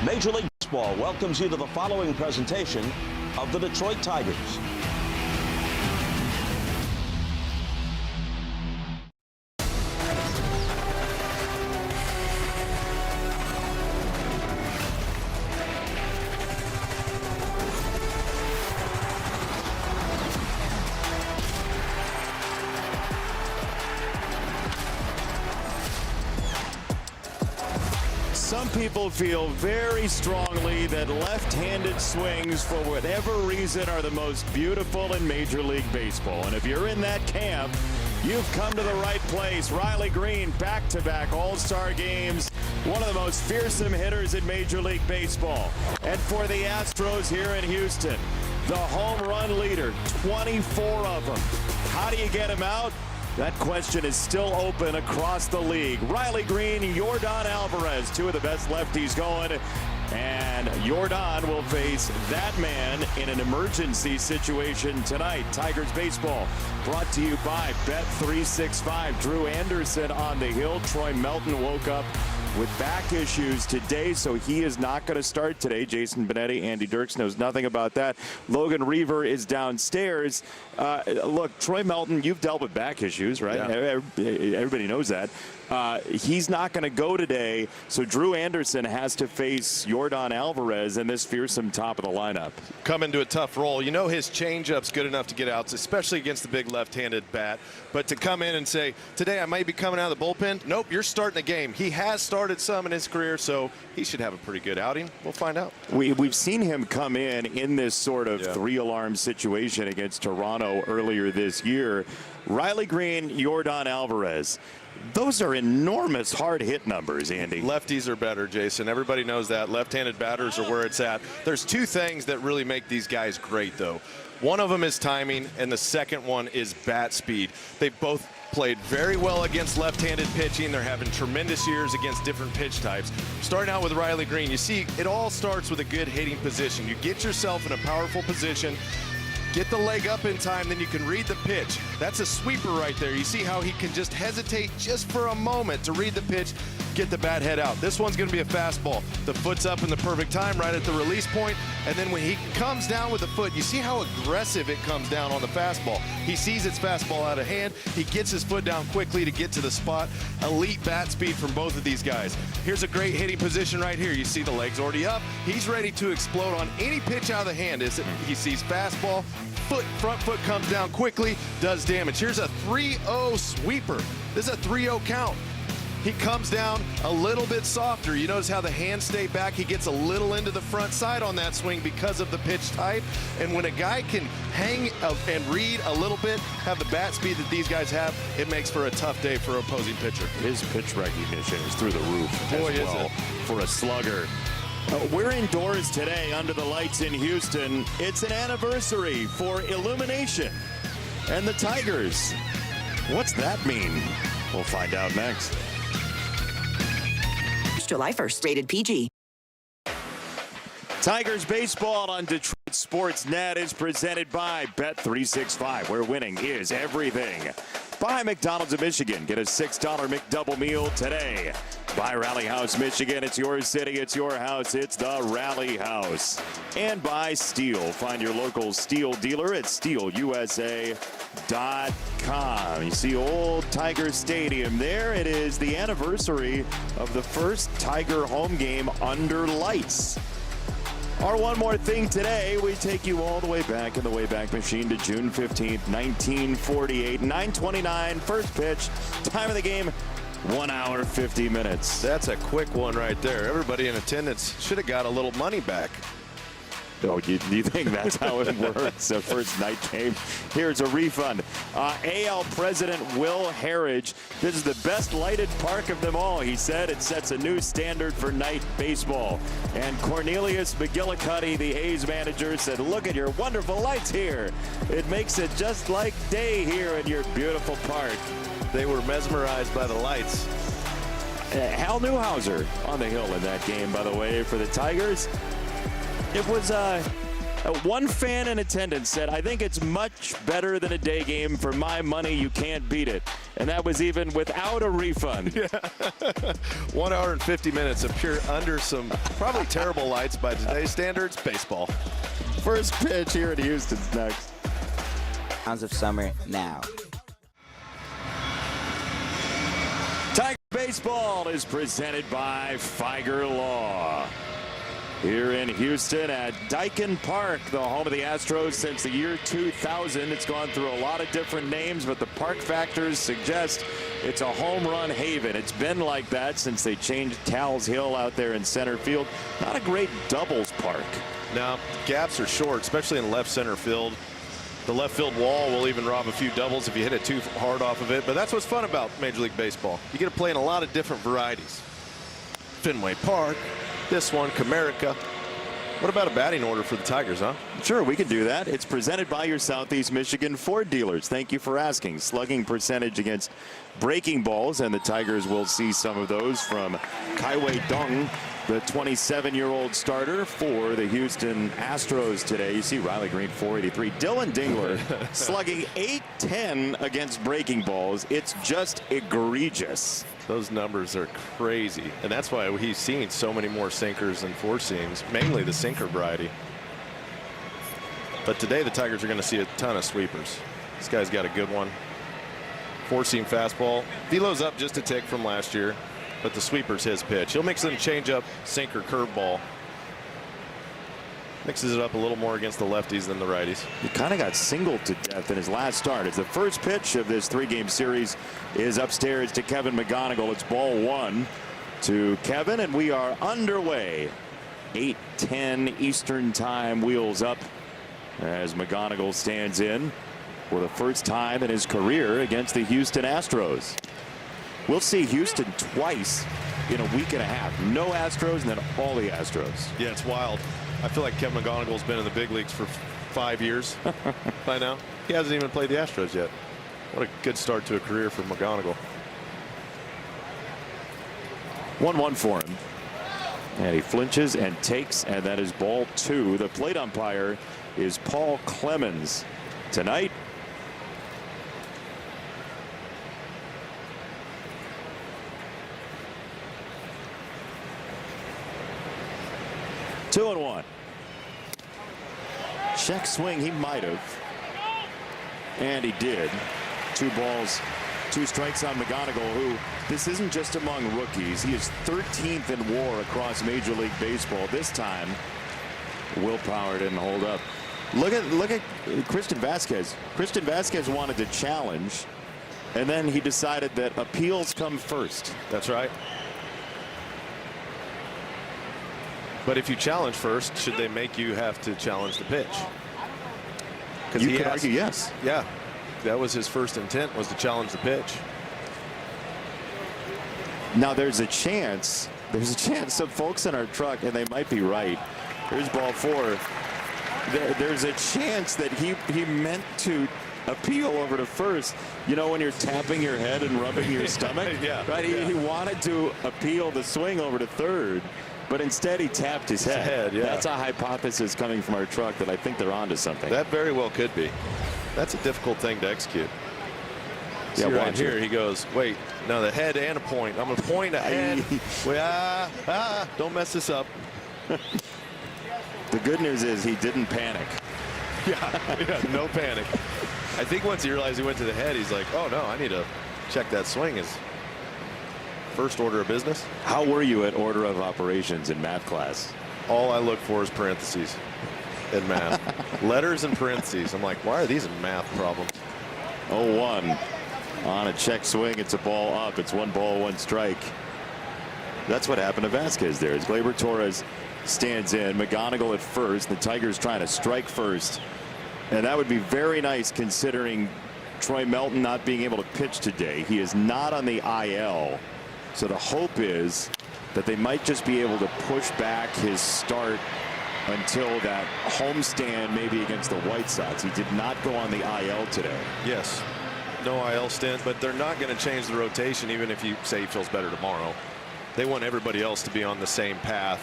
Major League Baseball welcomes you to the following presentation of the Detroit Tigers. Some people feel very strongly that left-handed swings, for whatever reason, are the most beautiful in Major League Baseball. And if you're in that camp, you've come to the right place. Riley Green, back-to-back All-Star games, one of the most fearsome hitters in Major League Baseball. And for the Astros here in Houston, the home run leader, 24 of them. How do you get him out? That question is still open across the league. Riley Green, Yordan Alvarez, two of the best lefties going. And Yordan will face that man in an emergency situation tonight. Tigers baseball brought to you by Bet365. Drew Anderson on the hill. Troy Melton woke up with back issues today, so he is not going to start today. Jason Benetti, Andy Dirks knows nothing about that. Logan Reaver is downstairs. Look, Troy Melton, you've dealt with back issues, right? Yeah. Everybody knows that. He's not going to go today, so Drew Anderson has to face Yordan Alvarez in this fearsome top of the lineup. Come into a tough role. You know his changeup's good enough to get outs, especially against the big left-handed bat. But to come in and say, today I might be coming out of the bullpen, nope, you're starting the game. He has started some in his career, so he should have a pretty good outing. We'll find out. We've seen him come in this sort of three-alarm situation against Toronto earlier this year. Riley Green, Yordan Alvarez. Those are enormous hard hit numbers, Andy. Lefties are better, Jason. Everybody knows that. Left-handed batters are where it's at. There's two things that really make these guys great, though. One of them is timing, and the second one is bat speed. They both played very well against left-handed pitching. They're having tremendous years against different pitch types. Starting out with Riley Green, you see it all starts with a good hitting position. You get yourself in a powerful position, get the leg up in time, then you can read the pitch. That's a sweeper right there. You see how he can just hesitate just for a moment to read the pitch, get the bat head out. This one's going to be a fastball. The foot's up in the perfect time right at the release point, and then when he comes down with the foot, you see how aggressive it comes down on the fastball. He sees it's fastball out of hand. He gets his foot down quickly to get to the spot. Elite bat speed from both of these guys. Here's a great hitting position right here. You see the legs already up. He's ready to explode on any pitch out of the hand. He sees fastball, front foot comes down quickly, does damage. Here's a 3-0 sweeper. This is a 3-0 count. He comes down a little bit softer. You notice how the hands stay back. He gets a little into the front side on that swing because of the pitch type. And when a guy can hang and read a little bit, have the bat speed that these guys have, it makes for a tough day for an opposing pitcher. His pitch recognition is through the roof. Boy, as well, is it. For a slugger. We're indoors today under the lights in Houston. It's an anniversary for Illumination and the Tigers. What's that mean? We'll find out next. July 1st, rated PG. Tigers baseball on Detroit Sports Net is presented by Bet365, where winning is everything. By McDonald's of Michigan, get a $6 McDouble meal today. By Rally House Michigan, it's your city, it's your house, it's the Rally House. And by Steel, find your local Steel dealer at steelusa.com. You see old Tiger Stadium there. It is the anniversary of the first Tiger home game under lights. Our one more thing today, we take you all the way back in the Wayback Machine to June 15th, 1948. 9:29, first pitch, time of the game, 1 hour, 50 minutes. That's a quick one right there. Everybody in attendance should have got a little money back. Oh, you think that's how it works? The first night game. Here's a refund. AL President Will Harridge. This is the best lighted park of them all, he said. It sets a new standard for night baseball. And Cornelius McGillicuddy, the A's manager, said, look at your wonderful lights here. It makes it just like day here in your beautiful park. They were mesmerized by the lights. Hal Newhouser on the hill in that game, by the way, for the Tigers. It was One fan in attendance said, "I think it's much better than a day game. For my money, you can't beat it." And that was even without a refund. Yeah. 1 hour and 50 minutes of pure under some probably terrible lights by today's standards. Baseball. First pitch here at Houston's next. Sounds of summer now. Tiger Baseball is presented by Figer Law. Here in Houston at Daikin Park, the home of the Astros since the year 2000. It's gone through a lot of different names, but the park factors suggest it's a home run haven. It's been like that since they changed Tal's Hill out there in center field. Not a great doubles park. Now, gaps are short, especially in left center field. The left field wall will even rob a few doubles if you hit it too hard off of it. But that's what's fun about Major League Baseball. You get to play in a lot of different varieties. Fenway Park. This one, Comerica. What about a batting order for the Tigers, huh? Sure, we can do that. It's presented by your Southeast Michigan Ford dealers. Thank you for asking. Slugging percentage against breaking balls, and the Tigers will see some of those from Kaiwei Dong, the 27-year-old starter for the Houston Astros today. You see Riley Green, 483. Dylan Dingler slugging .810 against breaking balls. It's just egregious. Those numbers are crazy, and that's why he's seen so many more sinkers than four seams, mainly the sinker variety. But today the Tigers are going to see a ton of sweepers. This guy's got a good one. Four-seam fastball. Velo's up just a tick from last year, but the sweeper's his pitch. He'll mix in change-up, sinker, curveball. Mixes it up a little more against the lefties than the righties. He kind of got singled to death in his last start. As the first pitch of this three-game series is upstairs to Kevin McGonigal. It's ball one to Kevin, and we are underway. 8:10 Eastern time, wheels up as McGonigal stands in for the first time in his career against the Houston Astros. We'll see Houston twice in a week and a half. No Astros and then all the Astros. Yeah, it's wild. I feel like Kevin McGonigal's been in the big leagues for 5 years by now. He hasn't even played the Astros yet. What a good start to a career for McGonigal. 1-1 for him. And he flinches and takes, and that is ball two. The plate umpire is Paul Clemens tonight. Two and one. Check swing, he might have. And he did. 2 balls, 2 strikes on McGonigal, who this isn't just among rookies. He is 13th in WAR across Major League Baseball. This time, willpower didn't hold up. Look at Christian Vasquez. Christian Vasquez wanted to challenge, and then he decided that appeals come first. That's right. But if you challenge first, should they make you have to challenge the pitch? You could argue yes. Yeah, that was his first intent, was to challenge the pitch. Now there's a chance some folks in our truck, and they might be right. Here's ball 4. There's a chance that he meant to appeal over to first. You know, when you're tapping your head and rubbing your stomach? Yeah, right? yeah. He wanted to appeal the swing over to third, but instead he tapped his head. Yeah. That's a hypothesis coming from our truck that I think they're onto something. That very well could be. That's a difficult thing to execute. Yeah, See right watch here, it. he goes, wait, no, the head and a point. I'm going to point ahead. Don't mess this up. The good news is he didn't panic. Yeah, no panic. I think once he realized he went to the head, he's like, oh, no, I need to check that swing as first order of business. How were you at order of operations in math class? All I look for is parentheses in math. Letters and parentheses. I'm like, why are these a math problem? 0-1 on a check swing. It's a ball up. It's 1 ball, 1 strike. That's what happened to Vasquez there. As Gleyber Torres stands in, McGonigal at first. The Tigers trying to strike first. And that would be very nice considering Troy Melton not being able to pitch today. He is not on the IL. So the hope is that they might just be able to push back his start until that homestand maybe against the White Sox. He did not go on the IL today. Yes. No IL stint, but they're not going to change the rotation even if you say he feels better tomorrow. They want everybody else to be on the same path,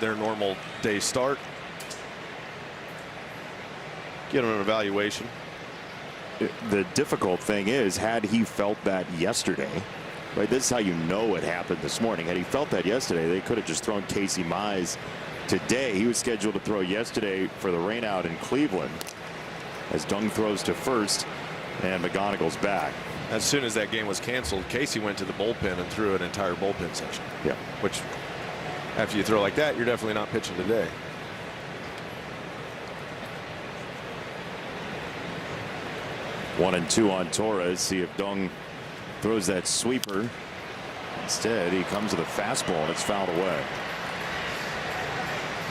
their normal day start. Get him an evaluation. The difficult thing is, had he felt that yesterday, right? This is how you know it happened this morning. Had he felt that yesterday, they could have just thrown Casey Mize today. He was scheduled to throw yesterday for the rainout in Cleveland, as Dung throws to first and McGonigal's back. As soon as that game was canceled, Casey went to the bullpen and threw an entire bullpen session. Yeah. Which, after you throw like that, you're definitely not pitching today. 1-2 on Torres. See if Dung throws that sweeper. Instead, he comes with a fastball and it's fouled away.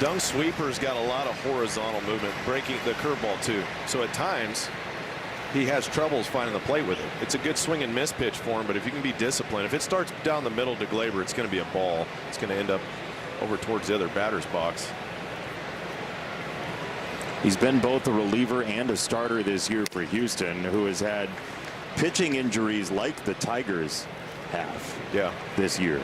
Dung's sweeper's got a lot of horizontal movement, breaking the curveball too. So at times, he has troubles finding the plate with it. It's a good swing and miss pitch for him, but if you can be disciplined, if it starts down the middle to Glaber, it's going to be a ball. It's going to end up over towards the other batter's box. He's been both a reliever and a starter this year for Houston, who has had pitching injuries like the Tigers have this year.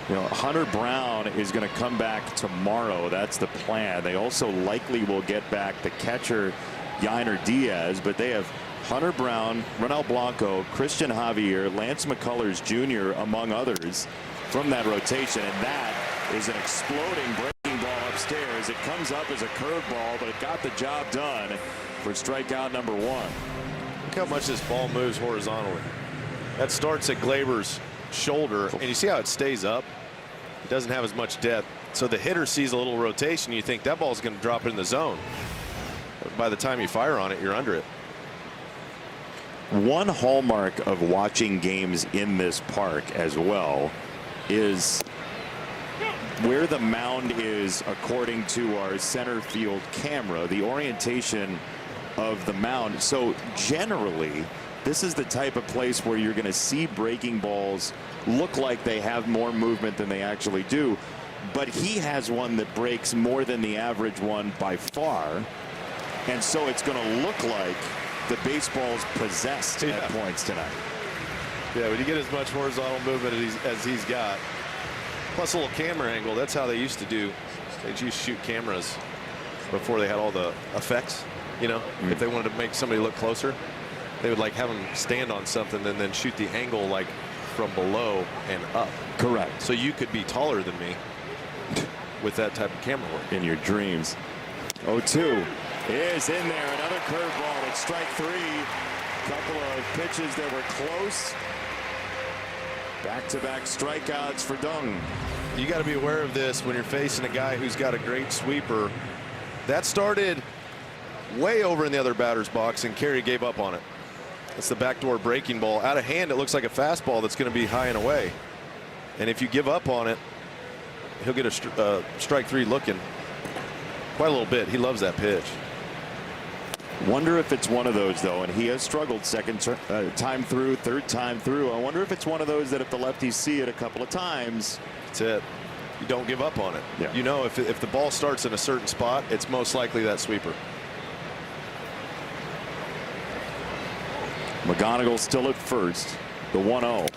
You know, Hunter Brown is going to come back tomorrow. That's the plan. They also likely will get back the catcher Yainer Diaz, but they have Hunter Brown, Ronel Blanco, Christian Javier, Lance McCullers Jr., among others, from that rotation. And that is an exploding breaking ball upstairs. It comes up as a curveball, but it got the job done for strikeout number 1. Look how much this ball moves horizontally. That starts at Glaber's shoulder, and you see how it stays up. It doesn't have as much depth, so the hitter sees a little rotation. You think that ball's going to drop in the zone. But by the time you fire on it, you're under it. One hallmark of watching games in this park as well is where the mound is according to our center field camera, the orientation of the mound. So generally, this is the type of place where you're going to see breaking balls look like they have more movement than they actually do. But he has one that breaks more than the average one by far. And so it's going to look like the baseball's possessed at points tonight. Yeah, when you get as much horizontal movement as he's got, plus a little camera angle, that's how they used to do. They used to shoot cameras before they had all the effects. You know, if they wanted to make somebody look closer, they would like have them stand on something and then shoot the angle like from below and up. Correct. So you could be taller than me with that type of camera work. In your dreams. 0-2 is in there. Another curveball at strike 3. Couple of pitches that were close. Back-to-back strikeouts for Dung. You got to be aware of this when you're facing a guy who's got a great sweeper. That started way over in the other batter's box, and Carey gave up on it. It's the backdoor breaking ball. Out of hand, it looks like a fastball that's going to be high and away. And if you give up on it, he'll get a strike 3 looking quite a little bit. He loves that pitch. Wonder if it's one of those, though, and he has struggled second time through, third time through. I wonder if it's one of those that if the lefties see it a couple of times, that's it. You don't give up on it. Yeah. You know, if the ball starts in a certain spot, it's most likely that sweeper. McGonigal still at first. The 1-0.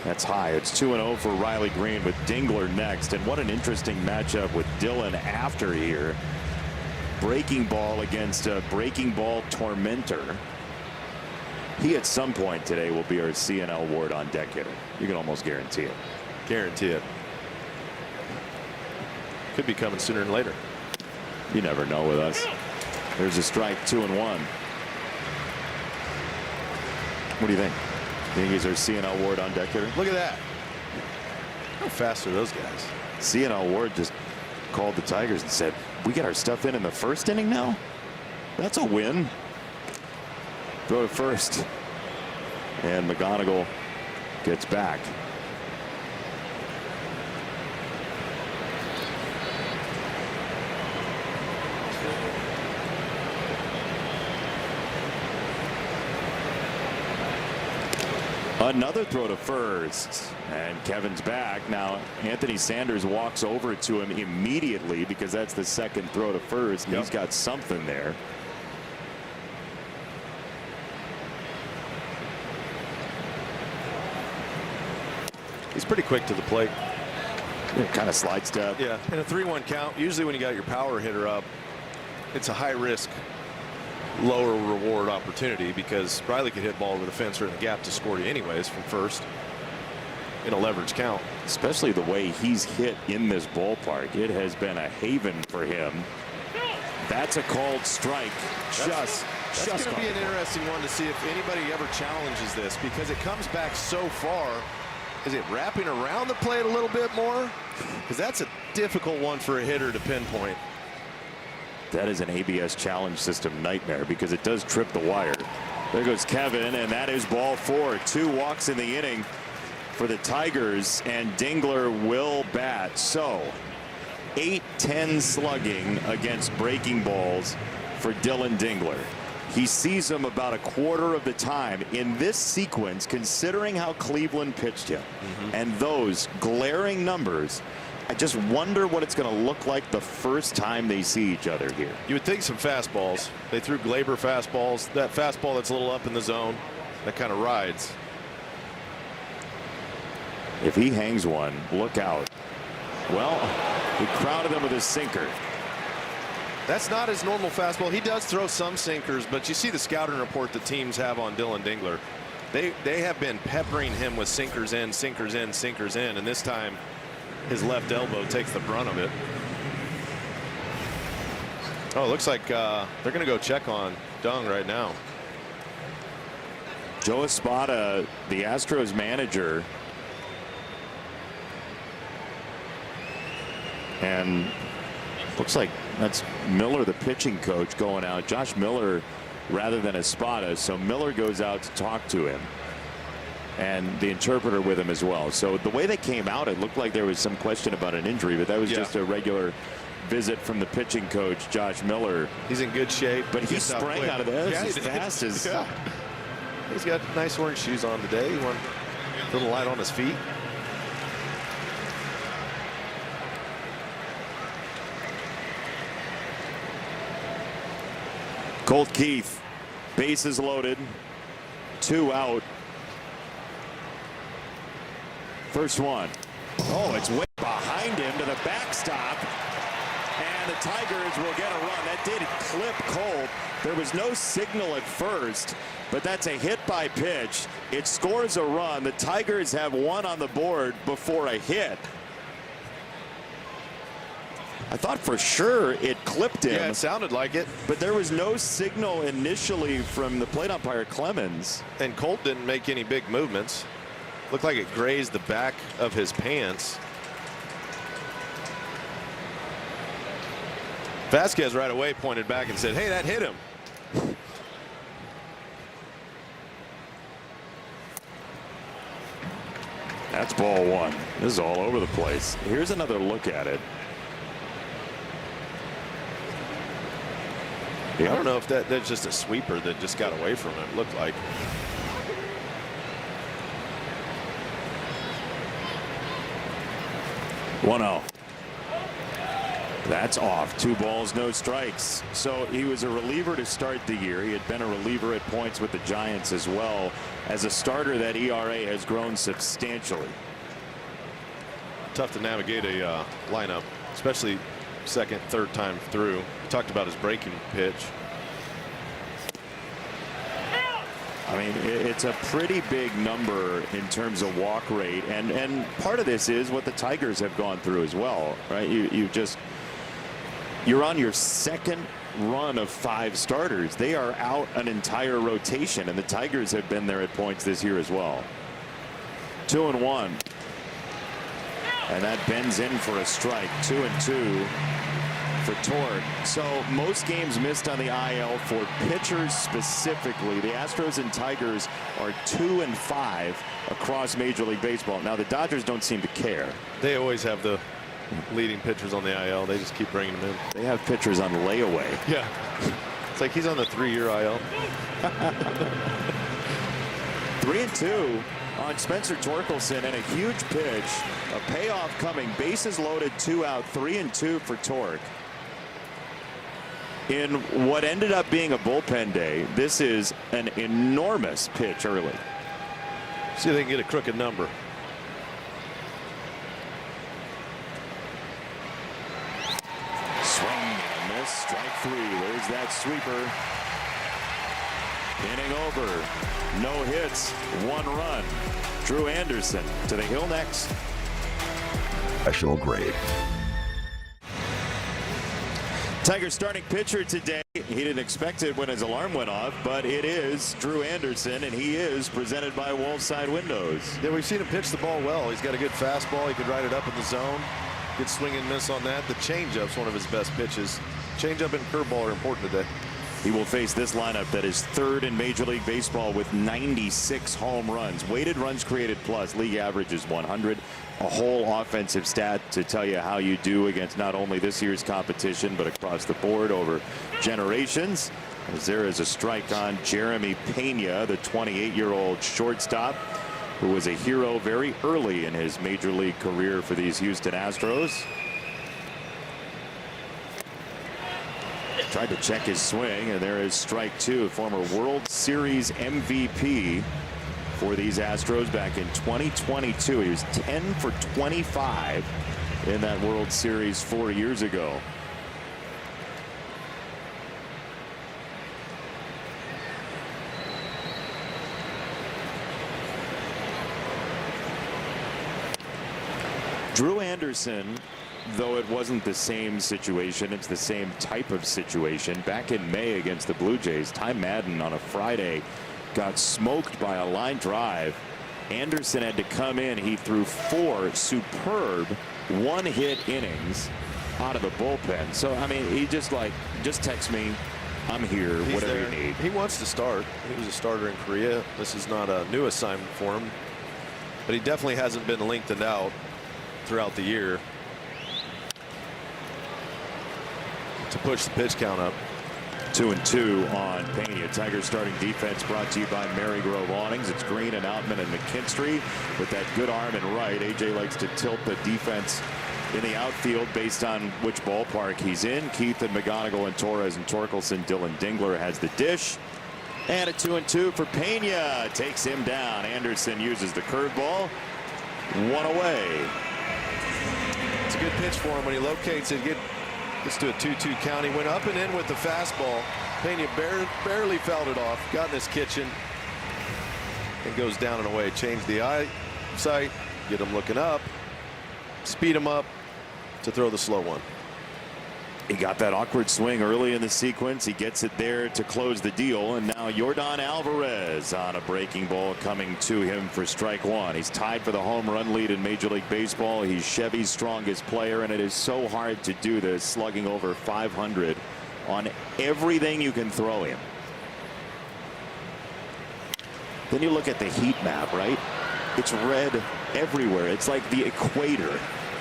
That's high. It's 2-0 for Riley Green with Dingler next. And what an interesting matchup with Dillon after here. Breaking ball against a breaking ball tormentor. He at some point today will be our CNL Award on deck hitter. You can almost guarantee it. Guarantee it. Could be coming sooner than later. You never know with us. There's a strike, 2-1. What do you think? You think he's our CNL Award on deck hitter? Look at that. How fast are those guys? CNL Ward just called the Tigers and said, we get our stuff in the first inning now? That's a win. Throw to first. And McGonigal gets back. Another throw to first, and Kevin's back. Now Anthony Sanders walks over to him immediately because that's the second throw to first. Yep. He's got something there. He's pretty quick to the plate. Kind of slide step. Yeah, in a 3-1 count, usually when you got your power hitter up, it's a high risk, lower reward opportunity because Riley could hit ball over the fence or in the gap to score you anyways from first in a leverage count. Especially the way he's hit in this ballpark. It has been a haven for him. That's a called strike. That's going to be an interesting one to see if anybody ever challenges this because it comes back so far. Is it wrapping around the plate a little bit more? Because that's a difficult one for a hitter to pinpoint. That is an ABS challenge system nightmare because it does trip the wire. There goes Kevin, and that is ball 4. 2 walks in the inning for the Tigers, and Dingler will bat. So 8-10 slugging against breaking balls for Dylan Dingler. He sees them about a quarter of the time in this sequence, considering how Cleveland pitched him. And those glaring numbers, I just wonder what it's going to look like the first time they see each other here. You would think some fastballs. They threw Glaber fastballs. That fastball that's a little up in the zone, that kind of rides. If he hangs one, look out. Well, he crowded him with his sinker. That's not his normal fastball. He does throw some sinkers, but you see the scouting report the teams have on Dylan Dingler. They have been peppering him with sinkers in, sinkers in, sinkers in, and this time his left elbow takes the brunt of it. Oh, it looks like they're going to go check on Dung right now. Joe Espada, the Astros manager, and looks like that's Miller, the pitching coach, going out. Josh Miller rather than Espada. So Miller goes out to talk to him, and the interpreter with him as well. So the way they came out, it looked like there was some question about an injury, but that was just a regular visit from the pitching coach, Josh Miller. He's in good shape. But he sprang out of there as fast as. Yeah. He's got nice orange shoes on today. He went a little light on his feet. Colt Keith, bases loaded, 2 out. First one. Oh, it's way behind him to the backstop. And the Tigers will get a run. That did clip Colt. There was no signal at first, but that's a hit by pitch. It scores a run. The Tigers have 1 on the board before a hit. I thought for sure it clipped him. Yeah, it sounded like it. But there was no signal initially from the plate umpire Clemens. And Colt didn't make any big movements. Looked like it grazed the back of his pants. Vasquez right away pointed back and said, hey, that hit him. That's ball 1. This is all over the place. Here's another look at it. I don't know if that's just a sweeper that just got away from him. It looked like. One-0. That's off. 2 balls, no strikes. So he was a reliever to start the year. He had been a reliever at points with the Giants as well. As a starter, that ERA has grown substantially. Tough to navigate a lineup, especially second, third time through. We talked about his breaking pitch. I mean, it's a pretty big number in terms of walk rate, and part of this is what the Tigers have gone through as well, right? You're on your second run of 5 starters. They are out an entire rotation, and the Tigers have been there at points this year as well. 2-1. And that bends in for a strike. 2-2 for Torque. So most games missed on the IL for pitchers specifically. The Astros and Tigers are 2-5 across Major League Baseball. Now the Dodgers don't seem to care. They always have the leading pitchers on the IL. They just keep bringing them in. They have pitchers on layaway. Yeah. It's like he's on the 3-year IL. 3-2 on Spencer Torkelson, and a huge pitch. A payoff coming. Bases loaded, 2 out. 3-2 for Torque. In what ended up being a bullpen day, this is an enormous pitch early. See if they can get a crooked number. Swing and miss. Strike three. There's that sweeper. Inning over. No hits. 1 run. Drew Anderson to the hill next. Special grade. Tigers starting pitcher today. He didn't expect it when his alarm went off, but it is Drew Anderson, and he is presented by Wolfside Windows. Yeah, we've seen him pitch the ball well. He's got a good fastball. He could ride it up in the zone. Good swing and miss on that. The changeup's one of his best pitches. Changeup and curveball are important today. He will face this lineup that is 3rd in Major League Baseball with 96 home runs. Weighted runs created plus. League average is 100. A whole offensive stat to tell you how you do against not only this year's competition, but across the board over generations. As there is a strike on Jeremy Pena, the 28-year-old shortstop, who was a hero very early in his Major League career for these Houston Astros. Tried to check his swing, and there is strike 2. Former World Series MVP for these Astros back in 2022. He was 10 for 25 in that World Series 4 years ago. Drew Anderson, though it wasn't the same situation, it's the same type of situation. Back in May against the Blue Jays, Ty Madden on a Friday got smoked by a line drive. Anderson had to come in. He threw 4 superb 1-hit innings out of the bullpen. So, I mean, he just text me, I'm here, whatever you need. He wants to start. He was a starter in Korea. This is not a new assignment for him, but he definitely hasn't been lengthened out throughout the year to push the pitch count up. 2-2 on Pena. Tigers starting defense brought to you by Marygrove Awnings. It's Green and Outman and McKinstry with that good arm and right. AJ likes to tilt the defense in the outfield based on which ballpark he's in. Keith and McGonigal and Torres and Torkelson. Dylan Dingler has the dish. And a 2-2 for Pena. Takes him down. Anderson uses the curveball. 1 away. It's a good pitch for him when he locates it. Gets to a 2-2 count. He went up and in with the fastball. Pena barely fouled it off. Got in his kitchen and goes down and away. Change the eyesight. Get him looking up. Speed him up to throw the slow one. He got that awkward swing early in the sequence. He gets it there to close the deal. And now Yordan Alvarez on a breaking ball coming to him for strike 1. He's tied for the home run lead in Major League Baseball. He's Chevy's strongest player, and it is so hard to do this, slugging over 500 on everything you can throw him. Then you look at the heat map, right? It's red everywhere. It's like the equator.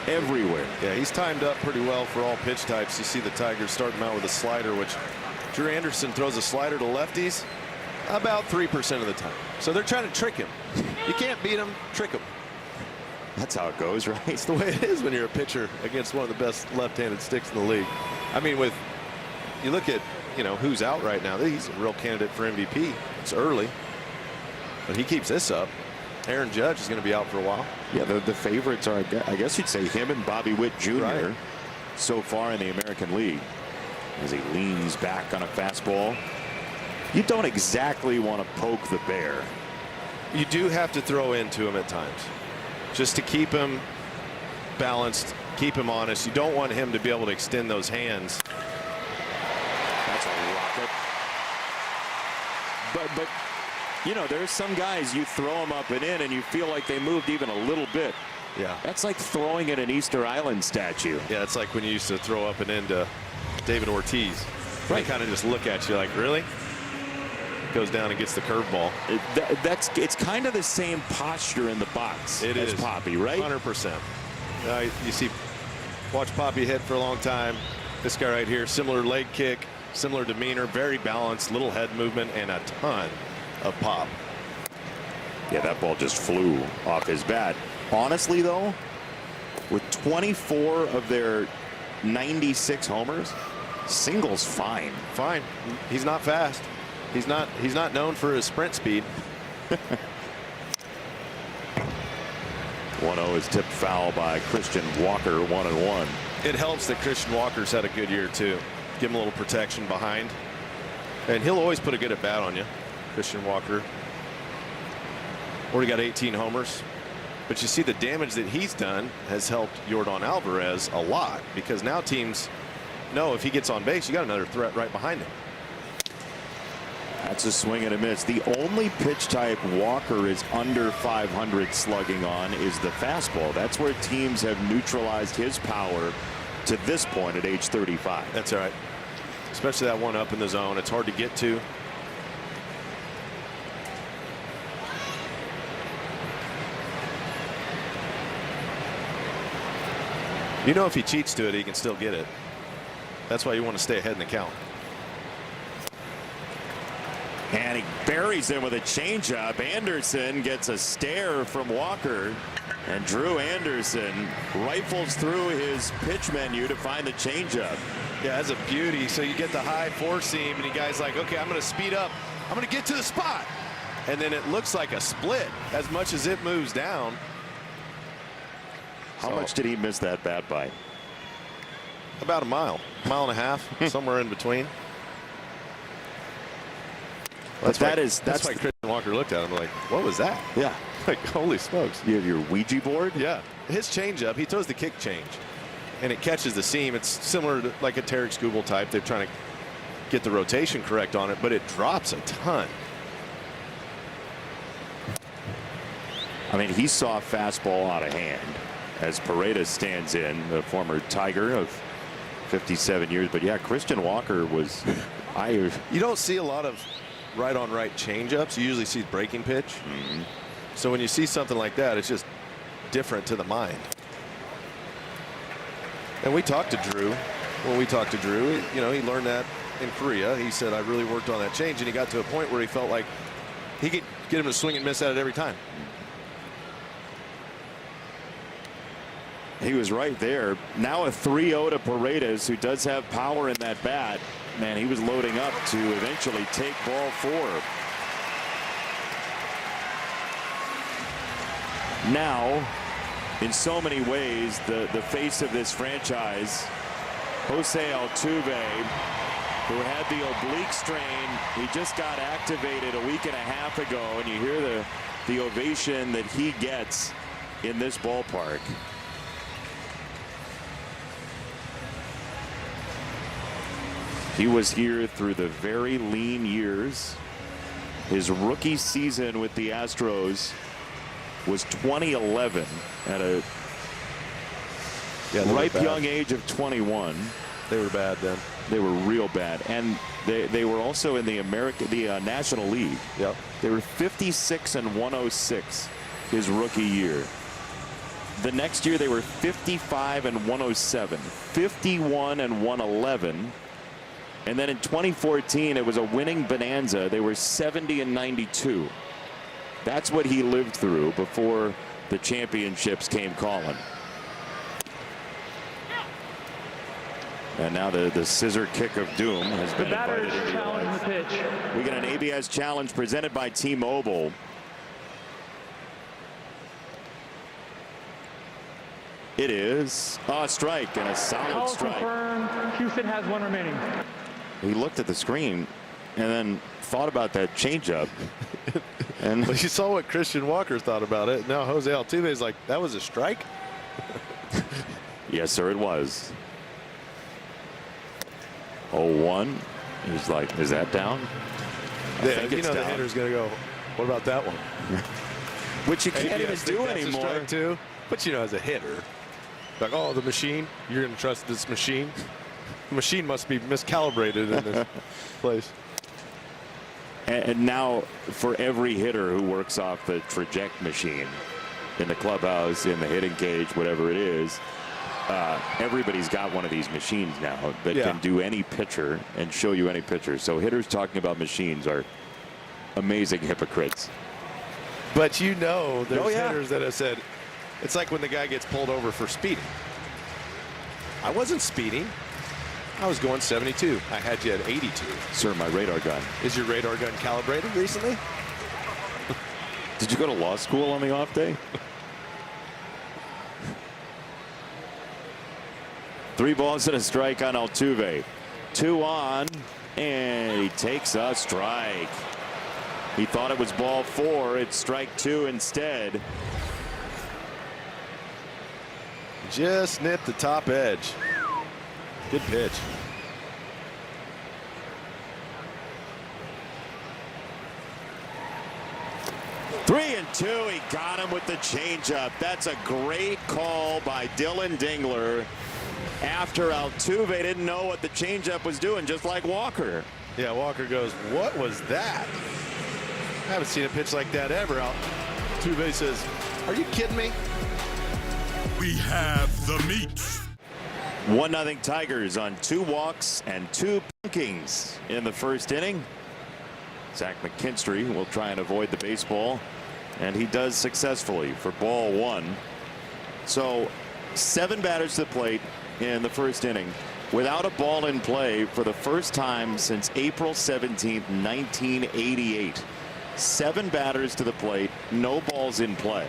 Everywhere. Yeah, he's timed up pretty well for all pitch types. You see the Tigers starting out with a slider, which Drew Anderson throws a slider to lefties about 3% of the time. So they're trying to trick him. You can't beat him, trick him. That's how it goes, right? It's the way it is when you're a pitcher against one of the best left-handed sticks in the league. I mean, you look at, who's out right now. He's a real candidate for MVP. It's early, but he keeps this up. Aaron Judge is going to be out for a while. Yeah, the favorites are, I guess you'd say, him and Bobby Witt Jr. Right. So far in the American League. As he leans back on a fastball. You don't exactly want to poke the bear. You do have to throw into him at times, just to keep him balanced, keep him honest. You don't want him to be able to extend those hands. That's a rocket. But there's some guys you throw them up and in and you feel like they moved even a little bit. Yeah. That's like throwing at an Easter Island statue. Yeah, it's like when you used to throw up and into David Ortiz. Right. They kind of just look at you like, really? Goes down and gets the curveball. It's kind of the same posture in the box as Poppy, right? 100%. You see, watch Poppy hit for a long time. This guy right here, similar leg kick, similar demeanor, very balanced, little head movement, and a ton of pop. Yeah, that ball just flew off his bat. Honestly, though, with 24 of their 96 homers, singles fine. Fine. He's not fast. He's not known for his sprint speed. 1-0 is tipped foul by Christian Walker, 1-1. It helps that Christian Walker's had a good year too. give him a little protection behind. And he'll always put a good at bat on you, Christian Walker. Already got 18 homers. But you see the damage that he's done has helped Yordan Alvarez a lot, because now teams know if he gets on base, you got another threat right behind him. That's a swing and a miss. The only pitch type Walker is under 500 slugging on is the fastball. That's where teams have neutralized his power to this point at age 35. That's all right. Especially that one up in the zone. It's hard to get to. You know, if he cheats to it, he can still get it. That's why you want to stay ahead in the count. And he buries him with a changeup. Anderson gets a stare from Walker. And Drew Anderson rifles through his pitch menu to find the changeup. Yeah, that's a beauty. So you get the high four seam, and the guy's like, okay, I'm going to speed up. I'm going to get to the spot. And then it looks like a split as much as it moves down. How much did he miss that bat by? About a mile and a half, somewhere in between. That's why Christian Walker looked at him like, what was that? Yeah. Like, holy smokes. You have your Ouija board? Yeah. His changeup, he throws the kick change, and it catches the seam. It's similar to like a Tarek Skubal type. They're trying to get the rotation correct on it, but it drops a ton. I mean, he saw a fastball out of hand as Paredes stands in, the former Tiger of 57 years. But yeah, Christian Walker was. You don't see a lot of right-on-right changeups. You usually see breaking pitch. Mm-hmm. So when you see something like that, it's just different to the mind. And we talked to Drew. When we talked to Drew, you know, he learned that in Korea. He said, I really worked on that change, and he got to a point where he felt like he could get him to swing and miss at it every time. He was right there. Now a 3-0 to Paredes, who does have power in that bat. Man, he was loading up to eventually take ball 4. Now, in so many ways, the face of this franchise, Jose Altuve, who had the oblique strain. He just got activated a week and a half ago, and you hear the ovation that he gets in this ballpark. He was here through the very lean years. His rookie season with the Astros was 2011 at a ripe young age of 21. They were bad then. They were real bad, and they were also in the National League. Yep. They were 56-106 his rookie year. The next year they were 55-107, 51-111. And then in 2014, it was a winning bonanza. They were 70-92. That's what he lived through before the championships came calling. And now the scissor kick of doom has been invited into your life. We got an ABS challenge presented by T-Mobile. It is a strike, and a solid strike. Confirmed. Houston has 1 remaining. He looked at the screen and then thought about that changeup. And well, you saw what Christian Walker thought about it. Now Jose Altuve is like, that was a strike? Yes, sir, it was. 0-1. He's like, is that down? Yeah, you know, the hitter's going to go, what about that one? Which you can't even do anymore. Strike too. But you know, as a hitter, like, oh, the machine, you're going to trust this machine? The machine must be miscalibrated in this place. And now, for every hitter who works off the traject machine in the clubhouse, in the hitting cage, whatever it is, everybody's got one of these machines now that can do any pitcher and show you any pitcher. So hitters talking about machines are amazing hypocrites. But you know, there's hitters that have said, it's like when the guy gets pulled over for speeding. I wasn't speeding. I was going 72. I had you at 82. Sir, my radar gun. Is your radar gun calibrated recently? Did you go to law school on the off day? 3 balls and a strike on Altuve. 2 on, and he takes a strike. He thought it was ball 4. It's strike 2 instead. Just nipped the top edge. Good pitch. Three and 2. He got him with the changeup. That's a great call by Dylan Dingler. After Altuve didn't know what the changeup was doing, just like Walker. Yeah, Walker goes, what was that? I haven't seen a pitch like that ever. Altuve says, are you kidding me? We have the meat. 1-0 Tigers on 2 walks and 2 punkings in the first inning. Zach McKinstry will try and avoid the baseball, and he does successfully for ball 1. So 7 batters to the plate in the first inning without a ball in play for the first time since April 17th, 1988. 7 batters to the plate, no balls in play,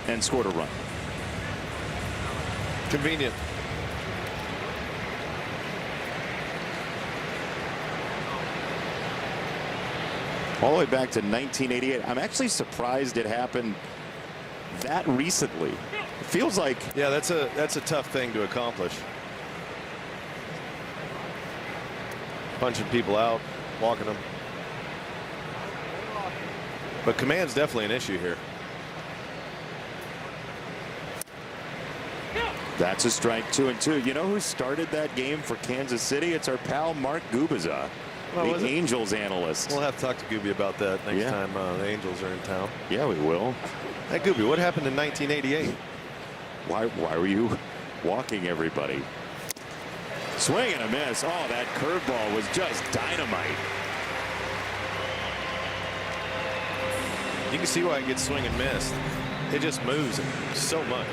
and scored a run. Convenient. All the way back to 1988. I'm actually surprised it happened that recently. It feels like, Yeah, that's a tough thing to accomplish. Punching people out, walking them. But command's definitely an issue here. that's a strike. 2 and 2. You know who started that game for Kansas City? It's our pal Mark Gubiza, the Angels analyst. We'll have to talk to Gooby about that next time the Angels are in town. Yeah, we will. Hey, Gooby, what happened in 1988? Why were you walking everybody? Swing and a miss. Oh, that curveball was just dynamite. You can see why it gets swing and miss. It just moves so much.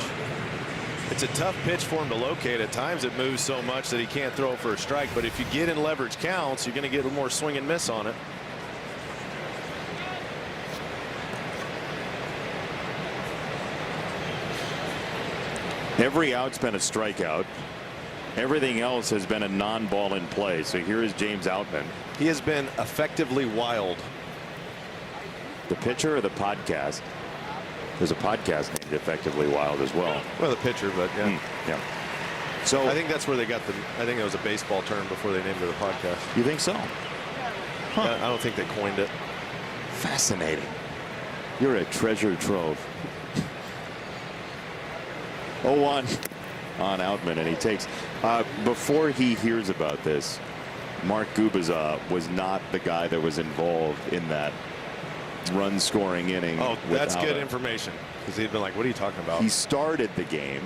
It's a tough pitch for him to locate. At times it moves so much that he can't throw it for a strike. But if you get in leverage counts, you're going to get a little more swing and miss on it. Every out's been a strikeout. Everything else has been a non-ball in play. So here is James Outman. He has been effectively wild. The pitcher or the podcast? There's a podcast named Effectively Wild as well. Well, the pitcher, but yeah. Yeah. So I think that's where they got the. I think it was a baseball term before they named it a podcast. You think so? I don't think they coined it. Fascinating. You're a treasure trove. 0-1 on Outman, and he takes. Before he hears about this, Mark Gubiza was not the guy that was involved in that run scoring inning. Oh, that's good information, because he'd been like, what are you talking about? He started the game.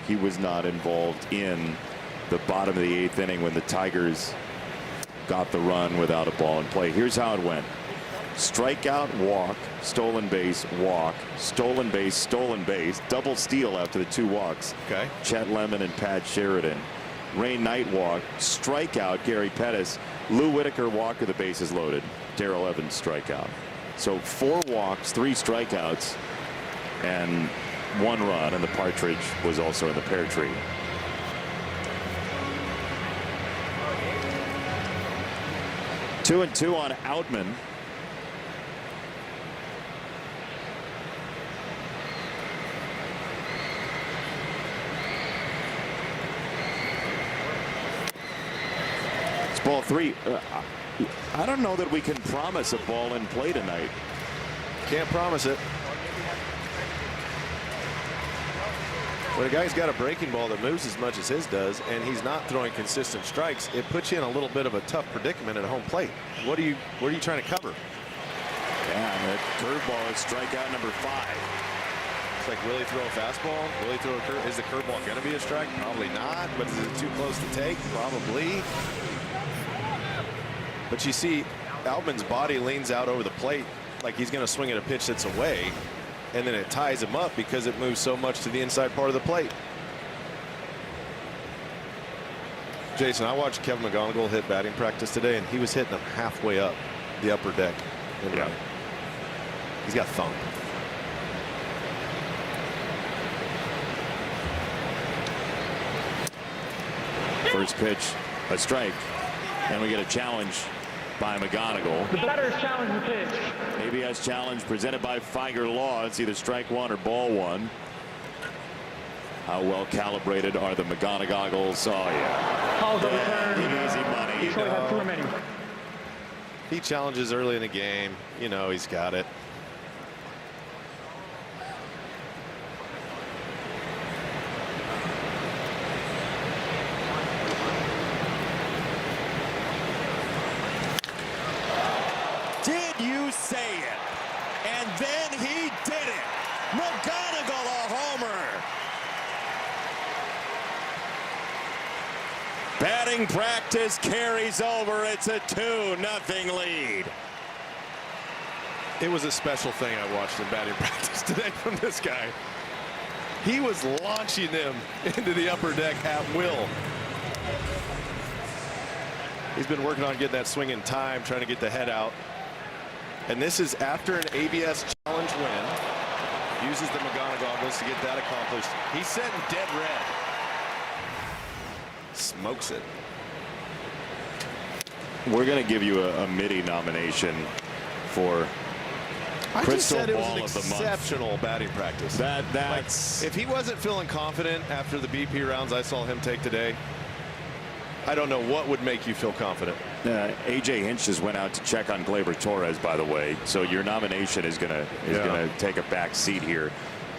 He was not involved in the bottom of the 8th inning when the Tigers got the run without a ball in play. Here's how it went. Strikeout, walk, stolen base, walk, stolen base, double steal after the 2 walks. Okay. Chet Lemon and Pat Sheridan. Ray Knight walk, strikeout, Gary Pettis. Lou Whitaker walk with the bases loaded. Darrell Evans strikeout. So 4 walks, 3 strikeouts, and 1 run, and the partridge was also in the pear tree. Two and 2 on Outman. It's ball 3. I don't know that we can promise a ball in play tonight. Can't promise it. When a guy's got a breaking ball that moves as much as his does, and he's not throwing consistent strikes, it puts you in a little bit of a tough predicament at home plate. What are you trying to cover? Yeah, that curveball is strikeout number 5. It's like, will he throw a fastball? Will he throw a curve? Is the curveball going to be a strike? Probably not. But is it too close to take? Probably. But you see, Outman's body leans out over the plate like he's going to swing at a pitch that's away, and then it ties him up because it moves so much to the inside part of the plate. Jason, I watched Kevin McGonigal hit batting practice today, and he was hitting them halfway up the upper deck. Yeah. He's got thump. First pitch A strike. And we get a challenge by McGonigal. The batter's challenge the pitch. ABS challenge presented by Figer Law. It's either strike one or ball one. How well calibrated are the McGonigals? Oh, yeah. Calls overturned. Easy money. Detroit has 2 remaining. He challenges early in the game. You know he's got it. Did you say it? And then he did it. McGonigal a homer. Batting practice carries over. It's a 2-0 lead. It was a special thing I watched in batting practice today from this guy. He was launching them into the upper deck at will. He's been working on getting that swing in time, trying to get the head out. And this is after an ABS challenge win. Uses the McGonigals to get that accomplished. He's setting dead red. Smokes it. We're going to give you a MIDI nomination for I just Crystal said it was Ball an of the Month. exceptional batting practice. That's If he wasn't feeling confident after the BP rounds I saw him take today, I don't know what would make you feel confident. AJ Hinch just went out to check on Gleyber Torres, by the way. So your nomination is gonna take a back seat here.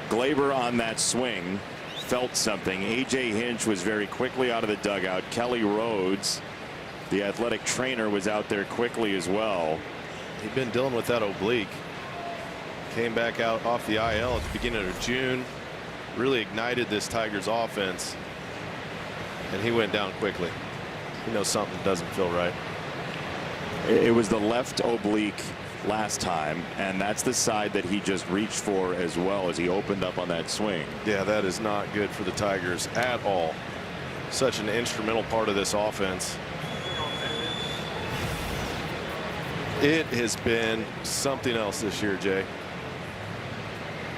Gleyber on that swing felt something. AJ Hinch was very quickly out of the dugout. Kelly Rhodes, the athletic trainer, was out there quickly as well. He'd been dealing with that oblique. Came back out off the IL at the beginning of June. Really ignited this Tigers offense. And he went down quickly. You know something doesn't feel right. It was the left oblique last time, and that's the side that he just reached for as well as he opened up on that swing. Yeah, that is not good for the Tigers at all. Such an instrumental part of this offense. It has been something else this year, Jay.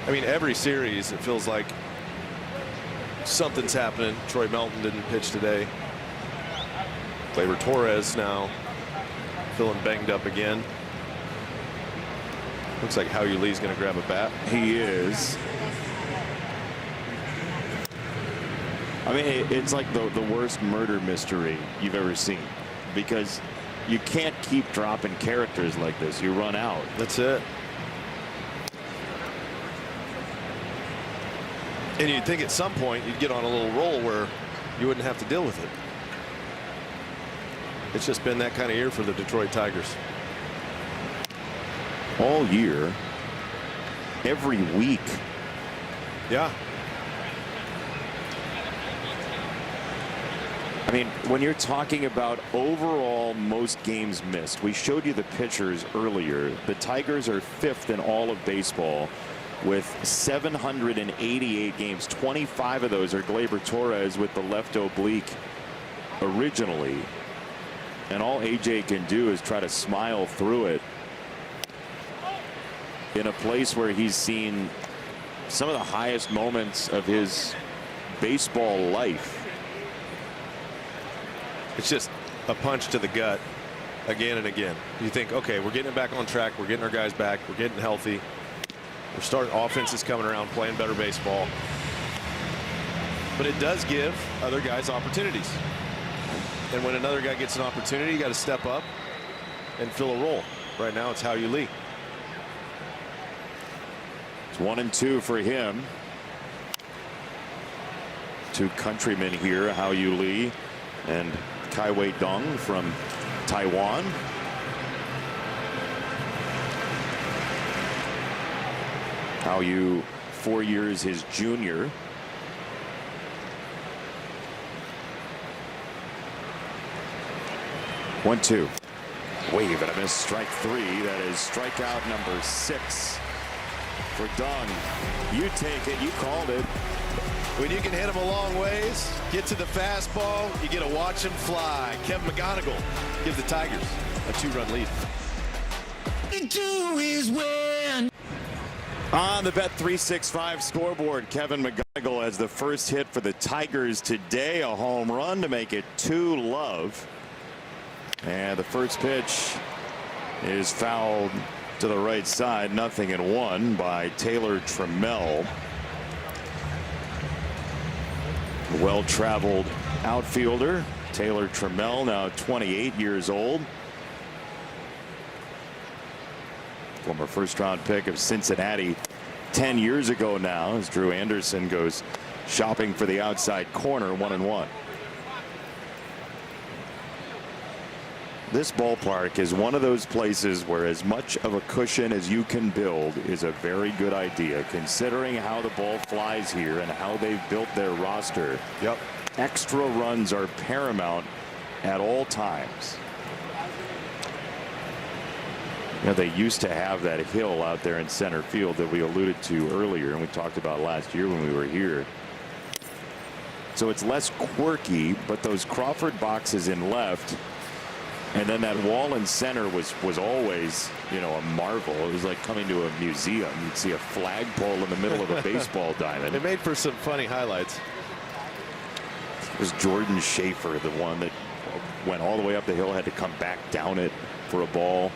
I mean, every series it feels like something's happening. Troy Melton didn't pitch today. Gleyber Torres now feeling banged up again. Looks like Howie Lee's going to grab a bat. He is. I mean, it's like the worst murder mystery you've ever seen, because you can't keep dropping characters like this. You run out. That's it. And you'd think at some point you'd get on a little roll where you wouldn't have to deal with it. It's just been that kind of year for the Detroit Tigers. All year, every week. Yeah. I mean, when you're talking about overall most games missed, we showed you the pitchers earlier. The Tigers are 5th in all of baseball with 788 games. 25 of those are Gleyber Torres with the left oblique originally. And all AJ can do is try to smile through it in a place where he's seen some of the highest moments of his baseball life. It's just a punch to the gut again and again. You think, okay, we're getting it back on track. We're getting our guys back. We're getting healthy. We're starting, offense is coming around, playing better baseball. But it does give other guys opportunities. And when another guy gets an opportunity, you got to step up and fill a role. Right now, it's Howie Lee. It's 1-2 for him. 2 countrymen here, Howie Lee and Kai Wei Dong from Taiwan. Howie, 4 years his junior. One, two. Wave and a miss. Strike 3. That is strikeout number 6 for Dong. You take it. You called it. When you can hit him a long ways, get to the fastball, you get to watch him fly. Kevin McGonigal gives the Tigers a 2-run lead. On the Bet365 scoreboard, Kevin McGonigal has the first hit for the Tigers today, a home run to make it 2-love. And the first pitch is fouled to the right side, 0-1 by Taylor Trammell. Well-traveled outfielder Taylor Trammell, now 28 years old. Former first-round pick of Cincinnati 10 years ago now, as Drew Anderson goes shopping for the outside corner, 1-1. This ballpark is one of those places where as much of a cushion as you can build is a very good idea, considering how the ball flies here and how they've built their roster. Yep. Extra runs are paramount at all times. You know, they used to have that hill out there in center field that we alluded to earlier and we talked about last year when we were here. So it's less quirky, but those Crawford boxes in left and then that wall in center was always, you know, a marvel. It was like coming to a museum. You'd see a flagpole in the middle of a baseball diamond. It made for some funny highlights. It was Jordan Schaefer, the one that went all the way up the hill, had to come back down it for a ball.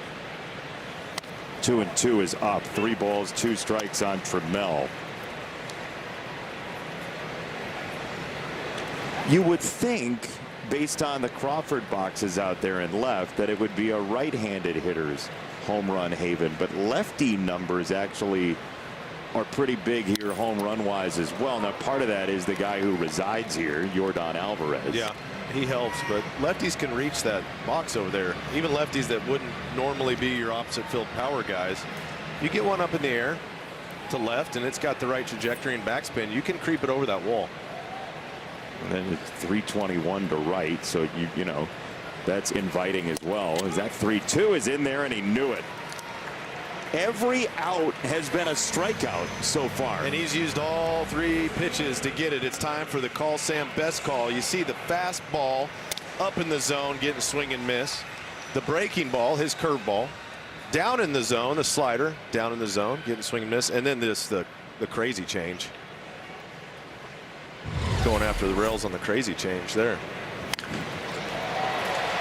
2-2 is up. 3 balls, 2 strikes on Trammell. You would think, based on the Crawford boxes out there in left, that it would be a right-handed hitter's home run haven, but lefty numbers actually are pretty big here home run wise as well. Now part of that is the guy who resides here, Yordan Alvarez. Yeah, he helps, but lefties can reach that box over there. Even lefties that wouldn't normally be your opposite field power guys. You get one up in the air to left and it's got the right trajectory and backspin, you can creep it over that wall. And then it's 321 to right, so you know that's inviting as well. As that 3-2 is in there and he knew it. Every out has been a strikeout so far. And he's used all 3 pitches to get it. It's time for the call Sam best call. You see the fastball up in the zone getting swing and miss. The breaking ball, his curveball, down in the zone, the slider down in the zone getting swing and miss. And then this the crazy change. Going after the rails on the crazy change there.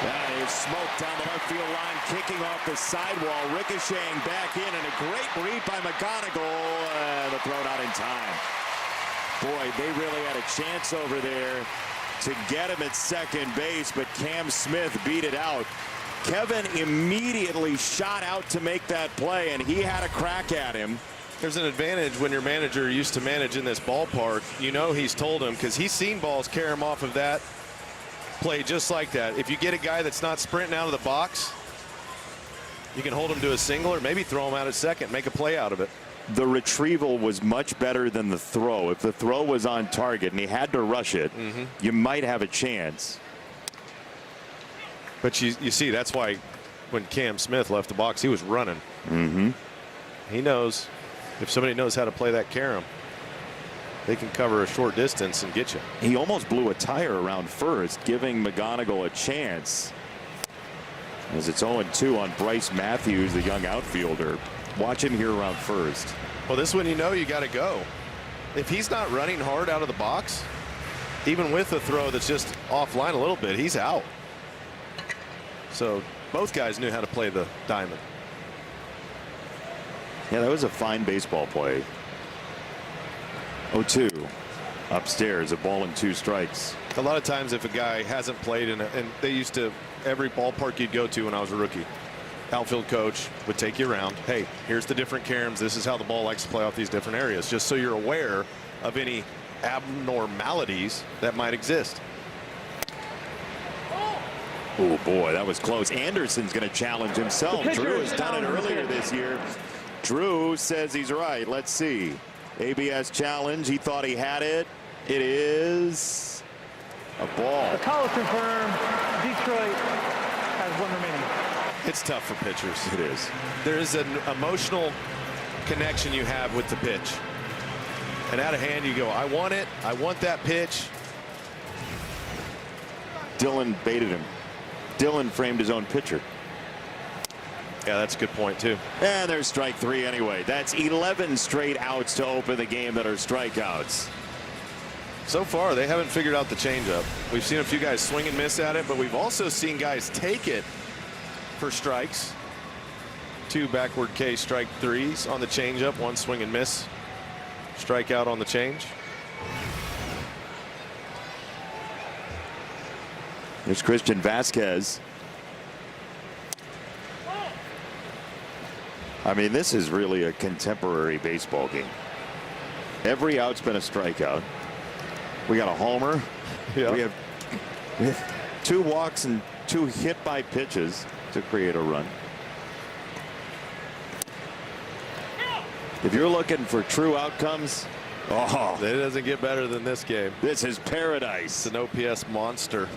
That is smoked down the left field line, kicking off the sidewall, ricocheting back in, and a great read by McGonigal. The throw not in time. Boy, they really had a chance over there to get him at second base, but Cam Smith beat it out. Kevin immediately shot out to make that play, and he had a crack at him. There's an advantage when your manager used to manage in this ballpark. You know he's told him, because he's seen balls carry him off of that play just like that. If you get a guy that's not sprinting out of the box, you can hold him to a single or maybe throw him out at second, make a play out of it. The retrieval was much better than the throw. If the throw was on target and he had to rush it, you might have a chance. But you see, that's why when Cam Smith left the box, he was running. He knows if somebody knows how to play that carom, they can cover a short distance and get you. He almost blew a tire around first, giving McGonigal a chance. As it's 0-2 on Bryce Matthews, the young outfielder. Watch him here around first. Well, this one you know you got to go. If he's not running hard out of the box, even with a throw that's just offline a little bit, he's out. So both guys knew how to play the diamond. Yeah, that was a fine baseball play. 0-2 upstairs, a ball and 2 strikes. A lot of times if a guy hasn't played and they used to, every ballpark you'd go to when I was a rookie, outfield coach would take you around. Hey, here's the different caroms. This is how the ball likes to play off these different areas, just so you're aware of any abnormalities that might exist. Oh boy, that was close. Anderson's going to challenge himself. Drew has done it earlier this year. Drew says he's right. Let's see. ABS challenge. He thought he had it. It is a ball. The call is confirmed. Detroit has 1 remaining. It's tough for pitchers. It is. There is an emotional connection you have with the pitch. And out of hand you go, I want it. I want that pitch. Dylan baited him. Dylan framed his own pitcher. Yeah, that's a good point, too. And there's strike 3 anyway. That's 11 straight outs to open the game that are strikeouts. So far, they haven't figured out the changeup. We've seen a few guys swing and miss at it, but we've also seen guys take it for strikes. 2 backward K strike 3s on the changeup, 1 swing and miss strikeout on the change. There's Christian Vasquez. I mean, this is really a contemporary baseball game. Every out's been a strikeout. We got a homer. Yeah. We have 2 walks and 2 hit by pitches to create a run. If you're looking for true outcomes, oh, It doesn't get better than this game. this is paradise. It's an OPS monster.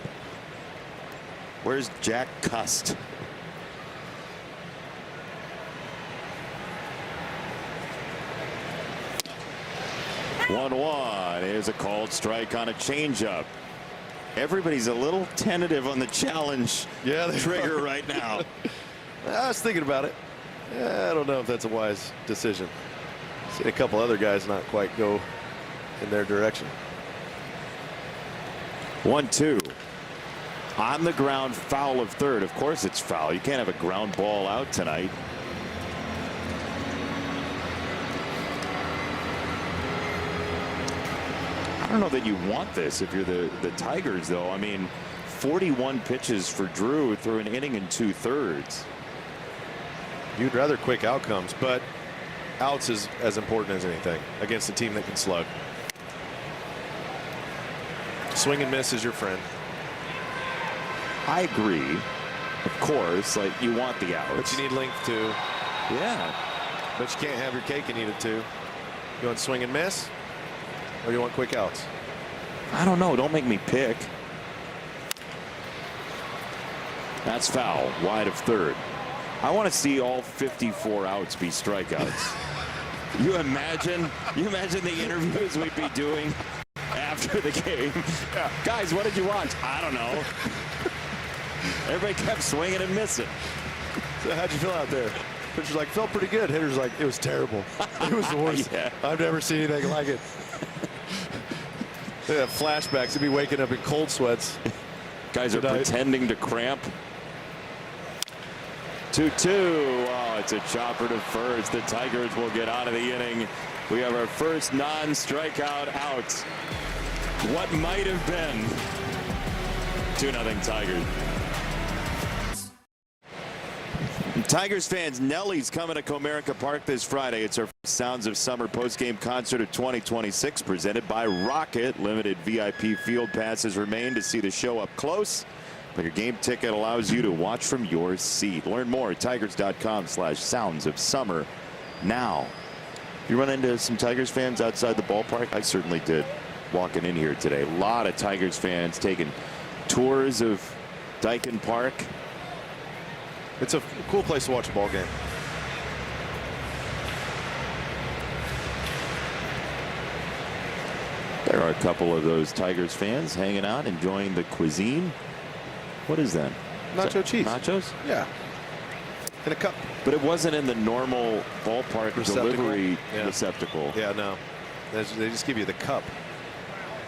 Where's Jack Cust? One. Here's a called strike on a changeup. Everybody's a little tentative on the challenge trigger right now. I was thinking about it. I don't know if that's a wise decision. Seen a couple other guys not quite go in their direction. 1-2. On the ground, foul of third. Of course it's foul. You can't have a ground ball out tonight. I don't know that you want this if you're the Tigers, though. I mean, 41 pitches for Drew through an inning and 2/3. You'd rather quick outcomes, but outs is as important as anything against a team that can slug. Swing and miss is your friend. I agree. Of course, like, you want the outs. But you need length too. Yeah. But you can't have your cake and eat it too. You want swing and miss? Or do you want quick outs? I don't know. Don't make me pick. That's foul. Wide of third. I want to see all 54 outs be strikeouts. You imagine the interviews we'd be doing after the game. Yeah. Guys, what did you watch? I don't know. Everybody kept swinging and missing. So how'd you feel out there? Pitcher's like, felt pretty good. Hitter's like, it was terrible. It was the worst. Yeah. I've never seen anything like it. They have flashbacks. They'd be waking up in cold sweats. Guys are pretending to cramp. 2-2. Oh, it's a chopper to first. The Tigers will get out of the inning. We have our first non-strikeout out. What might have been 2-0 Tigers. Tigers fans, Nelly's coming to Comerica Park this Friday. It's our Sounds of Summer postgame concert of 2026 presented by Rocket. Limited VIP field passes remain to see the show up close, but your game ticket allows you to watch from your seat. Learn more at tigers.com/sounds of summer now. You run into some Tigers fans outside the ballpark? I certainly did walking in here today. A lot of Tigers fans taking tours of Dyken Park. It's a cool place to watch a ball game. There are a couple of those Tigers fans hanging out, enjoying the cuisine. What is that? Nacho cheese. Nachos? Yeah. In a cup. But it wasn't in the normal ballpark delivery Yeah. receptacle. Yeah, no. They just give you the cup.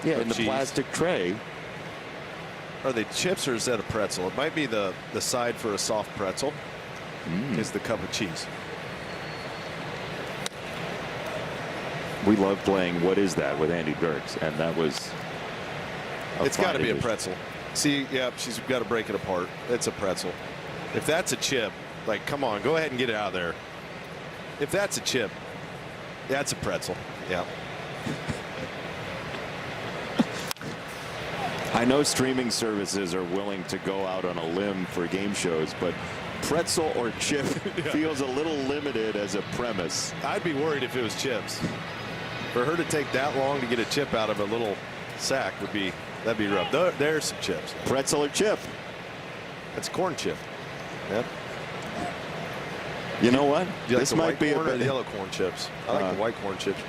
Yeah, of in the cheese. plastic tray. Are they chips or is that a pretzel? It might be the side for a soft pretzel is the cup of cheese. We love playing What Is That with Andy Dirks, and that was It's got to be a addition. pretzel. See, yeah, she's got to break it apart. It's a pretzel. If that's a chip, like, come on, go ahead and get it out of there. If that's a chip, that's a pretzel. Yeah. I know streaming services are willing to go out on a limb for game shows, but pretzel or chip feels a little limited as a premise. I'd be worried if it was chips. For her to take that long to get a chip out of a little sack that'd be rough. There's some chips. Pretzel or chip? That's corn chip. Yep. You know what? Do you This like the might white be corn a or the yellow corn chips? I like the white corn chips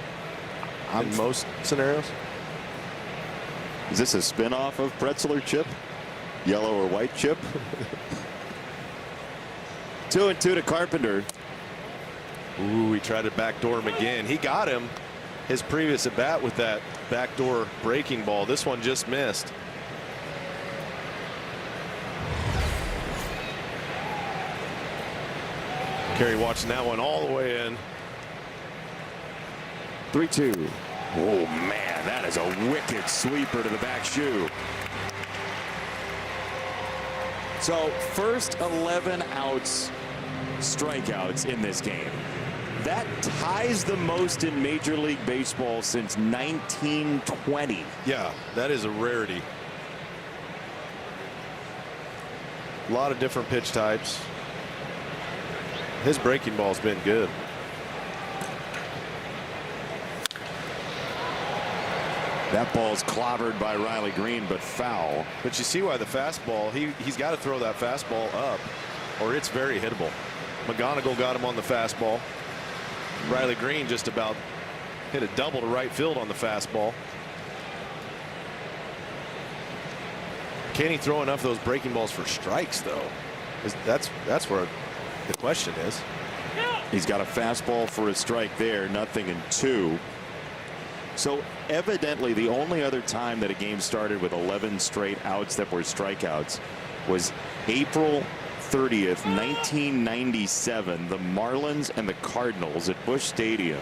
in most scenarios. Is this a spin-off of pretzel or chip? Yellow or white chip? 2-2 to Carpenter. Ooh, he tried to backdoor him again. He got him his previous at bat with that backdoor breaking ball. This one just missed. Kerry watching that one all the way in. 3-2. Oh man, that is a wicked sweeper to the back shoe. So first 11 outs, strikeouts in this game. That ties the most in Major League Baseball since 1920. Yeah, that is a rarity. A lot of different pitch types. His breaking ball's been good. That ball's clobbered by Riley Green, but foul. But you see why the fastball, he's got to throw that fastball up or it's very hittable. McGonigal got him on the fastball. Riley Green just about hit a double to right field on the fastball. Can he throw enough of those breaking balls for strikes, though? That's where the question is. He's got a fastball for a strike there, 0-2. So evidently the only other time that a game started with 11 straight outs that were strikeouts was April 30th, 1997. The Marlins and the Cardinals at Busch Stadium.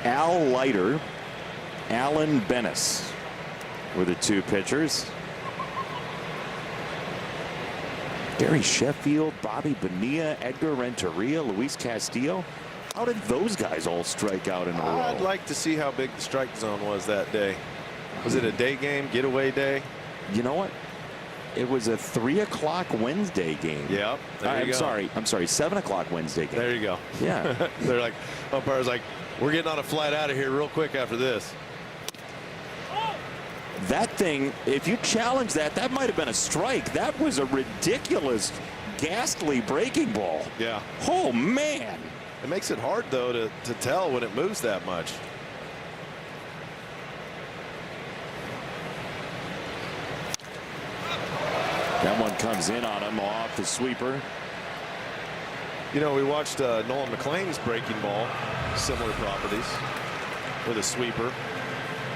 Al Leiter, Alan Bennis were the two pitchers. Gary Sheffield, Bobby Bonilla, Edgar Renteria, Luis Castillo. How did those guys all strike out in a row? I'd like to see how big the strike zone was that day. Was it a day game, getaway day? You know what? It was a 3 o'clock Wednesday game. Yeah. I'm sorry, 7 o'clock Wednesday game. There you go. Yeah. They're like, umpire's like, we're getting on a flight out of here real quick after this. That thing, if you challenge that, that might have been a strike. That was a ridiculous, ghastly breaking ball. Yeah. Oh, man. It makes it hard, though, to tell when it moves that much. That one comes in on him off the sweeper. You know, we watched Nolan McLean's breaking ball, similar properties, with a sweeper.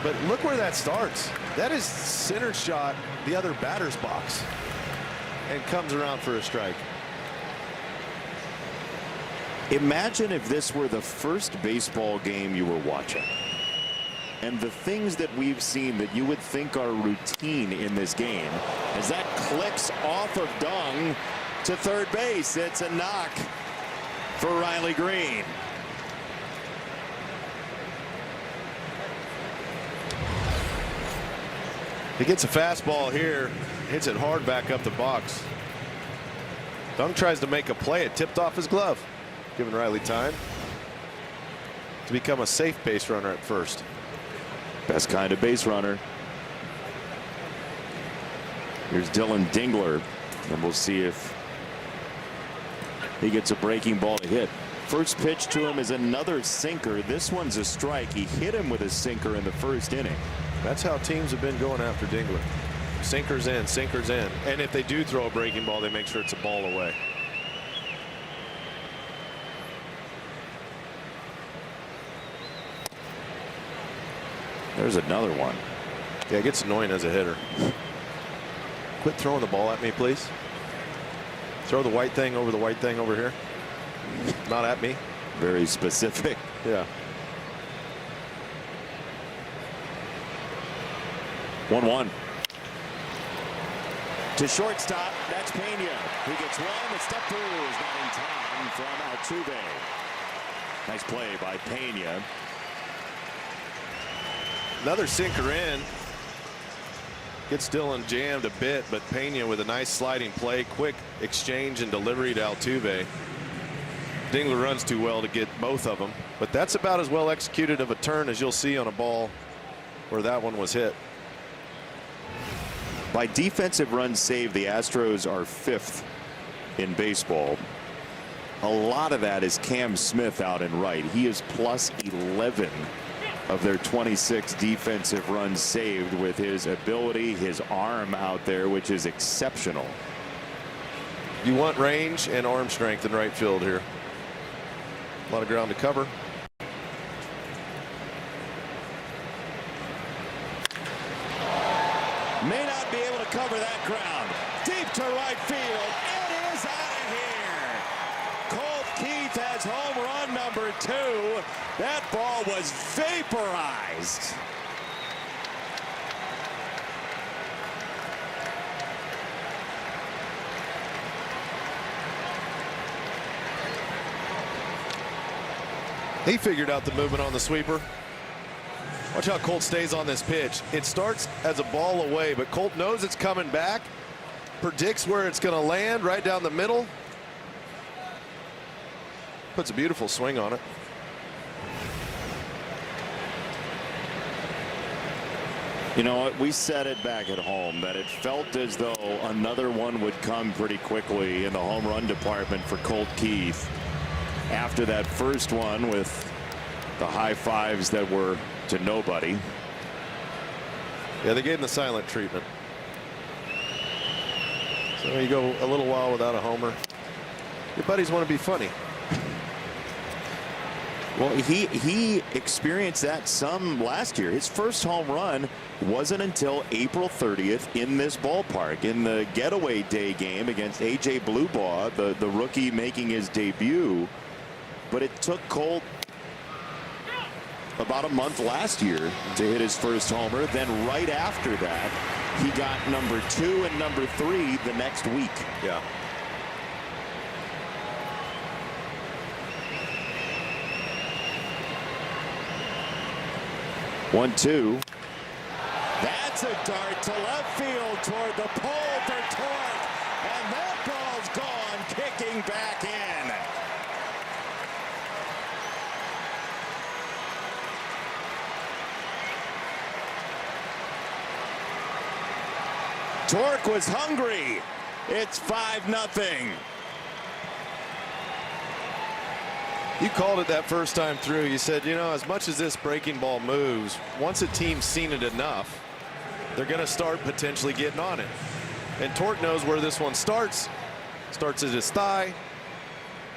But look where that starts. That is center shot the other batter's box and comes around for a strike. Imagine if this were the first baseball game you were watching. And the things that we've seen that you would think are routine in this game, as that clicks off of Dung to third base. It's a knock for Riley Green. He gets a fastball here, hits it hard back up the box. Dung tries to make a play. It tipped off his glove, giving Riley time to become a safe base runner at first. Best kind of base runner. Here's Dylan Dingler, and we'll see if he gets a breaking ball to hit. First pitch to him is another sinker. This one's a strike. He hit him with a sinker in the first inning. That's how teams have been going after Dingler. Sinkers in, sinkers in. And if they do throw a breaking ball, they make sure it's a ball away. There's another one. Yeah, it gets annoying as a hitter. Quit throwing the ball at me, please. Throw the white thing over the white thing over here. Not at me. Very specific. Yeah. 1-1. To shortstop, that's Pena. He gets one, but step through is not in time from Altuve. Nice play by Pena. Another sinker in. Gets Dylan jammed a bit, but Pena with a nice sliding play, quick exchange and delivery to Altuve. Dingler runs too well to get both of them, but that's about as well executed of a turn as you'll see on a ball where that one was hit. By defensive runs saved, the Astros are 5th in baseball. A lot of that is Cam Smith out in right. He is plus 11 of their 26 defensive runs saved with his ability, his arm out there, which is exceptional. You want range and arm strength in right field here. A lot of ground to cover. May not be able to cover that ground. Deep to right field. It is out of here. Colt Keith has home run number 2. That ball was vaporized. He figured out the movement on the sweeper. Watch how Colt stays on this pitch. It starts as a ball away, but Colt knows it's coming back, predicts where it's going to land, right down the middle. Puts a beautiful swing on it. You know what? We said it back at home that it felt as though another one would come pretty quickly in the home run department for Colt Keith. After that first one with the high fives that were to nobody. Yeah, they gave him the silent treatment. So you go a little while without a homer. Your buddies want to be funny. Well, he experienced that some last year. His first home run wasn't until April 30th in this ballpark in the getaway day game against A.J. Bluebaugh, the rookie making his debut. But it took Colt about a month last year to hit his first homer. Then right after that, he got number 2 and number 3 the next week. Yeah. One, two. That's a dart to left field toward the pole for Torque. And that ball's gone, kicking back in. Torque was hungry. It's 5-0. You called it that first time through. You said, you know, as much as this breaking ball moves, once a team's seen it enough, they're going to start potentially getting on it. And Torque knows where this one starts. Starts at his thigh,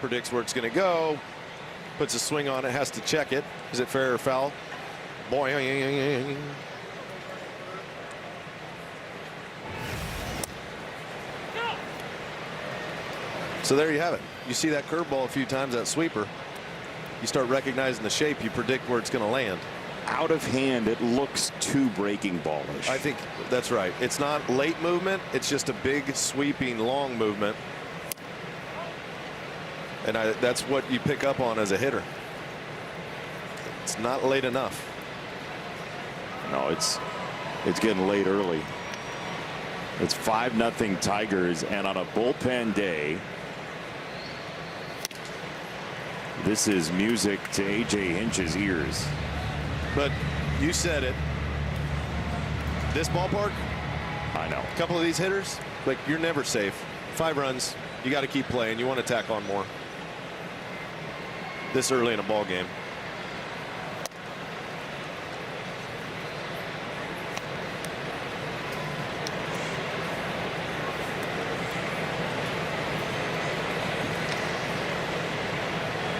predicts where it's going to go, puts a swing on it, has to check it. Is it fair or foul? Boing. So there you have it. You see that curveball a few times, that sweeper. You start recognizing the shape, you predict where it's going to land. Out of hand, it looks too breaking ballish. I think that's right. It's not late movement. It's just a big, sweeping, long movement. And that's what you pick up on as a hitter. It's not late enough. No, it's getting late early. It's 5-0 Tigers, and on a bullpen day, this is music to A.J. Hinch's ears. But you said it. This ballpark, I know. a couple of these hitters, like, you're never safe. 5 runs, you got to keep playing. You want to tack on more. This early in a ball game.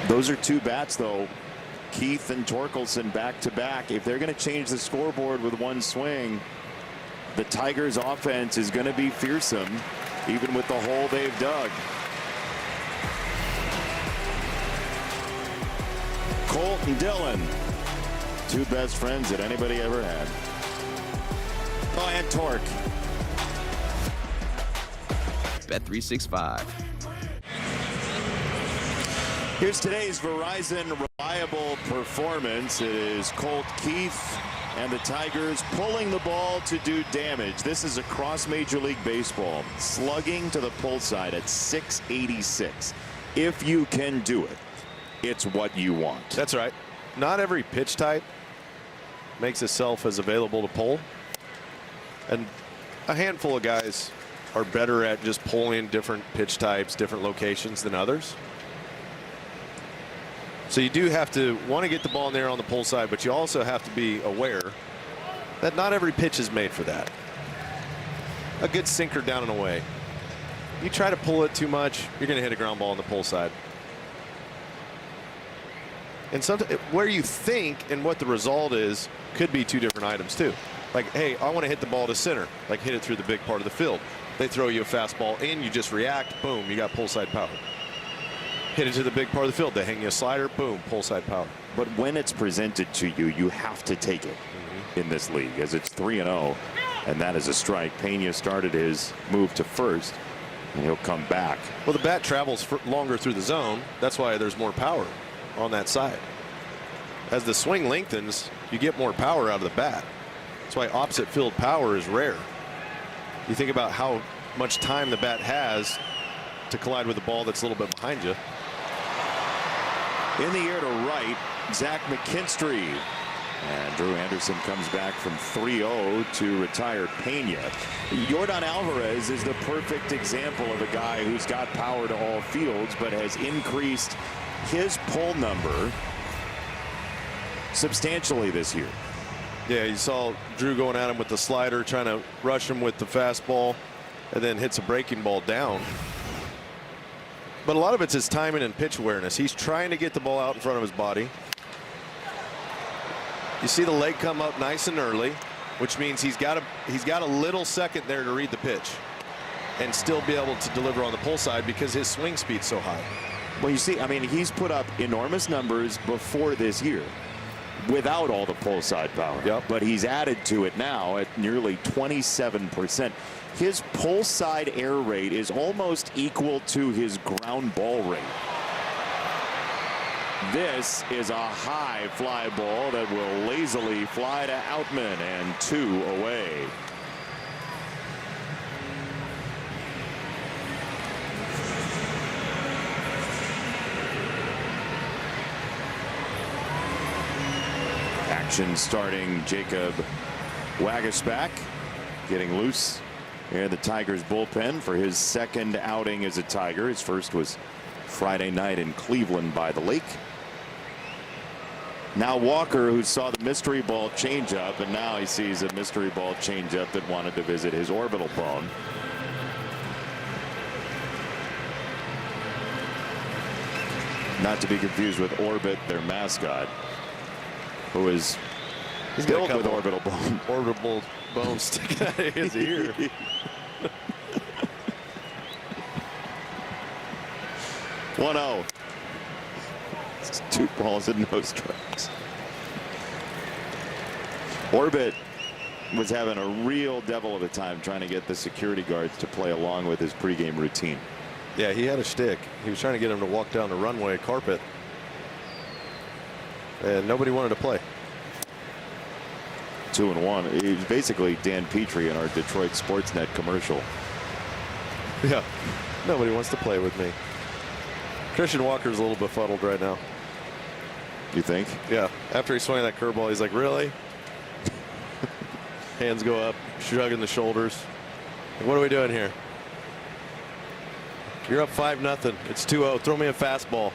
Those are 2 bats, though. Keith and Torkelson back to back. If they're going to change the scoreboard with one swing, the Tigers offense is going to be fearsome, even with the hole they've dug. Colt and Dylan, 2 best friends that anybody ever had. Oh, and Torque. Bet365. Here's today's Verizon reliable performance. It is Colt Keith and the Tigers pulling the ball to do damage. This is across Major League Baseball. Slugging to the pull side at .686. If you can do it, it's what you want. That's right. Not every pitch type makes itself as available to pull. And a handful of guys are better at just pulling different pitch types, different locations than others. So you do have to want to get the ball in there on the pull side, but you also have to be aware that not every pitch is made for that. A good sinker down and away. You try to pull it too much, you're going to hit a ground ball on the pull side. And sometimes where you think and what the result is could be two different items too. Like, hey, I want to hit the ball to center, like hit it through the big part of the field. They throw you a fastball in, you just react, boom, you got pull side power. Hit it to the big part of the field, they hang you a slider, boom, pull side power. But when it's presented to you, you have to take it in this league, as it's 3-0, and that is a strike. Pena started his move to first, and he'll come back. Well, the bat travels longer through the zone. That's why there's more power on that side. As the swing lengthens, you get more power out of the bat. That's why opposite field power is rare. You think about how much time the bat has to collide with a ball that's a little bit behind you. In the air to right, Zach McKinstry. And Drew Anderson comes back from 3-0 to retire Pena. Yordan Alvarez is the perfect example of a guy who's got power to all fields, but has increased his pull number substantially this year. Yeah, you saw Drew going at him with the slider, trying to rush him with the fastball, and then hits a breaking ball down. But a lot of it's his timing and pitch awareness. He's trying to get the ball out in front of his body. You see the leg come up nice and early, which means he's got a little second there to read the pitch and still be able to deliver on the pull side because his swing speed's so high. Well, you see, I mean, he's put up enormous numbers before this year without all the pull side power. Yep. But he's added to it now at nearly 27%. His pull side air rate is almost equal to his ground ball rate. This is a high fly ball that will lazily fly to Outman, and 2 away. Action starting. Jacob Waguespack getting loose in the Tigers bullpen for his second outing as a Tiger. His first was Friday night in Cleveland by the lake. Now Walker, who saw the mystery ball changeup, and now he sees a mystery ball changeup that wanted to visit his orbital bone. Not to be confused with Orbit, their mascot, who is filled with orbital bone. Orbital bone sticking out of his ear. One-0. It's 2 balls and no strikes. Orbit was having a real devil of a time trying to get the security guards to play along with his pregame routine. Yeah, he had a shtick. He was trying to get him to walk down the runway carpet, and nobody wanted to play. 2-1. He's basically Dan Petrie in our Detroit Sportsnet commercial. Yeah, nobody wants to play with me. Christian Walker's a little befuddled right now. You think? Yeah. After he swung that curveball, he's like, really? Hands go up, shrugging the shoulders. Like, what are we doing here? You're up 5-0. It's 2-0. Throw me a fastball.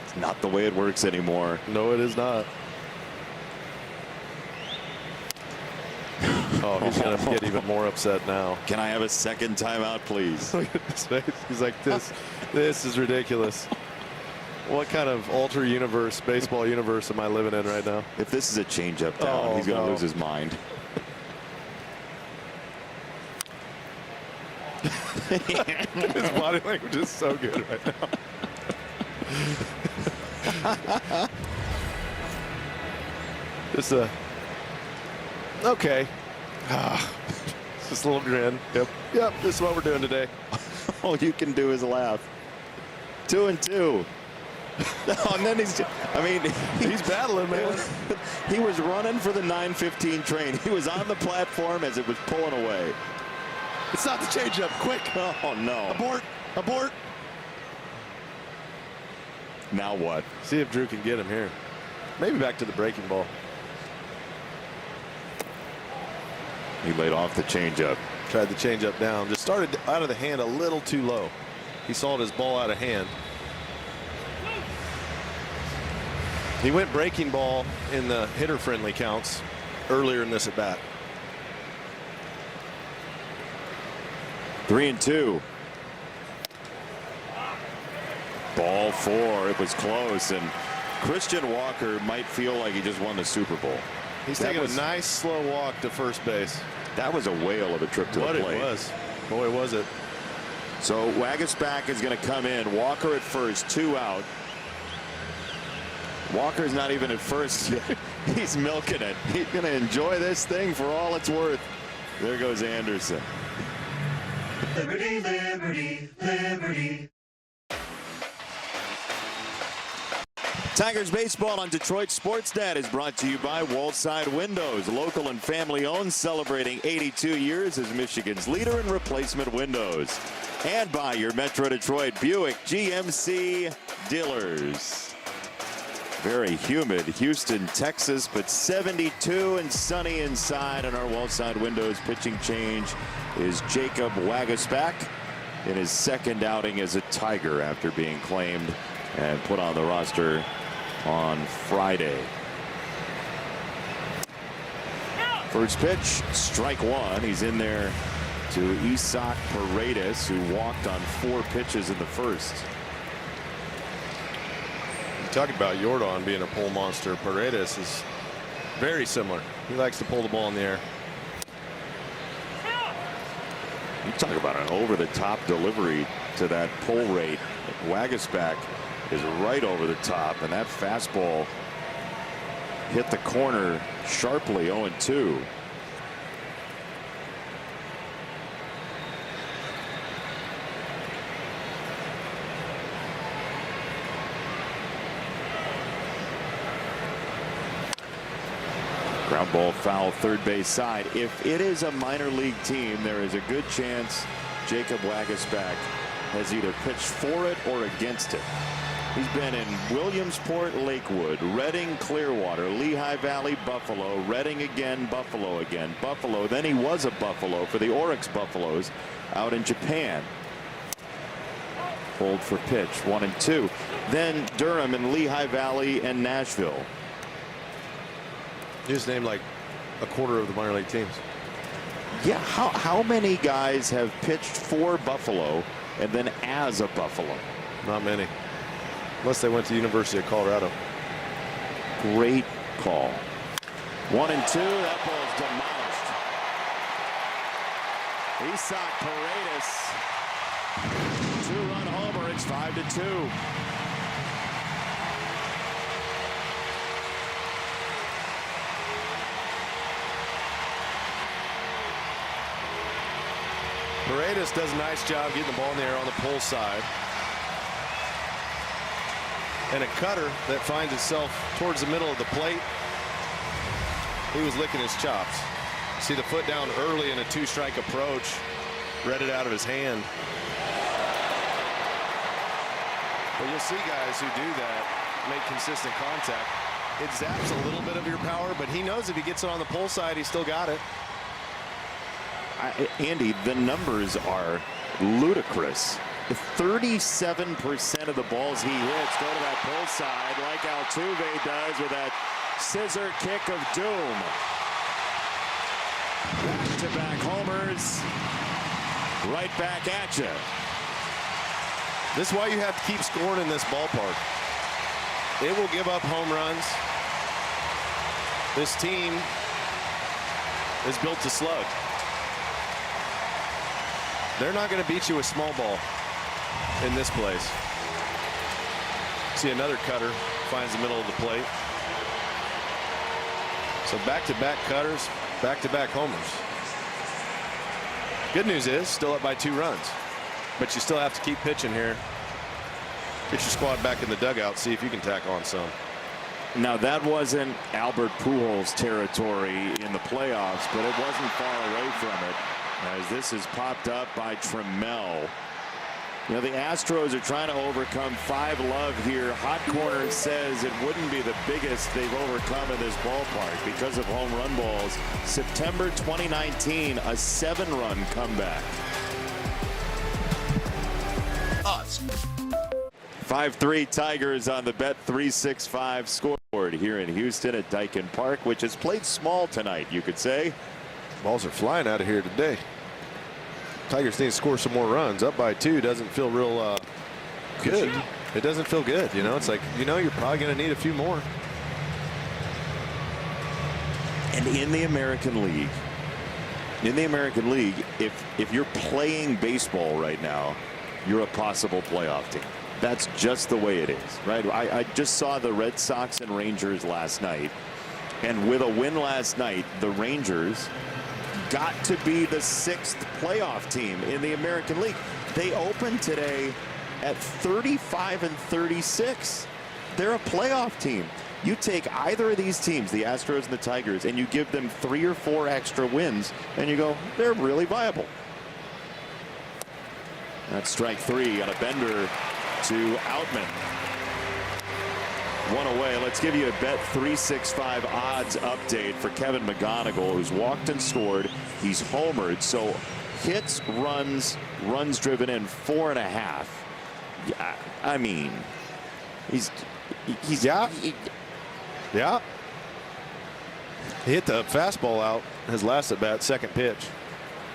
It's not the way it works anymore. No, it is not. Oh, he's going to get even more upset now. Can I have a second timeout, please? Look at his face. He's like, this is ridiculous. What kind of alter universe, baseball universe am I living in right now? If this is a changeup down, he's going to lose his mind. His body language is so good right now. Just okay. Just a little grin. Yep, this is what we're doing today. All you can do is laugh. 2-2. Oh, and then he's battling, man. He was running for the 9:15 train. He was on the platform as it was pulling away. It's not the changeup. Quick. Oh, no. Abort. Abort. Now what? See if Drew can get him here. Maybe back to the breaking ball. He laid off the changeup. Tried the changeup down. Just started out of the hand a little too low. He saw his ball out of hand. He went breaking ball in the hitter-friendly counts earlier in this at bat. 3-2. Ball 4. It was close, and Christian Walker might feel like he just won the Super Bowl. He's taking a nice slow walk to first base. That was a whale of a trip to the plate. What it was. Boy, was it. So Waguespack is going to come in. Walker at first, 2 out. Walker's not even at first yet. He's milking it. He's going to enjoy this thing for all it's worth. There goes Anderson. Liberty, liberty, liberty. Tigers baseball on Detroit Sportsnet is brought to you by Wallside Windows, local and family owned, celebrating 82 years as Michigan's leader in replacement windows. And by your Metro Detroit Buick GMC dealers. Very humid Houston, Texas, but 72 and sunny inside. And our Wallside Windows pitching change is Jacob Waguespack in his second outing as a Tiger after being claimed and put on the roster on Friday. First pitch, strike 1. He's in there to Isaac Paredes, who walked on 4 pitches in the first. Talking about Jordan being a pull monster, Paredes is very similar. He likes to pull the ball in the air. You talk about an over-the-top delivery to that pull rate. Waguespack is right over the top, and that fastball hit the corner sharply. 0-2. Ground ball foul, third base side. If it is a minor league team, there is a good chance Jacob Waguespack has either pitched for it or against it. He's been in Williamsport, Lakewood, Reading, Clearwater, Lehigh Valley, Buffalo, Reading again, Buffalo. Then he was a Buffalo for the Oryx Buffaloes out in Japan. Hold for pitch, 1-2. Then Durham and Lehigh Valley and Nashville. He just named like a quarter of the minor league teams. Yeah, how many guys have pitched for Buffalo and then as a Buffalo? Not many. Unless they went to the University of Colorado. Great call. 1-2. That ball's demolished. Isaac Paredes. 2-run homer. It's 5-2. Paredes does a nice job getting the ball in the air on the pull side. And a cutter that finds itself towards the middle of the plate. He was licking his chops. See the foot down early in a 2-strike approach. Read it out of his hand. But you'll see guys who do that make consistent contact. It zaps a little bit of your power, but he knows if he gets it on the pull side, he's still got it. Andy, the numbers are ludicrous. 37% of the balls he hits go to that pull side, like Altuve does with that scissor kick of doom. Back-to-back homers. Right back at you. This is why you have to keep scoring in this ballpark. It will give up home runs. This team is built to slug. They're not going to beat you with small ball in this place. See another cutter finds the middle of the plate. So back-to-back cutters, back-to-back homers. Good news is still up by 2 runs, but you still have to keep pitching here. Get your squad back in the dugout, see if you can tack on some. Now that wasn't Albert Pujols territory in the playoffs, but it wasn't far away from it, as this is popped up by Trammell. You know, the Astros are trying to overcome 5-love here. Hot Corner says it wouldn't be the biggest they've overcome in this ballpark because of home run balls. September 2019, a 7-run comeback. 5-3 Tigers on the Bet365 scoreboard here in Houston at Daikin Park, which has played small tonight, you could say. Balls are flying out of here today. Tigers need to score some more runs. Up by 2 doesn't feel real good. It doesn't feel good. You know, it's like, you know, you're probably going to need a few more. And in the American League, if you're playing baseball right now, you're a possible playoff team. That's just the way it is, right? I just saw the Red Sox and Rangers last night. And with a win last night, the Rangers got to be the 6th playoff team in the American League. They opened today at 35-36. They're a playoff team. You take either of these teams, the Astros and the Tigers, and you give them 3 or 4 extra wins, and you go, they're really viable. That's strike 3 on a bender to Outman. 1 away. Let's give you a Bet 365 odds update for Kevin McGonigal, who's walked and scored. He's homered. So hits, runs driven in 4.5. Yeah, I mean, he's Yeah. He hit the fastball out his last at bat, second pitch.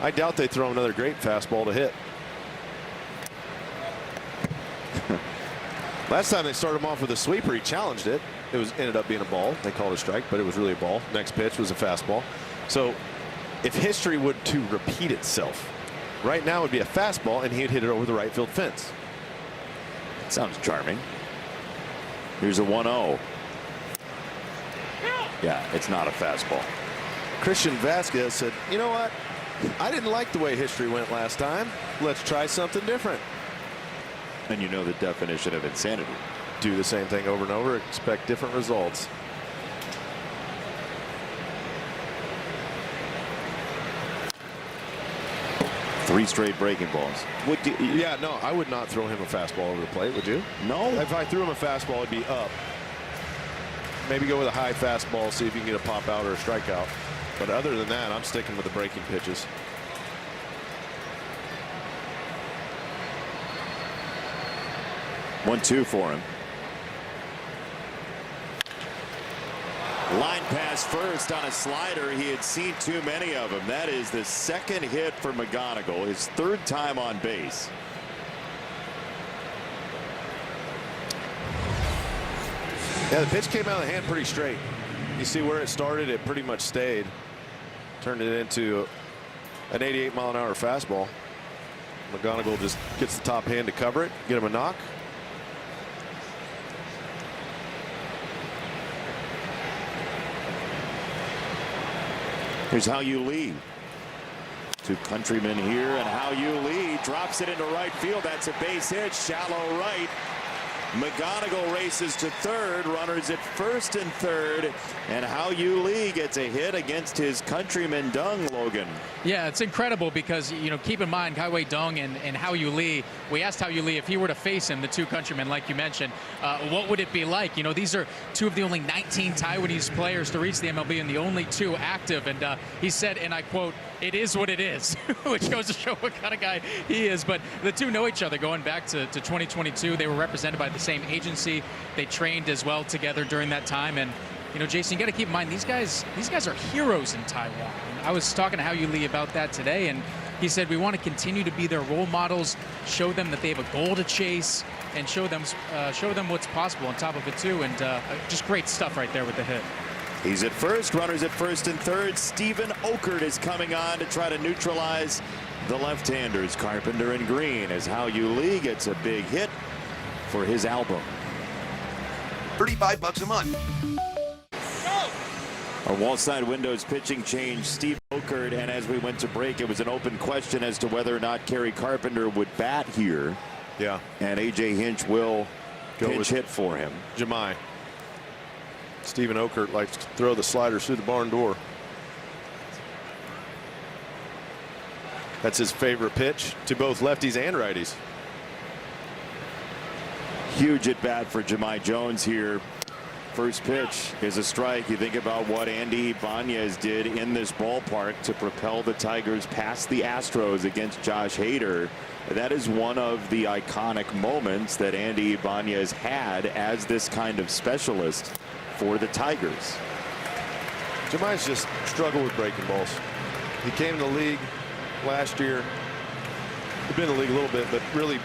I doubt they throw another great fastball to hit. Last time they started him off with a sweeper, he challenged it. It ended up being a ball. They called it a strike, but it was really a ball. Next pitch was a fastball. So if history would to repeat itself, right now it would be a fastball, and he'd hit it over the right field fence. Sounds charming. Here's a 1-0. Yeah, it's not a fastball. Christian Vasquez said, you know what? I didn't like the way history went last time. Let's try something different. And you know the definition of insanity. Do the same thing over and over, expect different results. Three straight breaking balls. Yeah, no, I would not throw him a fastball over the plate, would you? No. If I threw him a fastball, it'd be up. Maybe go with a high fastball, see if you can get a pop out or a strikeout. But other than that, I'm sticking with the breaking pitches. One-two for him. Line pass first on a slider. He had seen too many of them. That is the second hit for McGonigal, his 3rd time on base. Yeah, the pitch came out of the hand pretty straight. You see where it started, it pretty much stayed. Turned it into an 88-mile-an-hour fastball. McGonigal just gets the top hand to cover it, get him a knock. Here's How You Lee. 2 countrymen here, and How You Lee drops it into right field. That's a base hit, shallow right. McGonigal races to 3rd, runners at 1st and 3rd, and How You Lee gets a hit against his countryman Dung, Logan. Yeah, it's incredible because, you know, keep in mind Kai Dung and How You Lee. We asked How You Lee if he were to face him, the 2 countrymen, like you mentioned, what would it be like? You know, these are 2 of the only 19 Taiwanese players to reach the MLB and the only 2 active. And he said, and I quote, "It is what it is," which goes to show what kind of guy he is. But the 2 know each other going back to 2022. They were represented by the same agency. They trained as well together during that time. And, you know, Jason, you got to keep in mind, these guys are heroes in Taiwan. I was talking to How You Lee about that today, and he said we want to continue to be their role models, show them that they have a goal to chase, and show them what's possible on top of it too. And just great stuff right there with the hit. He's at 1st, runners at 1st and 3rd. Stephen Okert is coming on to try to neutralize the left-handers. Carpenter and Green as How You Lee gets a big hit for his album. $35 a month. Our wall side windows pitching change, Steve Okert, and as we went to break, it was an open question as to whether or not Kerry Carpenter would bat here. Yeah. And A.J. Hinch will pinch hit for him. Jemai. Stephen Okert likes to throw the sliders through the barn door. That's his favorite pitch to both lefties and righties. Huge at bat for Jemai Jones here. First pitch is a strike. You think about what Andy Ibanez did in this ballpark to propel the Tigers past the Astros against Josh Hader. That is one of the iconic moments that Andy Ibanez had as this kind of specialist for the Tigers. Jemai's just struggled with breaking balls. He came in the league last year. He's been in the league a little bit, but really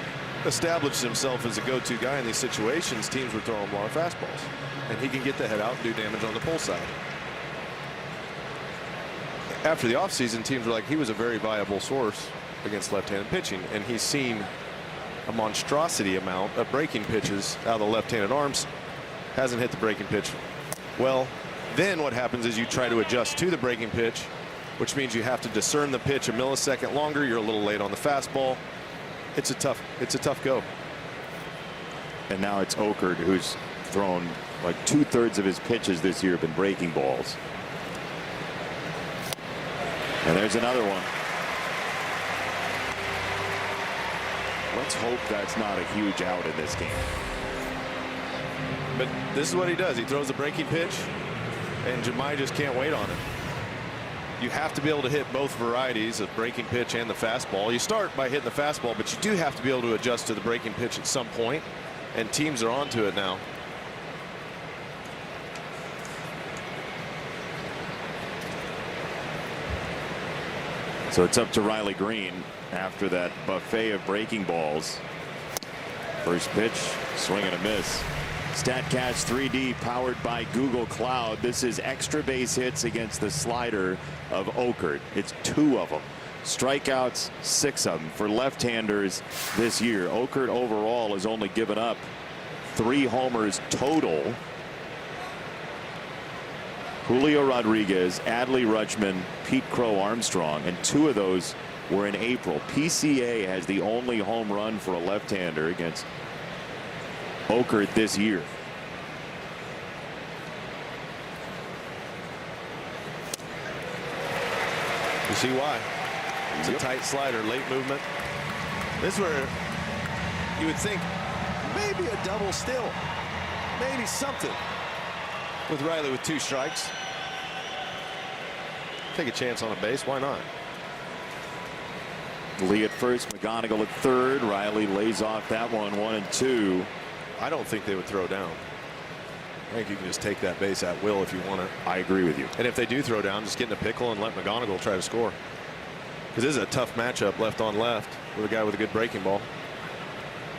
established himself as a go-to guy in these situations, teams were throwing him a lot of fastballs. And he can get the head out and do damage on the pull side. After the offseason, teams were like, he was a very viable source against left-handed pitching. And he's seen a monstrosity amount of breaking pitches out of the left-handed arms. Hasn't hit the breaking pitch. Well, then what happens is you try to adjust to the breaking pitch, which means you have to discern the pitch a millisecond longer. You're a little late on the fastball. It's a tough go. And now it's Okert, who's thrown like 2/3 of his pitches this year have been breaking balls. And there's another one. Let's hope that's not a huge out in this game. But this is what he does. He throws a breaking pitch, and Jemai just can't wait on it. You have to be able to hit both varieties of breaking pitch and the fastball. You start by hitting the fastball, but you do have to be able to adjust to the breaking pitch at some point, and teams are onto it now. So it's up to Riley Green after that buffet of breaking balls. First pitch, swing and a miss. StatCast 3D powered by Google Cloud. This is extra base hits against the slider of Okert. It's 2 of them. Strikeouts, 6 of them for left-handers this year. Okert overall has only given up 3 homers total. Julio Rodriguez, Adley Rutschman, Pete Crow Armstrong, and 2 of those were in April. PCA has the only home run for a left-hander against Okert this year. You see why? It's a tight slider, late movement. This is where you would think maybe a double still, maybe something. With Riley with 2 strikes, take a chance on a base. Why not? Lee at first, McGonigal at third. Riley lays off that one, 1 and 2. I don't think they would throw down. I think you can just take that base at will if you want to. I agree with you. And if they do throw down, just get in a pickle and let McGonigal try to score. Because this is a tough matchup left on left with a guy with a good breaking ball.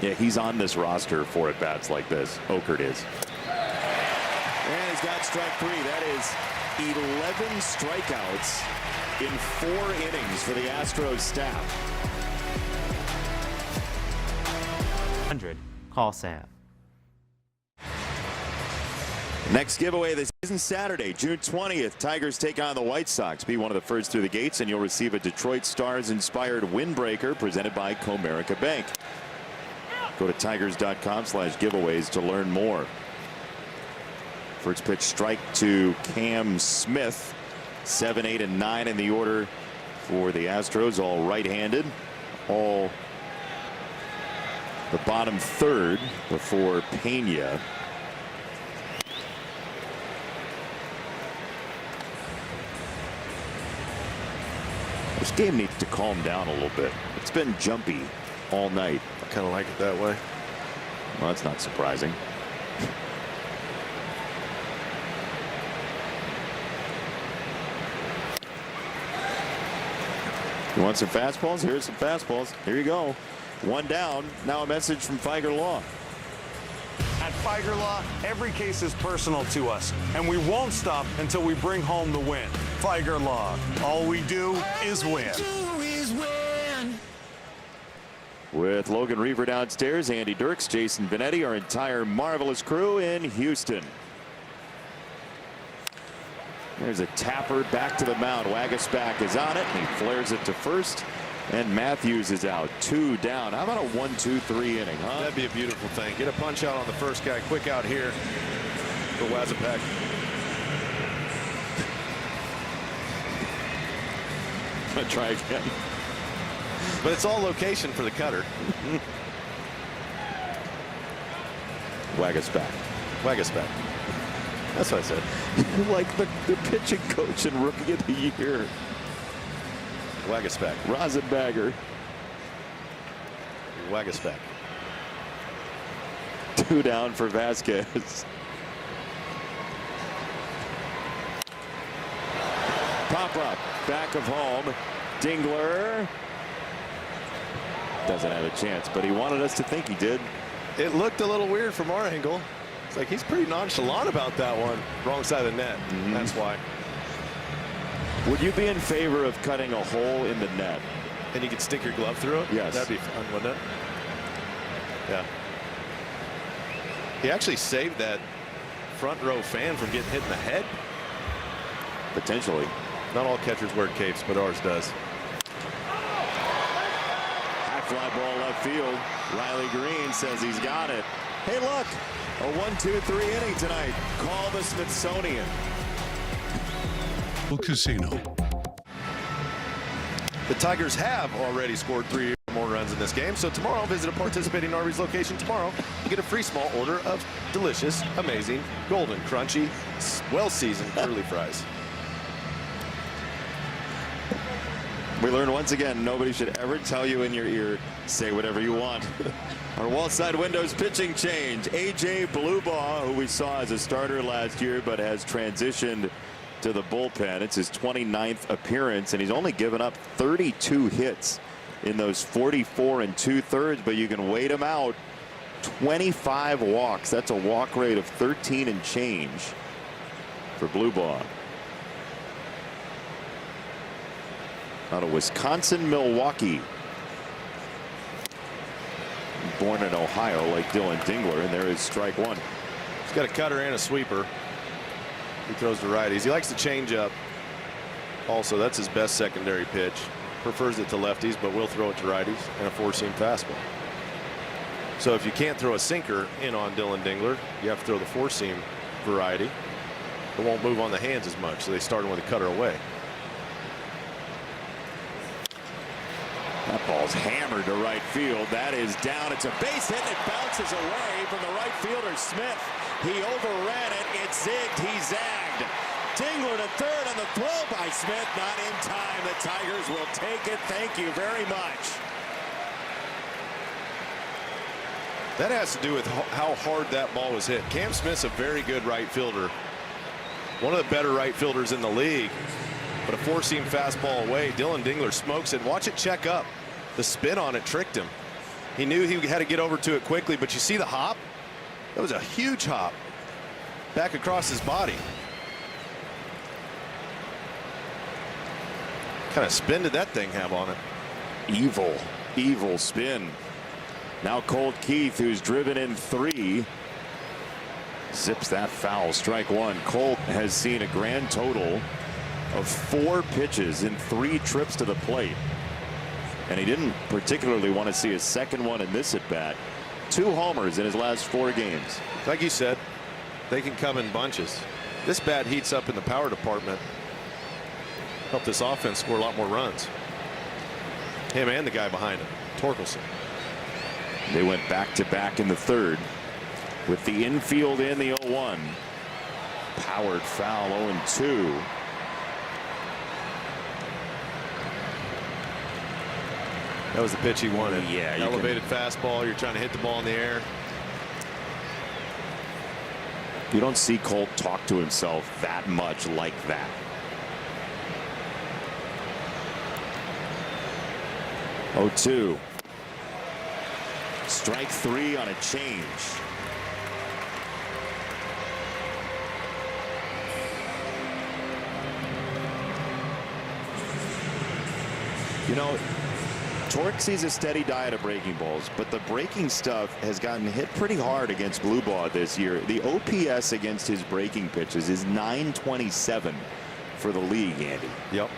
Yeah, he's on this roster for at bats like this. Okert is. And he's got strike 3. That is 11 strikeouts in 4 innings for the Astros staff. 100. Call Sam. Next giveaway this season, Saturday, June 20th. Tigers take on the White Sox. Be one of the first through the gates, and you'll receive a Detroit Stars-inspired windbreaker presented by Comerica Bank. Go to tigers.com/giveaways to learn more. First pitch strike to Cam Smith. 7, 8, and 9 in the order for the Astros, all right-handed. All the bottom third before Pena. This game needs to calm down a little bit. It's been jumpy all night. I kind of like it that way. Well, that's not surprising. You want some fastballs? Here's some fastballs. Here you go. 1 down. Now a message from Figer Law. At Figer Law, every case is personal to us, and we won't stop until we bring home the win. Figer Law, all we do is win. With Logan Reaver downstairs, Andy Dirks, Jason Benetti, our entire marvelous crew in Houston. There's a tapper back to the mound. Wagasback is on it. He flares it to first. And Matthews is out. 2 down. How about a 1-2-3 inning, huh? That'd be a beautiful thing. Get a punch out on the first guy. Quick out here for Wagasback. I'm going to try again. But it's all location for the cutter. Wagasback. Wagasback. That's what I said. Like the pitching coach and rookie of the year. Wagasback. Rosenbagger. Wagasback. 2 down for Vasquez. Pop up back of home. Dingler. doesn't have a chance, but he wanted us to think he did. It looked a little weird from our angle. It's like he's pretty nonchalant about that one. Wrong side of the net. That's why. Would you be in favor of cutting a hole in the net? And you could stick your glove through it? Yes. That'd be fun, wouldn't it? Yeah. He actually saved that front row fan from getting hit in the head. Potentially. Not all catchers wear capes, but ours does. High fly ball left field. Riley Green says he's got it. Hey, look, a 1-2-3 inning tonight. Call the Smithsonian. Casino. The Tigers have already scored 3 or more runs in this game, so tomorrow visit a participating Arby's location tomorrow and get a free small order of delicious, amazing, golden, crunchy, well-seasoned curly fries. We learned once again, nobody should ever tell you in your ear, say whatever you want. Our wall side windows pitching change. A.J. Bluebaugh, who we saw as a starter last year, but has transitioned to the bullpen. It's his 29th appearance, and he's only given up 32 hits in those 44 2/3, but you can wait him out. 25 walks. That's a walk rate of 13 and change for Bluebaugh. Out of Wisconsin, Milwaukee. Born in Ohio like Dylan Dingler, and there is strike one. He's got a cutter and a sweeper. He throws to righties. He likes to change up. Also, that's his best secondary pitch. Prefers it to lefties, but will throw it to righties, and a four-seam fastball. So if you can't throw a sinker in on Dylan Dingler, you have to throw the four-seam variety. It won't move on the hands as much, so they start him with a cutter away. That ball's hammered to right field. That is down. It's a base hit, and it bounces away from the right fielder, Smith. He overran it. It zigged. He zagged. Dingler to third on the throw by Smith. Not in time. The Tigers will take it. Thank you very much. That has to do with how hard that ball was hit. Cam Smith's a very good right fielder. One of the better right fielders in the league. But a four-seam fastball away. Dylan Dingler smokes it. Watch it check up. The spin on it tricked him. He knew he had to get over to it quickly, but you see the hop? That was a huge hop back across his body. What kind of spin did that thing have on it? Evil spin. Now Colt Keith, who's driven in 3, zips that foul. Strike one. Colt has seen a grand total of 4 pitches in 3 trips to the plate, and he didn't particularly want to see his second one in this at bat. 2 homers in his last 4 games. Like you said, they can come in bunches. This bat heats up in the power department. Help this offense score a lot more runs. Him and the guy behind him, Torkelson. They went back-to-back in the 3rd with the infield and the 0-1. Powered foul, 0-2. That was the pitch he wanted. Yeah, elevated fastball. You're trying to hit the ball in the air. You don't see Colt talk to himself that much like that. Oh, 2. Strike 3 on a change. You know, Torque sees a steady diet of breaking balls, but the breaking stuff has gotten hit pretty hard against Bluebaugh this year. The OPS against his breaking pitches is .927 for the league, Andy. Yep.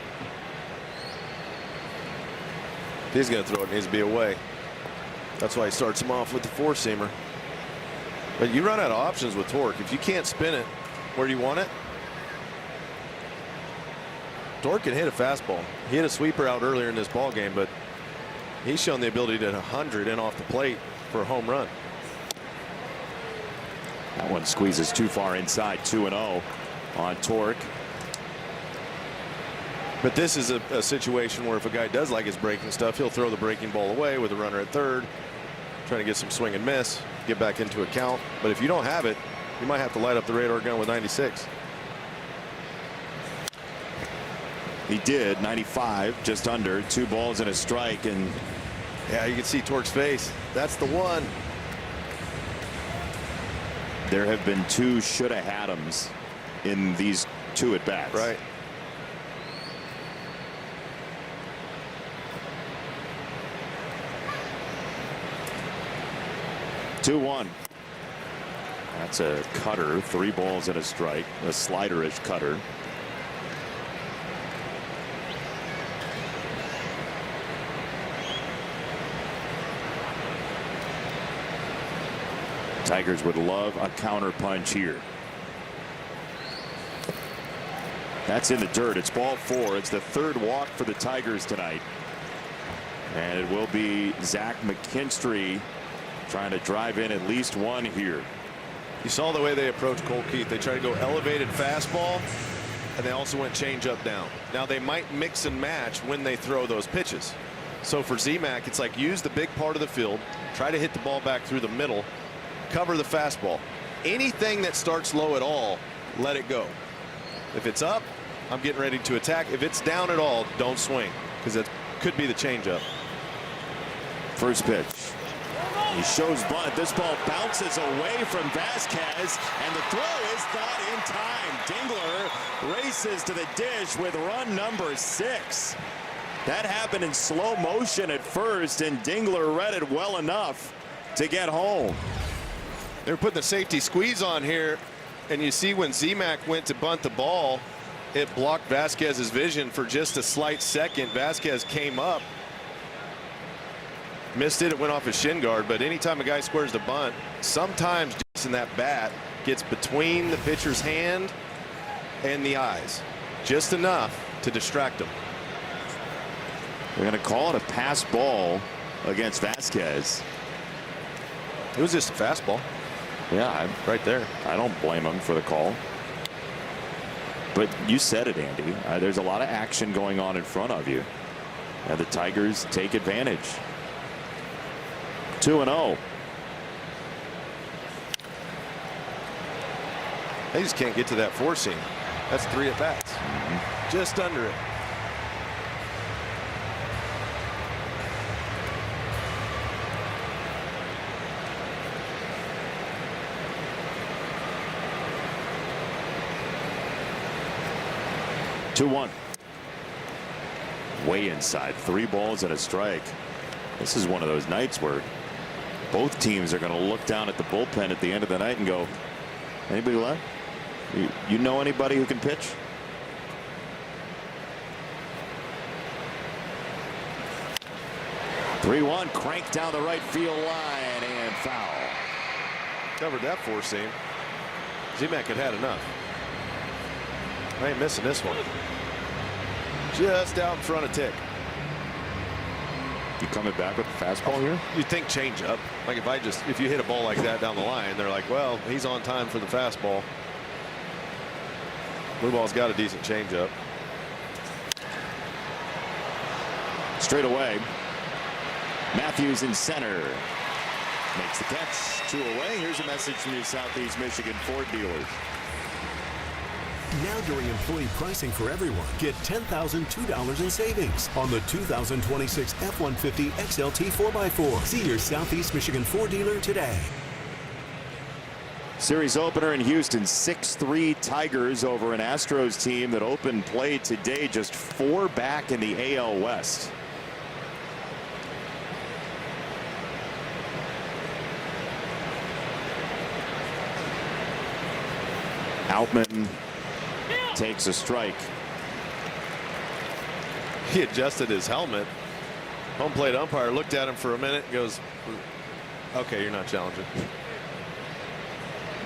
If he's going to throw it, it needs to be away. That's why he starts him off with the four-seamer. But you run out of options with Torque. If you can't spin it where you want it, Torque can hit a fastball. He hit a sweeper out earlier in this ball game, but he's shown the ability to hit 100 in off the plate for a home run. That one squeezes too far inside. 2-0 on Torque. But this is a situation where if a guy does like his breaking stuff, he'll throw the breaking ball away with a runner at third, trying to get some swing and miss, get back into a count. But if you don't have it, you might have to light up the radar gun with 96. He did. 95, just under. 2 balls and a strike, and Yeah, you can see Torque's face. That's the one. There have been 2 shoulda had 'ems in these 2 at bats. Right. Two-one. That's a cutter. 3 balls and a strike. A slider-ish cutter. Tigers would love a counter punch here. That's in the dirt. It's ball 4. It's the 3rd walk for the Tigers tonight. And it will be Zach McKinstry trying to drive in at least 1 here. You saw the way they approached Cole Keith. They tried to go elevated fastball, and they also went change up down. Now they might mix and match when they throw those pitches. So for Z-Mac, it's like use the big part of the field, try to hit the ball back through the middle, cover the fastball. Anything that starts low at all, let it go. If it's up, I'm getting ready to attack. If it's down at all, don't swing, because it could be the changeup. First pitch. He shows bunt. This ball bounces away from Vasquez, and the throw is not in time. Dingler races to the dish with run number 6. That happened in slow motion at first, and Dingler read it well enough to get home. They were putting the safety squeeze on here, and you see when Z-Mac went to bunt the ball, it blocked Vasquez's vision for just a slight second. Vasquez came up, missed it. It went off his shin guard. But anytime a guy squares the bunt, sometimes just in that bat gets between the pitcher's hand and the eyes, just enough to distract him. They're going to call it a pass ball against Vasquez. It was just a fastball. Yeah, right there. I don't blame him for the call. But you said it, Andy. There's a lot of action going on in front of you. And the Tigers take advantage. 2-0. They just can't get to that 4 seam. That's 3 at bats. Just under it. Two-one. Way inside. 3 balls and a strike. This is one of those nights where both teams are going to look down at the bullpen at the end of the night and go, anybody left? You know anybody who can pitch? Three-one, cranked down the right field line and foul. Covered that 4 seam. Z-Mac had had enough. I ain't missing this one. Just out in front of Tick. You coming back with the fastball here? You'd think change up. Like if you hit a ball like that down the line, they're like, well, he's on time for the fastball. Blue ball's got a decent change up. Straight away. Matthews in center. Makes the catch. 2 away. Here's a message from your Southeast Michigan Ford dealers. Now during employee pricing for everyone, get $10,002 in savings on the 2026 F-150 XLT 4x4. See your Southeast Michigan Ford dealer today. Series opener in Houston, 6-3 Tigers over an Astros team that opened play today, just 4 back in the AL West. Outman takes a strike. He adjusted his helmet. Home plate umpire looked at him for a minute and goes, okay, you're not challenging.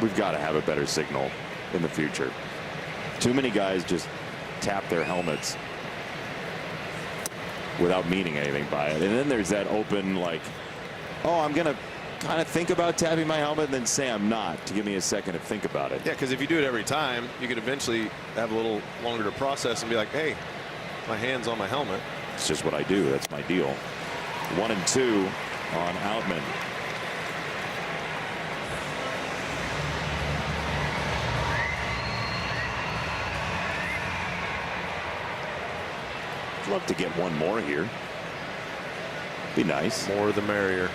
We've got to have a better signal in the future. Too many guys just tap their helmets without meaning anything by it. And then there's that open, like, oh, I'm going to kind of think about tapping my helmet and then say I'm not, to give me a second to think about it. Yeah, because if you do it every time, you could eventually have a little longer to process and be like, hey, my hand's on my helmet. It's just what I do. That's my deal. 1-2 on Outman. I'd love to get one more here. Be nice. More the merrier.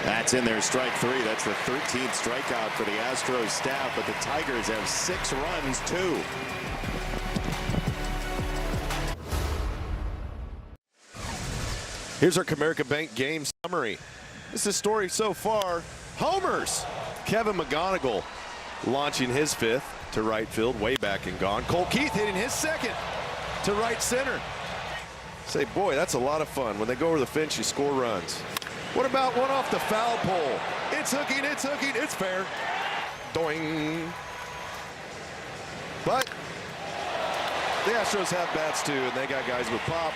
That's in there, strike 3. That's the 13th strikeout for the Astros staff, but the Tigers have 6 runs, too. Here's our Comerica Bank game summary. This is the story so far. Homers. Kevin McGonigal launching his 5th to right field, way back and gone. Cole Keith hitting his 2nd to right center. Say, boy, that's a lot of fun. When they go over the fence, you score runs. What about one off the foul pole? It's hooking, it's fair. Doing. But the Astros have bats too, and they got guys with pop.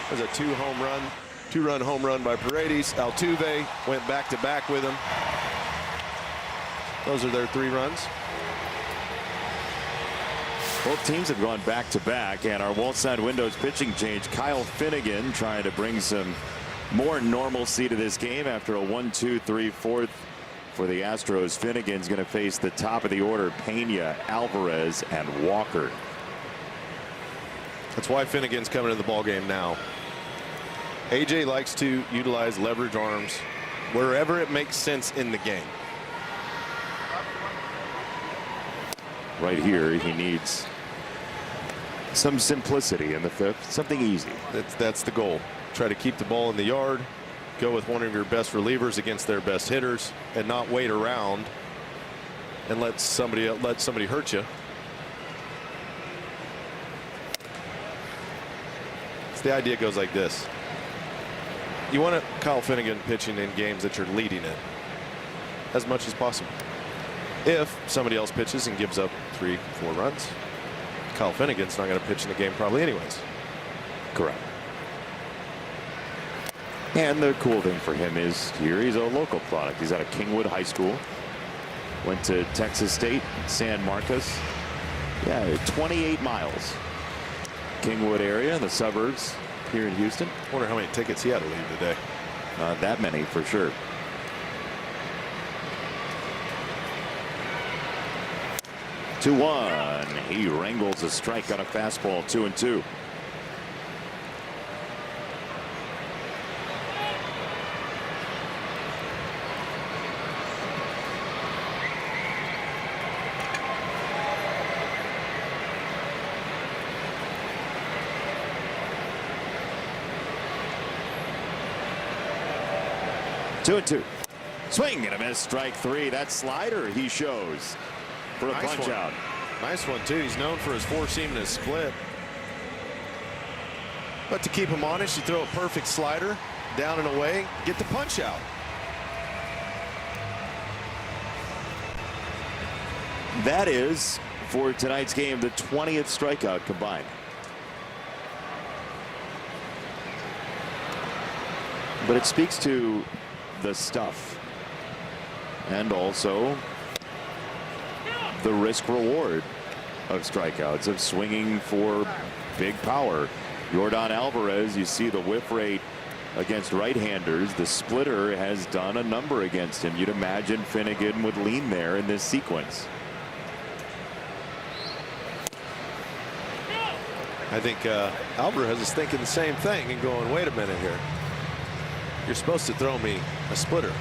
There's a two-run home run by Paredes. Altuve went back-to-back with him. Those are their 3 runs. Both teams have gone back-to-back, and our Wallside Windows pitching change. Kyle Finnegan trying to bring some more normalcy to this game after a 1-2-3-4 for the Astros. Finnegan's going to face the top of the order, Pena, Alvarez, and Walker. That's why Finnegan's coming to the ballgame now. AJ likes to utilize leverage arms wherever it makes sense in the game. Right here, he needs some simplicity in the 5th, something easy. That's the goal. Try to keep the ball in the yard, go with one of your best relievers against their best hitters, and not wait around and let somebody hurt you. The idea goes like this. You want Kyle Finnegan pitching in games that you're leading in as much as possible. If somebody else pitches and gives up 3-4 runs, Kyle Finnegan's not going to pitch in the game probably anyways. Correct. And the cool thing for him is here he's a local product. He's out of Kingwood High School. Went to Texas State, San Marcos. Yeah, 28 miles. Kingwood area in the suburbs here in Houston. Wonder how many tickets he had to leave today. That many for sure. Two 1. He wrangles a strike on a fastball. 2-2. Two and two. Swing and a miss. Strike 3. That slider he shows for a punch out. Nice one too. He's known for his 4-seam and his split. But to keep him honest, you throw a perfect slider down and away, get the punch out. That is, for tonight's game, the 20th strikeout combined. But it speaks to the stuff and also the risk reward of strikeouts, of swinging for big power. Yordan Alvarez, you see the whiff rate against right-handers. The splitter has done a number against him. You'd imagine Finnegan would lean there in this sequence. I think Alvarez is thinking the same thing and going, wait a minute here. You're supposed to throw me a splitter.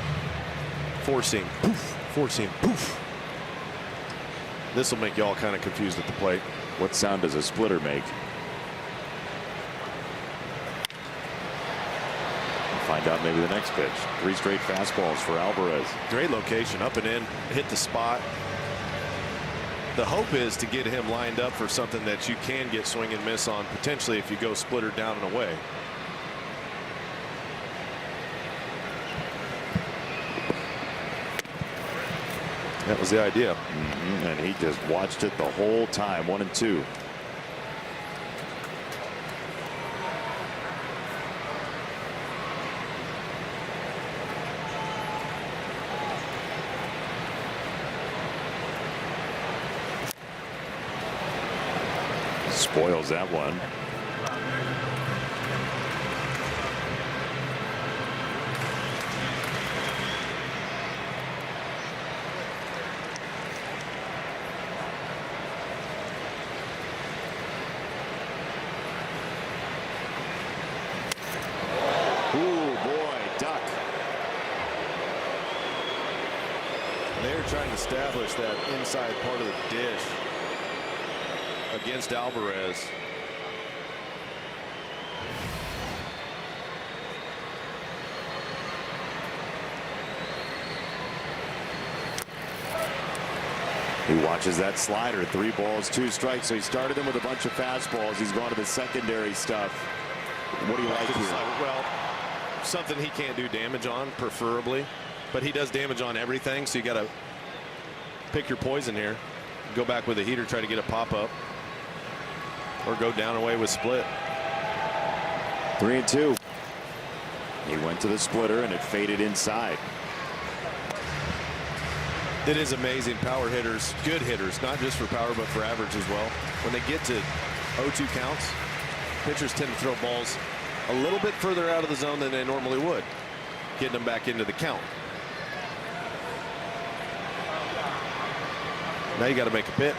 4-seam, poof, 4-seam, poof. This will make you all kind of confused at the plate. What sound does a splitter make? We'll find out maybe the next pitch. 3 straight fastballs for Alvarez. Great location, up and in, hit the spot. The hope is to get him lined up for something that you can get swing and miss on, potentially if you go splitter down and away. That was the idea. And he just watched it the whole time. 1-2. Spoils that one. trying to establish that inside part of the dish against Alvarez. He watches that slider. 3 balls, 2 strikes. So he started him with a bunch of fastballs. He's gone to the secondary stuff. What do you like here? Well, something he can't do damage on, preferably. But he does damage on everything, so you got to pick your poison here. Go back with a heater, try to get a pop-up. Or go down away with split. 3-2. He went to the splitter, and it faded inside. It is amazing. Power hitters, good hitters, not just for power, but for average as well. When they get to 0-2 counts, pitchers tend to throw balls a little bit further out of the zone than they normally would, getting them back into the count. Now you got to make a pitch.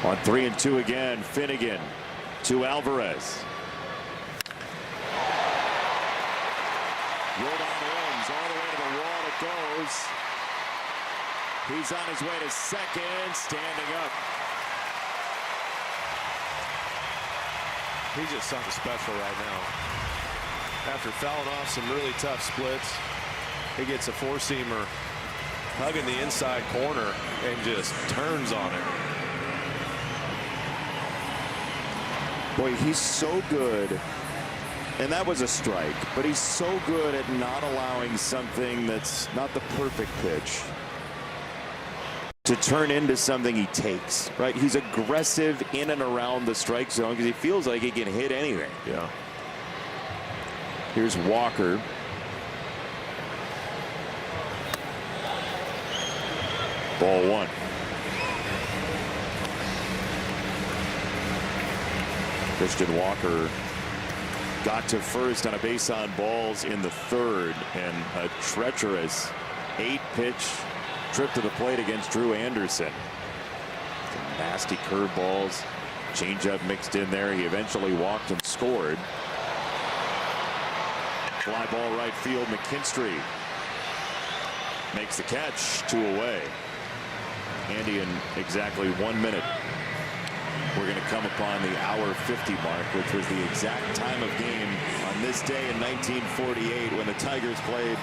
On 3-2 again, Finnegan to Alvarez. Rodon runs all the way to the wall. It goes. He's on his way to second, standing up. He's just something special right now. After fouling off some really tough splits, he gets a 4-seamer hugging the inside corner and just turns on it. Boy, he's so good. And that was a strike, but he's so good at not allowing something that's not the perfect pitch to turn into something he takes, right? He's aggressive in and around the strike zone because he feels like he can hit anything. Yeah. Here's Walker. Ball 1. Christian Walker got to first on a base on balls in the 3rd, and a treacherous 8-pitch trip to the plate against Drew Anderson. Some nasty curveballs, changeup mixed in there. He eventually walked and scored. Fly ball right field. McKinstry makes the catch. 2 away. Andy, in exactly 1 minute, we're going to come upon the hour 50 mark, which was the exact time of game on this day in 1948 when the Tigers played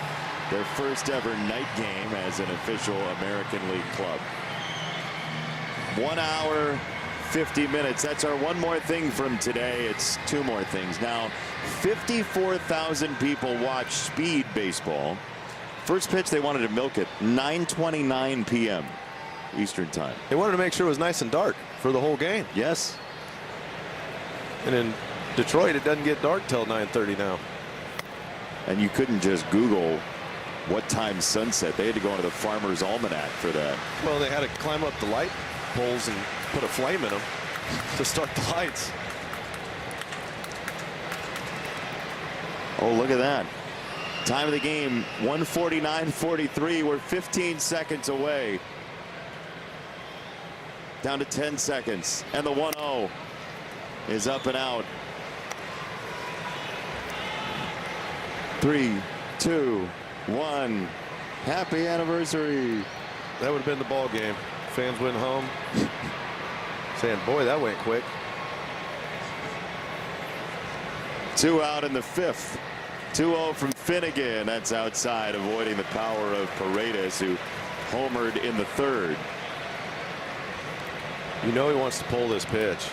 their first ever night game as an official American League club. 1 hour 50 minutes. That's our one more thing from today. It's 2 more things. Now, 54,000 people watch speed baseball. First pitch, they wanted to milk it. 9:29 p.m. Eastern time. They wanted to make sure it was nice and dark for the whole game. Yes. And in Detroit, it doesn't get dark till 9:30 now. And you couldn't just Google what time sunset. They had to go into the Farmer's Almanac for that. Well, they had to climb up the light poles and put a flame in them to start the lights. Oh, look at that. Time of the game, 1:49:43. We're 15 seconds away. Down to 10 seconds. And the 1-0 is up and out. 3, 2, 1. Happy anniversary. That would have been the ball game. Fans went home saying, boy, that went quick. 2 out in the 5th. 2-0 from Finnegan. That's outside, avoiding the power of Paredes, who homered in the 3rd. You know he wants to pull this pitch.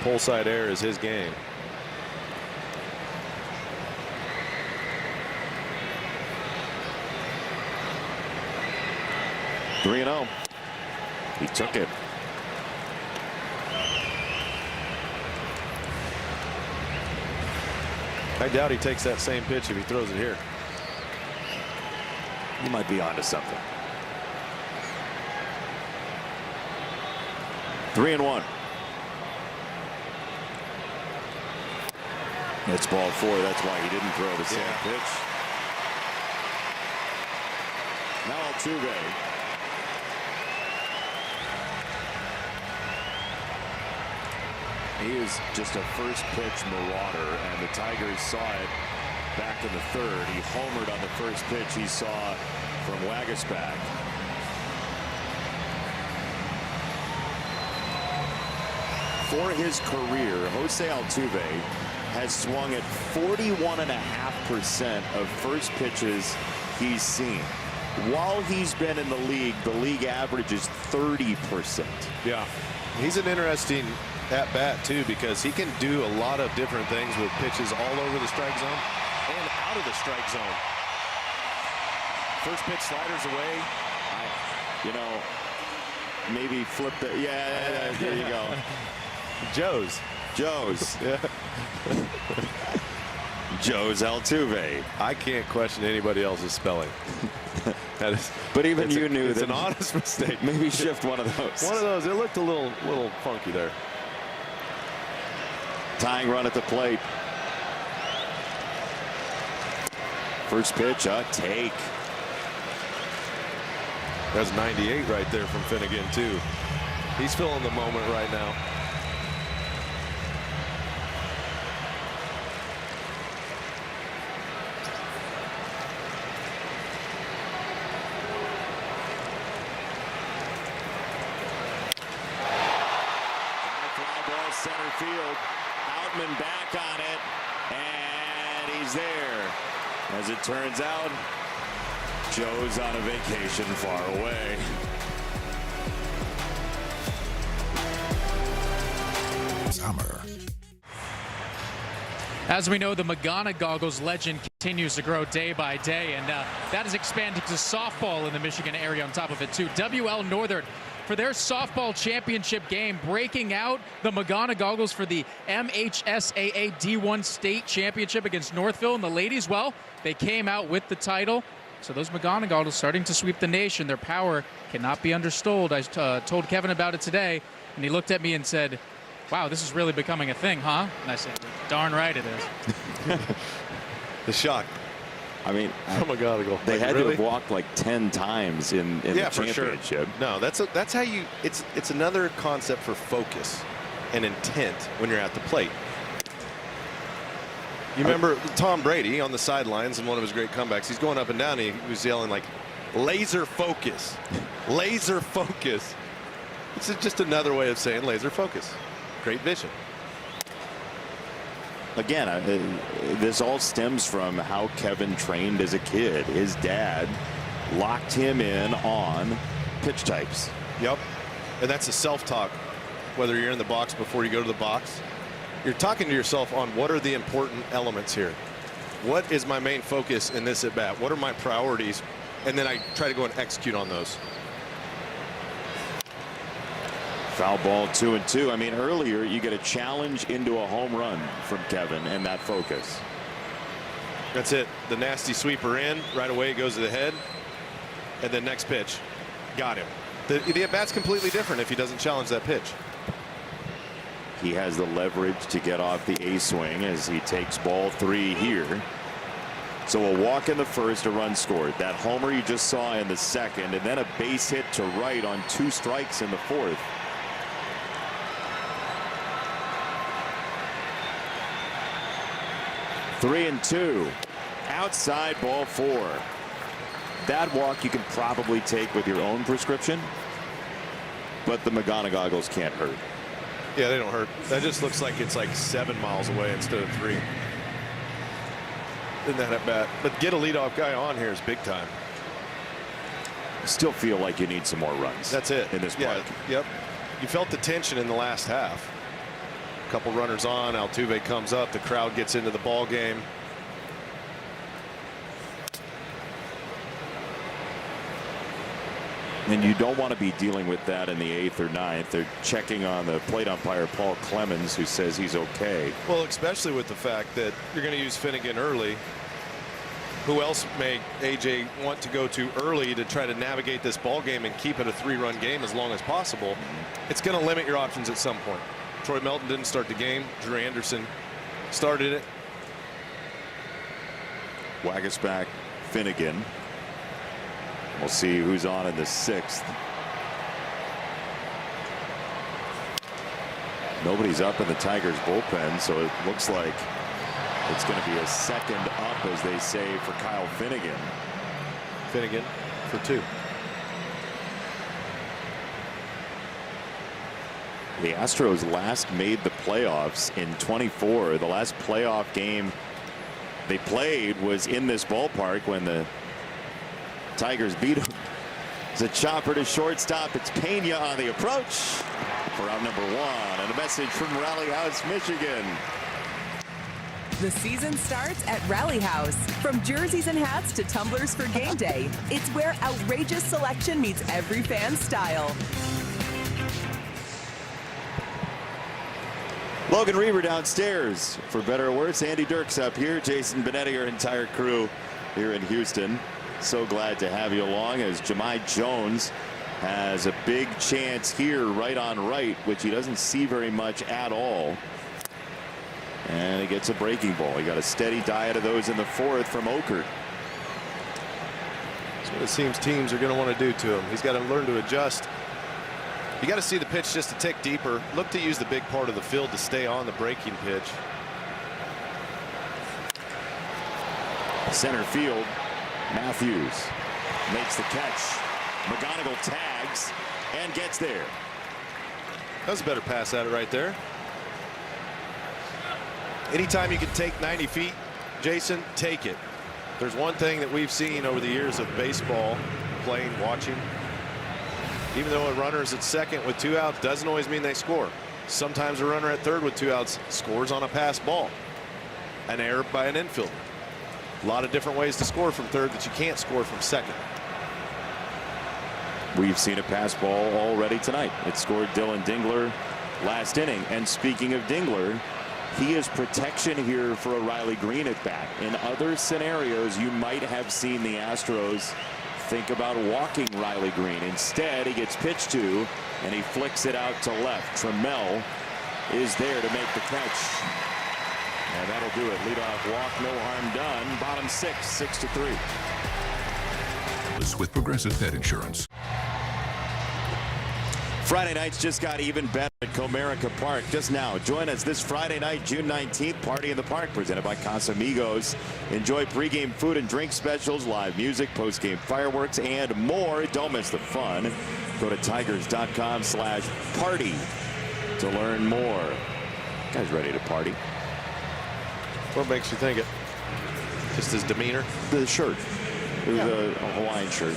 Pull side air is his game. Three 3-0. He took it. I doubt he takes that same pitch if he throws it here. He might be onto something. 3-1. It's ball 4. That's why he didn't throw the same pitch. Now Altuve. He is just a first pitch marauder, and the Tigers saw it back in the third. He homered on the first pitch he saw from Waguespack. For his career, Jose Altuve has swung at 41.5% of first pitches he's seen. While he's been in the league average is 30%. Yeah, he's an interesting at-bat, too, because he can do a lot of different things with pitches all over the strike zone and out of the strike zone. First pitch sliders away. Maybe flip the, yeah, there you go. Joe's. Yeah. Joe's Altuve. I can't question anybody else's spelling. That is, but even you knew it's that an honest mistake. Maybe shift one of those. One of those. It looked a little funky there. Tying run at the plate. First pitch, a take. That's 98 right there from Finnegan, too. He's feeling the moment right now. Center field. Outman back on it, and he's there. As it turns out, Joe's on a vacation far away. Summer. As we know, the Magana Goggles legend continues to grow day by day, and that has expanded to softball in the Michigan area on top of it, too. WL Northern, for their softball championship game, breaking out the Magana Goggles for the MHSAA D1 state championship against Northville. And the ladies, well, they came out with the title. So those Magana Goggles starting to sweep the nation. Their power cannot be understood. I told Kevin about it today, and he looked at me and said, wow, this is really becoming a thing, huh? And I said, darn right it is. The shock. I mean, McGonigal. They had to have walked like 10 times in the championship. Sure. No, that's how you. It's another concept for focus and intent when you're at the plate. You remember Tom Brady on the sidelines in one of his great comebacks. He's going up and down. He was yelling like, "Laser focus, laser focus." It's just another way of saying laser focus. Great vision. Again, this all stems from how Kevin trained as a kid. His dad locked him in on pitch types. Yep. And that's a self-talk. Whether you're in the box before you go to the box, you're talking to yourself on what are the important elements here. What is my main focus in this at-bat? What are my priorities? And then I try to go and execute on those. Foul ball, 2-2. I mean, earlier you get a challenge into a home run from Kevin and that focus. That's it. The nasty sweeper in. Right away it goes to the head. And then next pitch. Got him. The at-bat's completely different if he doesn't challenge that pitch. He has the leverage to get off the A swing as he takes ball 3 here. So a walk in the first, a run scored. That homer you just saw in the second, and then a base hit to right on 2 strikes in the fourth. Three and 2. Outside, ball 4. That walk you can probably take with your own prescription, but the Magana Goggles can't hurt. Yeah, they don't hurt. That just looks like it's like 7 miles away instead of 3. Isn't that at bat? But get a leadoff guy on here is big time. Still feel like you need some more runs. That's it. In this park. Yep. You felt the tension in the last half. A couple runners on. Altuve comes up. The crowd gets into the ball game. And you don't want to be dealing with that in the 8th or 9th. They're checking on the plate umpire, Paul Clemens, who says he's okay. Well, especially with the fact that you're going to use Finnegan early. Who else may AJ want to go to early to try to navigate this ball game and keep it a 3-run game as long as possible? It's going to limit your options at some point. Troy Melton didn't start the game. Drew Anderson started it. Waguespack, Finnegan. We'll see who's on in the 6th. Nobody's up in the Tigers bullpen, so it looks like it's going to be a second up, as they say, for Kyle Finnegan. Finnegan for 2. The Astros last made the playoffs in 24. The last playoff game they played was in this ballpark when the Tigers beat them. It's a chopper to shortstop. It's Pena on the approach for out number 1. And a message from Rally House, Michigan. The season starts at Rally House. From jerseys and hats to tumblers for game day, it's where outrageous selection meets every fan's style. Logan Reaver downstairs. For better or worse, Andy Dirks up here. Jason Benetti, our entire crew here in Houston. So glad to have you along, as Jahmai Jones has a big chance here right on right, which he doesn't see very much at all. And he gets a breaking ball. He got a steady diet of those in the 4th from Okert. That's what it seems teams are going to want to do to him. He's got to learn to adjust. You got to see the pitch just a tick deeper. Look to use the big part of the field to stay on the breaking pitch. Center field, Matthews makes the catch. McGonigal tags and gets there. That was a better pass at it right there. Anytime you can take 90 feet, Jason, take it. There's one thing that we've seen over the years of baseball, playing, watching. Even though a runner is at second with 2 outs, doesn't always mean they score. Sometimes a runner at third with 2 outs scores on a pass ball. An error by an infielder. A lot of different ways to score from third that you can't score from second. We've seen a pass ball already tonight. It scored Dylan Dingler last inning. And speaking of Dingler, he is protection here for a Riley Green at bat. In other scenarios, you might have seen the Astros think about walking Riley Green. Instead, he gets pitched to, and he flicks it out to left. Trammell is there to make the catch. And that'll do it. Leadoff walk, no harm done. Bottom 6, 6-3. With Progressive Pet Insurance. Friday nights just got even better at Comerica Park. Just now, join us this Friday night, June 19th, Party in the Park, presented by Casamigos. Enjoy pregame food and drink specials, live music, postgame fireworks, and more. Don't miss the fun. Go to tigers.com/party to learn more. Guys ready to party? What makes you think it? Just his demeanor? The shirt. It was a Hawaiian shirt.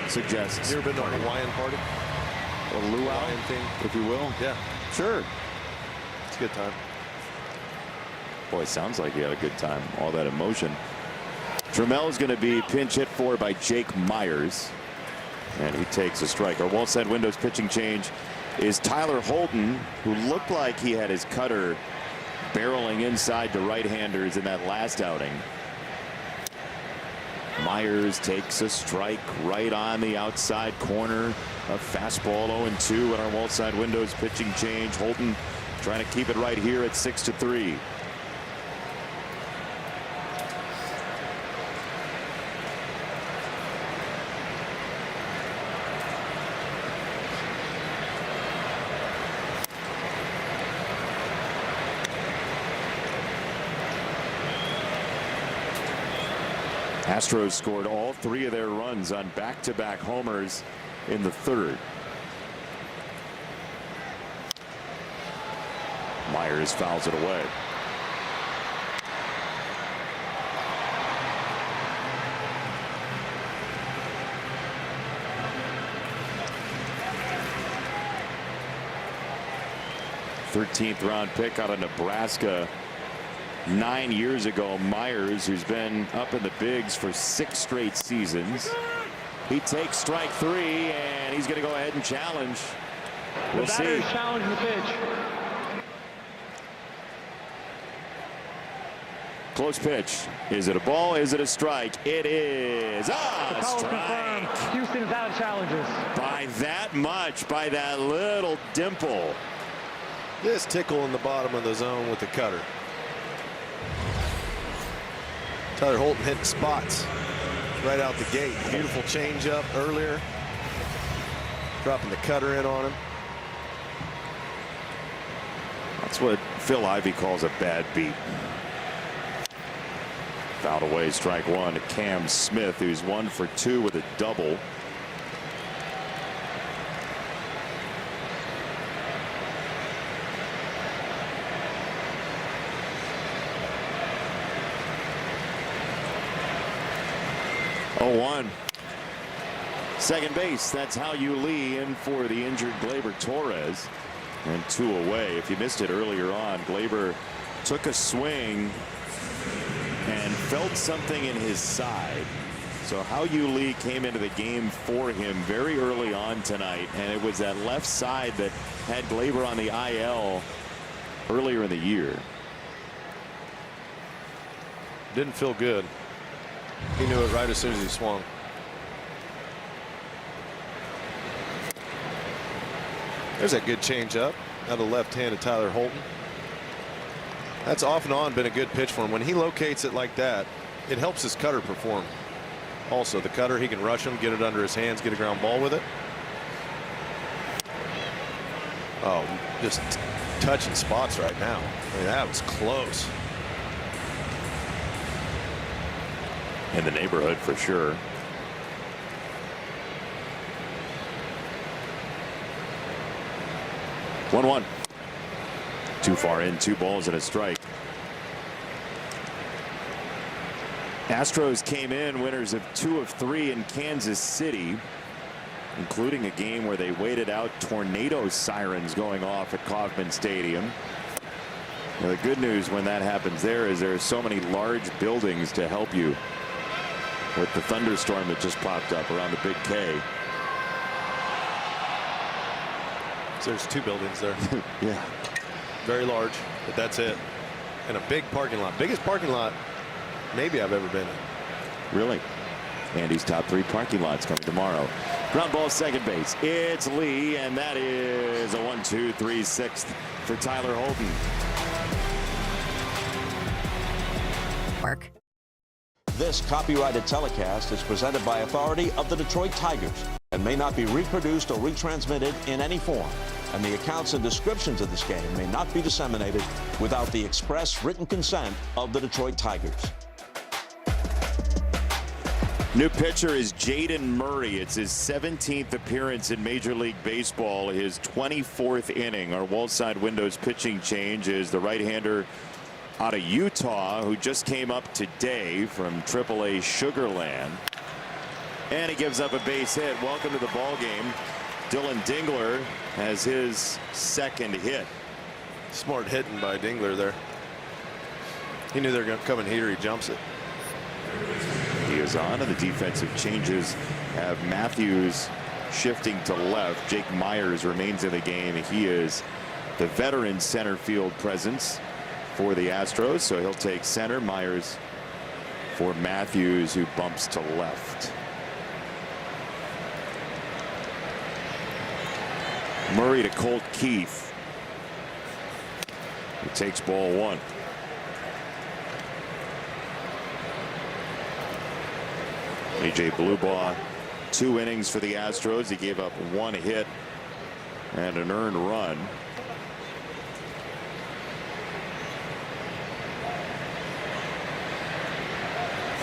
Suggests. You ever been to a Hawaiian party? A luau thing, if you will. Yeah, sure. It's a good time. Boy, sounds like he had a good time. All that emotion. Trammell is going to be pinch hit for by Jake Myers, and he takes a strike. Our Wallside Windows pitching change is Tyler Holton, who looked like he had his cutter barreling inside to right-handers in that last outing. Myers takes a strike right on the outside corner. A fastball 0-2 in our Wallside Windows pitching change. Holton trying to keep it right here at 6-3. Astros scored all 3 of their runs on back-to-back homers in the 3rd. Myers fouls it away. '13th round pick out of Nebraska 9 years ago. Myers, who's been up in the bigs for 6 straight seasons. He takes strike 3, and he's going to go ahead and challenge. We'll see. Challenge the pitch. Close pitch. Is it a ball? Is it a strike? It is. The call Strike. confirmed. Houston is out of challenges. By that much, by that little dimple. This tickle in the bottom of the zone with the cutter. Tyler Holton hitting spots right out the gate. Beautiful changeup earlier. Dropping the cutter in on him. That's what Phil Ivey calls a bad beat. Fouled away, strike one to Cam Smith, who's 1 for 2 with a double. Oh, 1. Second base, that's how you Lee in for the injured Gleyber Torres. And 2 away. If you missed it earlier on, Gleyber took a swing and felt something in his side. So How You Lee came into the game for him very early on tonight, and it was that left side that had Gleyber on the IL earlier in the year. Didn't feel good. He knew it right as soon as he swung. There's a good changeup out of left-handed Tyler Holton. That's off and on been a good pitch for him. When he locates it like that, it helps his cutter perform. Also, the cutter, he can rush him, get it under his hands, get a ground ball with it. Oh, just touching spots right now. I mean, that was close. In the neighborhood for sure. One. Too far in, 2 balls and a strike. Astros came in winners of 2 of 3 in Kansas City, including a game where they waited out tornado sirens going off at Kauffman Stadium. Now, the good news when that happens there is there are so many large buildings to help you with the thunderstorm that just popped up around the Big K. So there's 2 buildings there. Yeah. Very large, but that's it. And a big parking lot. Biggest parking lot maybe I've ever been in. Really? Andy's top 3 parking lots coming tomorrow. Ground ball, second base. It's Lee, and that is a 1-2-3 6th for Tyler Holton. Mark. This copyrighted telecast is presented by authority of the Detroit Tigers and may not be reproduced or retransmitted in any form. And the accounts and descriptions of this game may not be disseminated without the express written consent of the Detroit Tigers. New pitcher is Jaden Murray. It's his 17th appearance in Major League Baseball, his 24th inning. Our wall side windows pitching change is the right-hander out of Utah, who just came up today from AAA Sugarland. And he gives up a base hit. Welcome to the ball game. Dylan Dingler has his 2nd hit. Smart hitting by Dingler there. He knew they were going to come in heater. He jumps it. He is on, and the defensive changes have Matthews shifting to left. Jake Myers remains in the game. He is the veteran center field presence for the Astros, so he'll take center. Myers for Matthews, who bumps to left. Murray to Colt Keith. He takes ball 1. A.J. Blubaugh, 2 innings for the Astros. He gave up 1 hit and an earned run.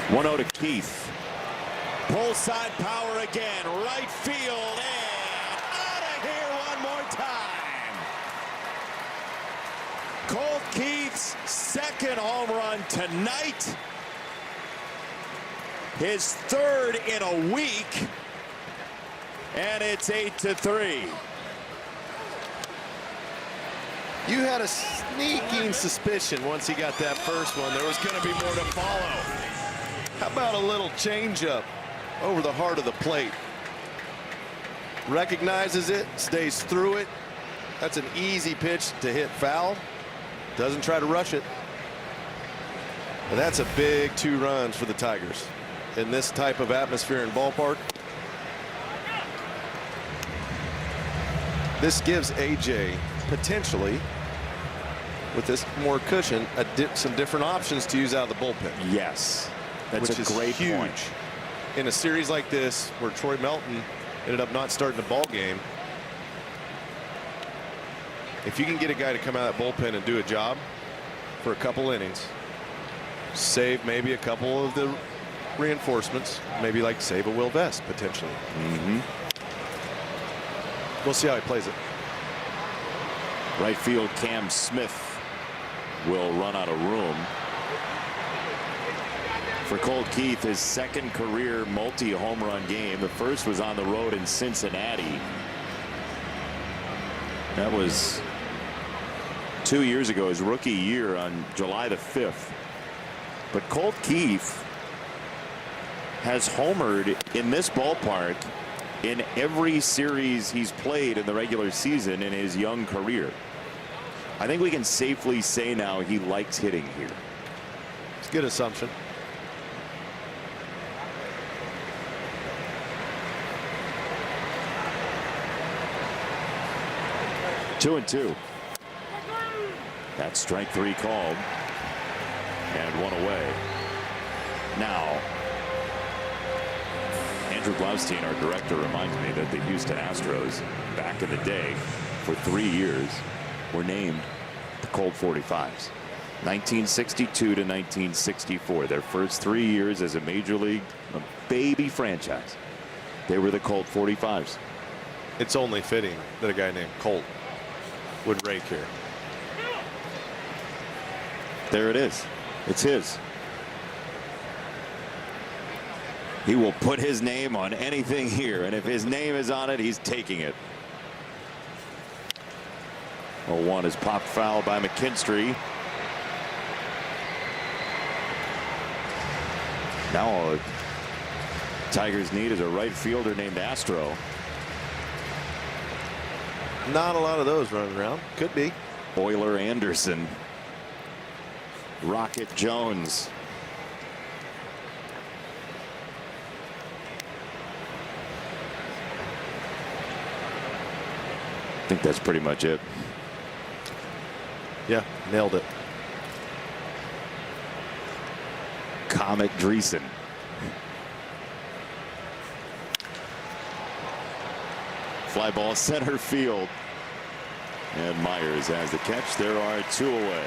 One 0 to Keith. Pull side power again. Right field and out of here one more time. Colt Keith's 2nd home run tonight. His 3rd in a week. And it's 8-3. You had a sneaking suspicion once he got that first one there was going to be more to follow. How about a little changeup over the heart of the plate? Recognizes it, stays through it. That's an easy pitch to hit foul. Doesn't try to rush it. And that's a big 2 runs for the Tigers in this type of atmosphere and ballpark. This gives AJ potentially, with this more cushion, some different options to use out of the bullpen. Yes, that's which a is great huge point. In a series like this, where Troy Melton ended up not starting the ball game. If you can get a guy to come out of that bullpen and do a job for a couple innings, save maybe a couple of the reinforcements, maybe like save a Will Vest potentially. We'll see how he plays it. Right field Cam Smith will run out of room. For Colt Keith, his second career multi-home run game. The first was on the road in Cincinnati. That was 2 years ago, his rookie year on July the 5th. But Colt Keith has homered in this ballpark in every series he's played in the regular season in his young career. I think we can safely say now he likes hitting here. It's a good assumption. Two and two. That's strike three called. And one away. Now, Andrew Blaustein, our director, reminds me that the Houston Astros, back in the day, for 3 years, were named the Colt 45s. 1962 to 1964. Their first 3 years as a major league, a baby franchise. They were the Colt 45s. It's only fitting that a guy named Colt would rake here. There it is. It's his. He will put his name on anything here, and if his name is on it, he's taking it. 0-1 is popped foul by McKinstry. Now all the Tigers need is a right fielder named Astro. Not a lot of those running around. Could be. Euler Anderson. Rocket Jones. I think that's pretty much it. Yeah, nailed it. Comet Dreesen. Fly ball center field. And Myers has the catch. There are two away.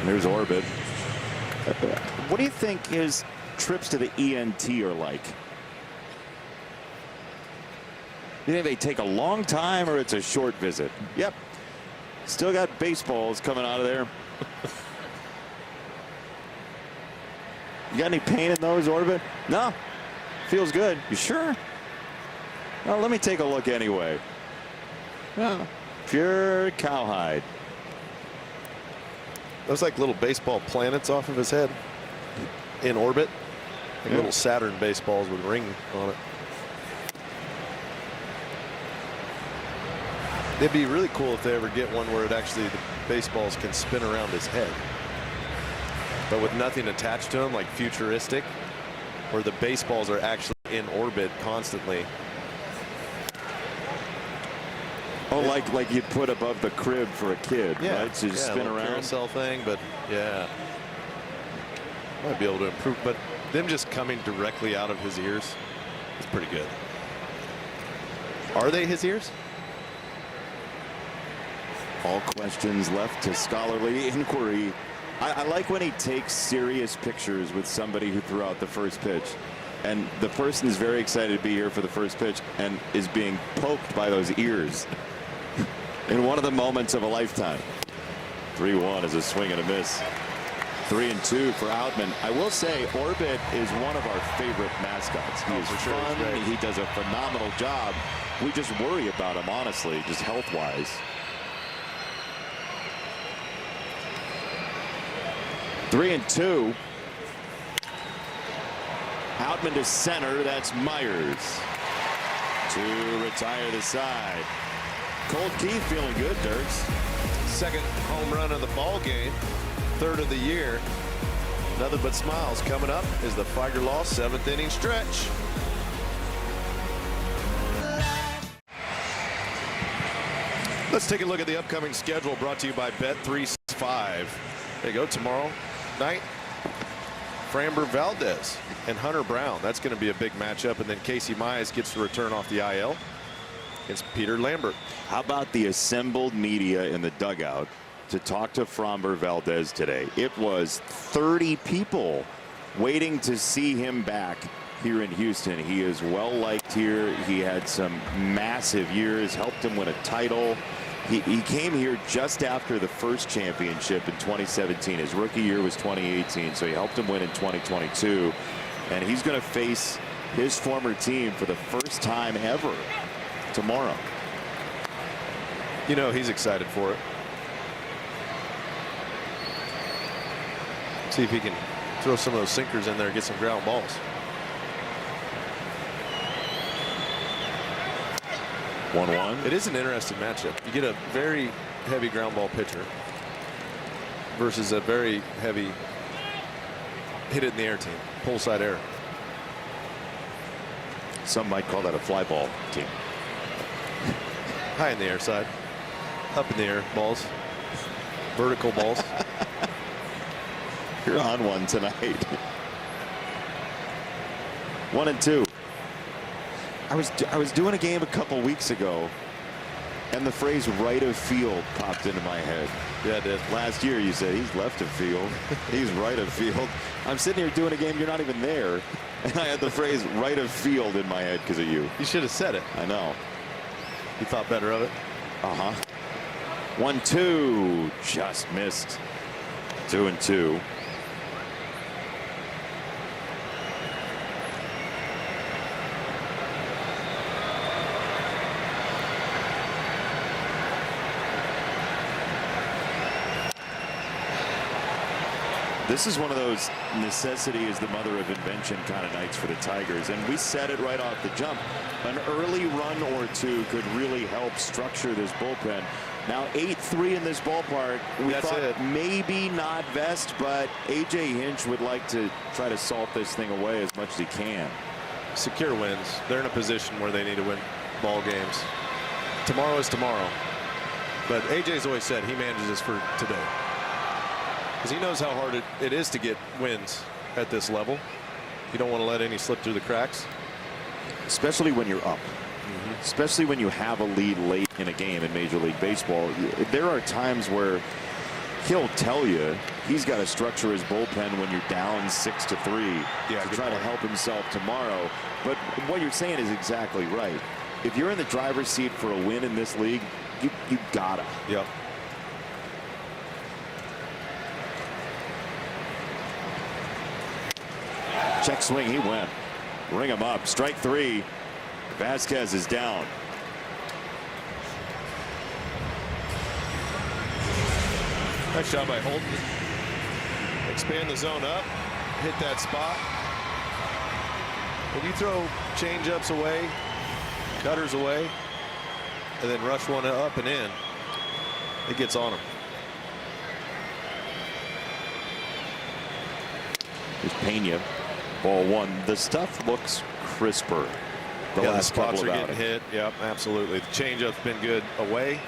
There's Orbit. What do you think his trips to the ENT are like? You think they take a long time or it's a short visit? Yep. Still got baseballs coming out of there. You got any pain in those, Orbit? No. Feels good. You sure? Well, let me take a look anyway. Oh, pure cowhide. Those like little baseball planets off of his head in orbit. Like little Saturn baseballs with ring on it. It'd be really cool if they ever get one where it actually the baseballs can spin around his head, but with nothing attached to them, like futuristic, where the baseballs are actually in orbit constantly. Oh, like you'd put above the crib for a kid, Yeah, right? So you just spin around. Carousel thing, but yeah, might be able to improve. But them just coming directly out of his ears is pretty good. Are they his ears? All questions left to scholarly inquiry. I like when he takes serious pictures with somebody who threw out the first pitch. And the person is very excited to be here for the first pitch and is being poked by those ears in one of the moments of a lifetime. 3-1 is a swing and a miss. 3-2 for Outman. I will say Orbit is one of our favorite mascots. He is fun. He does a phenomenal job. We just worry about him, honestly, just health-wise. 3-2. Outman to center. That's Myers to retire the side. Colt Keith feeling good, Dirks. Second home run of the ball game, third of the year. Nothing but smiles. Coming up is the Figer Law 7th inning stretch. Let's take a look at the upcoming schedule brought to you by Bet365. There you go. Tomorrow night, Framber Valdez and Hunter Brown. That's going to be a big matchup. And then Casey Mize gets to return off the IL against Peter Lambert. How about the assembled media in the dugout to talk to Framber Valdez today? It was 30 people waiting to see him back here in Houston. He is well liked here. He had some massive years, helped him win a title. He came here just after the first championship in 2017. His rookie year was 2018, so he helped him win in 2022. And he's going to face his former team for the first time ever tomorrow. You know, he's excited for it. See if he can throw some of those sinkers in there and get some ground balls. It is an interesting matchup. You get a very heavy ground ball pitcher versus a very heavy hit it in the air team, pull side air. Some might call that a fly ball team. High in the air side, up in the air balls, vertical balls. You're on one tonight. 1-2. I was doing a game a couple weeks ago, and the phrase right of field popped into my head. Yeah, it did. Last year you said he's left of field, he's right of field. I'm sitting here doing a game, you're not even there, and I had the phrase right of field in my head because of you. You should have said it. I know. You thought better of it? 1-2, just missed. 2-2. This is one of those necessity is the mother of invention kind of nights for the Tigers, and we said it right off the jump. An early run or two could really help structure this bullpen. Now 8-3 in this ballpark. We thought maybe not best, but A.J. Hinch would like to try to salt this thing away as much as he can. Secure wins. They're in a position where they need to win ball games. Tomorrow is tomorrow, but A.J.'s always said he manages this for today. Because he knows how hard it is to get wins at this level. You don't want to let any slip through the cracks. Especially when you're up. Especially when you have a lead late in a game in Major League Baseball. There are times where he'll tell you he's got to structure his bullpen when you're down 6-3 to try to help himself tomorrow. But what you're saying is exactly right. If you're in the driver's seat for a win in this league, you gotta. Yep. Check swing, he went. Ring him up. Strike 3. Vasquez is down. Nice job by Holton. Expand the zone up. Hit that spot. When you throw change-ups away, cutters away, and then rush one up and in, it gets on him. Here's Pena. Ball 1. The stuff looks crisper. The last spots couple are of getting outings. hit. Yep, absolutely. The changeup's been good away.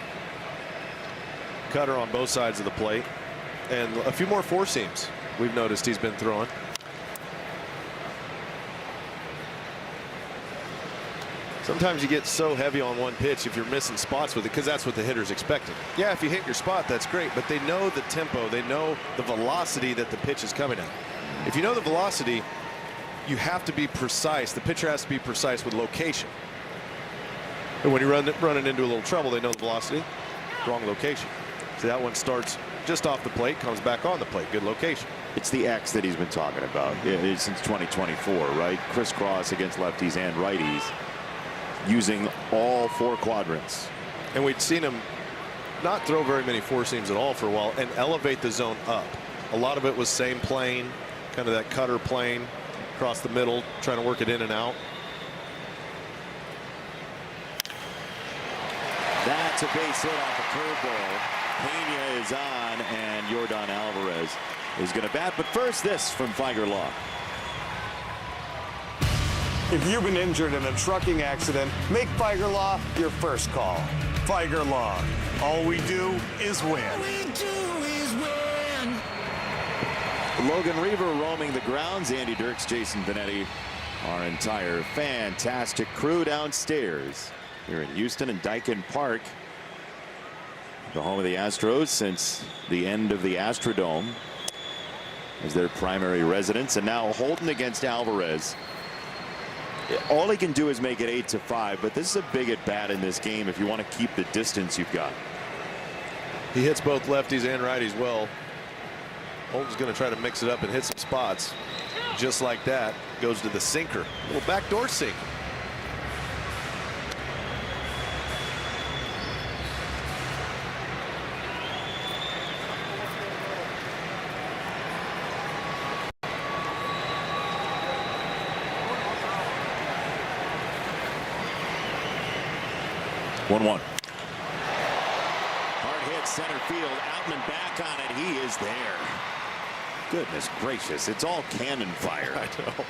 Cutter on both sides of the plate, and a few more four seams we've noticed he's been throwing. Sometimes you get so heavy on one pitch if you're missing spots with it, because that's what the hitter's expecting. Yeah, if you hit your spot, that's great, but they know the tempo, they know the velocity that the pitch is coming at. If you know the velocity, you have to be precise. The pitcher has to be precise with location. And when you're running into a little trouble, they know the velocity, wrong location. So that one starts just off the plate, comes back on the plate. Good location. It's the X that he's been talking about since 2024, right? Crisscross against lefties and righties, using all 4 quadrants. And we'd seen him not throw very many four seams at all for a while and elevate the zone up. A lot of it was same plane, kind of that cutter plane across the middle, trying to work it in and out. That's a base hit off a curveball. Pena is on, and Yordan Alvarez is going to bat. But first, this from Figer Law. If you've been injured in a trucking accident, make Figer Law your first call. Figer Law. All we do is win. Logan Reaver roaming the grounds. Andy Dirks, Jason Benetti, our entire fantastic crew downstairs here in Houston and Daikin Park, the home of the Astros since the end of the Astrodome as their primary residence. And now Holton against Alvarez. All he can do is make it 8-5, but this is a big at bat in this game if you want to keep the distance you've got. He hits both lefties and righties well. Holton's going to try to mix it up and hit some spots. Just like that, goes to the sinker. A little backdoor sink. One. Hard hit center field. Outman back on it. He is there. Goodness gracious. It's all cannon fire. I know.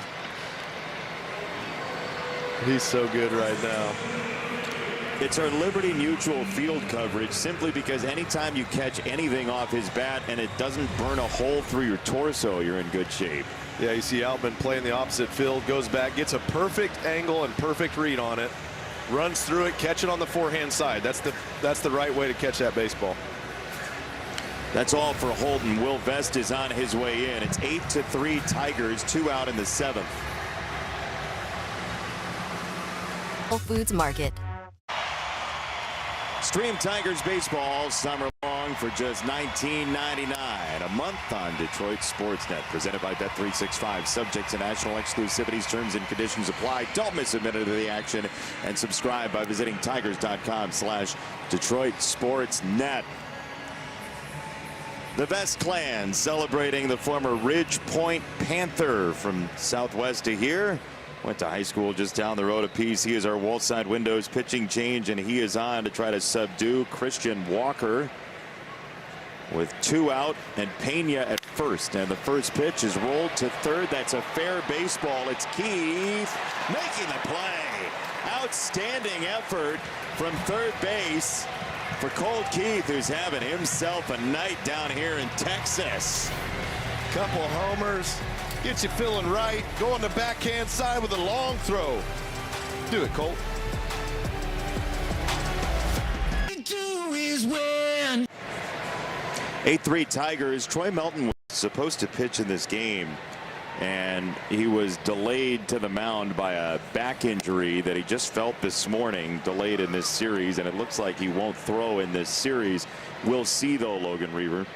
He's so good right now. It's our Liberty Mutual field coverage simply because anytime you catch anything off his bat and it doesn't burn a hole through your torso, you're in good shape. Yeah, you see Outman playing the opposite field, goes back, gets a perfect angle and perfect read on it. Runs through it, catch it on the forehand side. That's the right way to catch that baseball. That's all for Holton. Will Vest is on his way in. It's 8-3 Tigers, 2 out in the 7th. Whole Foods Market. Stream Tigers baseball all summer long for just $19.99 a month on Detroit Sportsnet. Presented by Bet365. Subject to national exclusivities. Terms and conditions apply. Don't miss a minute of the action. And subscribe by visiting tigers.com/Detroit Sportsnet. The Vest clan celebrating the former Ridge Point Panther from Southwest to here. Went to high school just down the road a piece. He is our Wolfside Windows pitching change, and he is on to try to subdue Christian Walker with 2 out and Pena at first. And the first pitch is rolled to third. That's a fair baseball. It's Keith making the play. Outstanding effort from third base for Colt Keith, who's having himself a night down here in Texas. Couple homers. Gets you feeling right. Go on the backhand side with a long throw. Do it, Colt. 8-3 Tigers. Troy Melton was supposed to pitch in this game, and he was delayed to the mound by a back injury that he just felt this morning, delayed in this series, and it looks like he won't throw in this series. We'll see, though, Logan Reaver.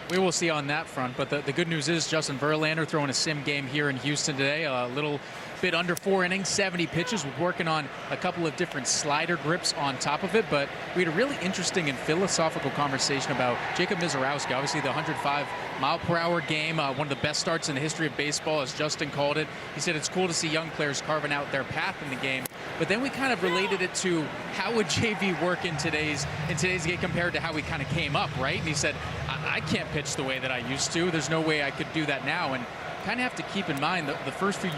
We will see on that front, but the good news is Justin Verlander throwing a sim game here in Houston today. A little bit under 4 innings, 70 pitches. We're working on a couple of different slider grips on top of it, but we had a really interesting and philosophical conversation about Jacob Misiorowski. Obviously, the 105-mile-per-hour game, one of the best starts in the history of baseball, as Justin called it. He said it's cool to see young players carving out their path in the game, but then we kind of related it to how would JV work in today's game compared to how we kind of came up, right? And he said, I can't pitch the way that I used to. There's no way I could do that now. And kind of have to keep in mind the first few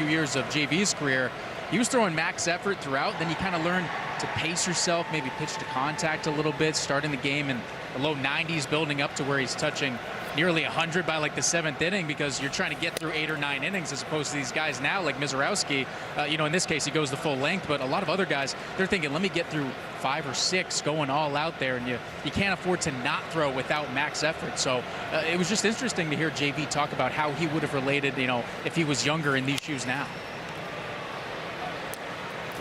years of JV's career, he was throwing max effort throughout. Then you kind of learn to pace yourself, maybe pitch to contact a little bit, starting the game in the low 90s, building up to where he's touching nearly 100 by like the 7th inning, because you're trying to get through 8 or 9 innings as opposed to these guys now like Misiorowski. In this case he goes the full length, but a lot of other guys, they're thinking, let me get through 5 or 6 going all out there, and you can't afford to not throw without max effort. So it was just interesting to hear JV talk about how he would have related, if he was younger in these shoes now.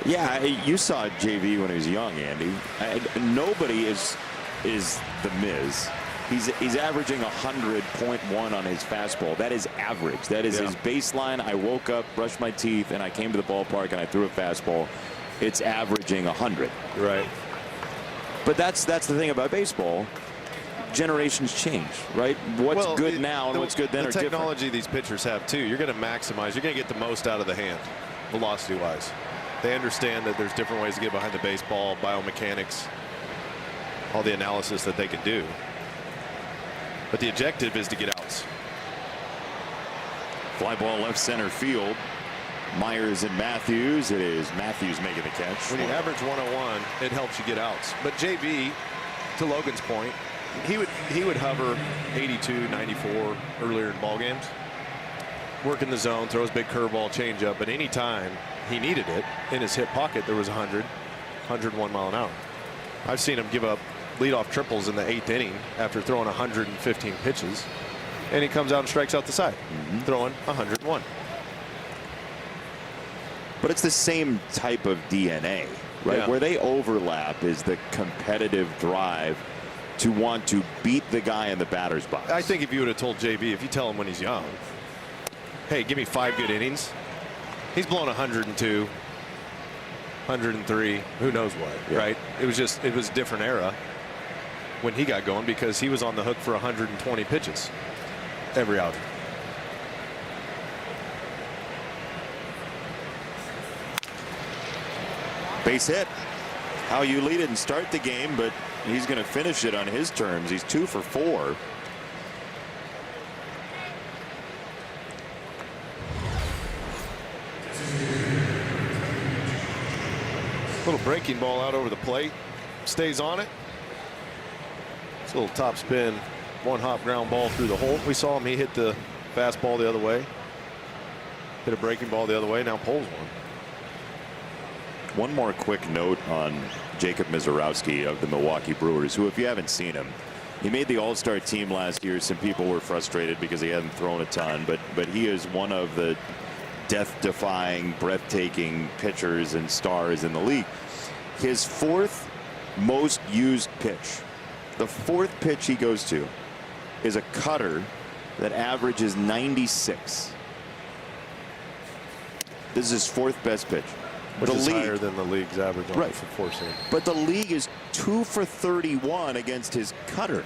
Yeah, you saw JV when he was young, Andy. Nobody is the Miz. He's averaging 100.1 on his fastball. That is average. That is his baseline. I woke up, brushed my teeth, and I came to the ballpark and I threw a fastball. It's averaging 100. Right. But that's the thing about baseball. Generations change, right? What's good now and what's good then are different. The technology these pitchers have too. You're going to maximize. You're going to get the most out of the hand, velocity-wise. They understand that there's different ways to get behind the baseball, biomechanics, all the analysis that they can do. But the objective is to get outs. Fly ball left center field. Myers and Matthews. It is Matthews making the catch. When you average 101, it helps you get outs. But JV, to Logan's point, he would hover 82, 94 earlier in ball games. Work in the zone, throws big curveball, changeup, but any time he needed it in his hip pocket, there was 100, 101 mile an hour. I've seen him give up leadoff triples in the 8th inning after throwing 115 pitches, and he comes out and strikes out the side, throwing 101. But it's the same type of DNA, right? Yeah. Where they overlap is the competitive drive to want to beat the guy in the batter's box. I think if you would have told JV, if you tell him when he's young, hey, give me 5 good innings, he's blown 102, 103, who knows what, right? It was a different era when he got going because he was on the hook for 120 pitches every outing. Base hit. How you lead it and start the game, but he's going to finish it on his terms. He's 2 for 4. Little breaking ball out over the plate, stays on it. It's a little top spin, 1-hop ground ball through the hole. We saw him, he hit the fastball the other way, hit a breaking ball the other way, now pulls one. One more quick note on Jacob Mizorowski of the Milwaukee Brewers, who, if you haven't seen him, he made the All-Star team last year. Some people were frustrated because he hadn't thrown a ton, but he is one of the death-defying, breathtaking pitchers and stars in the league. His 4th most used pitch, the 4th pitch he goes to, is a cutter that averages 96. This is his 4th best pitch. Which is higher than the league's average on for 4 seam. But the league is 2 for 31 against his cutter.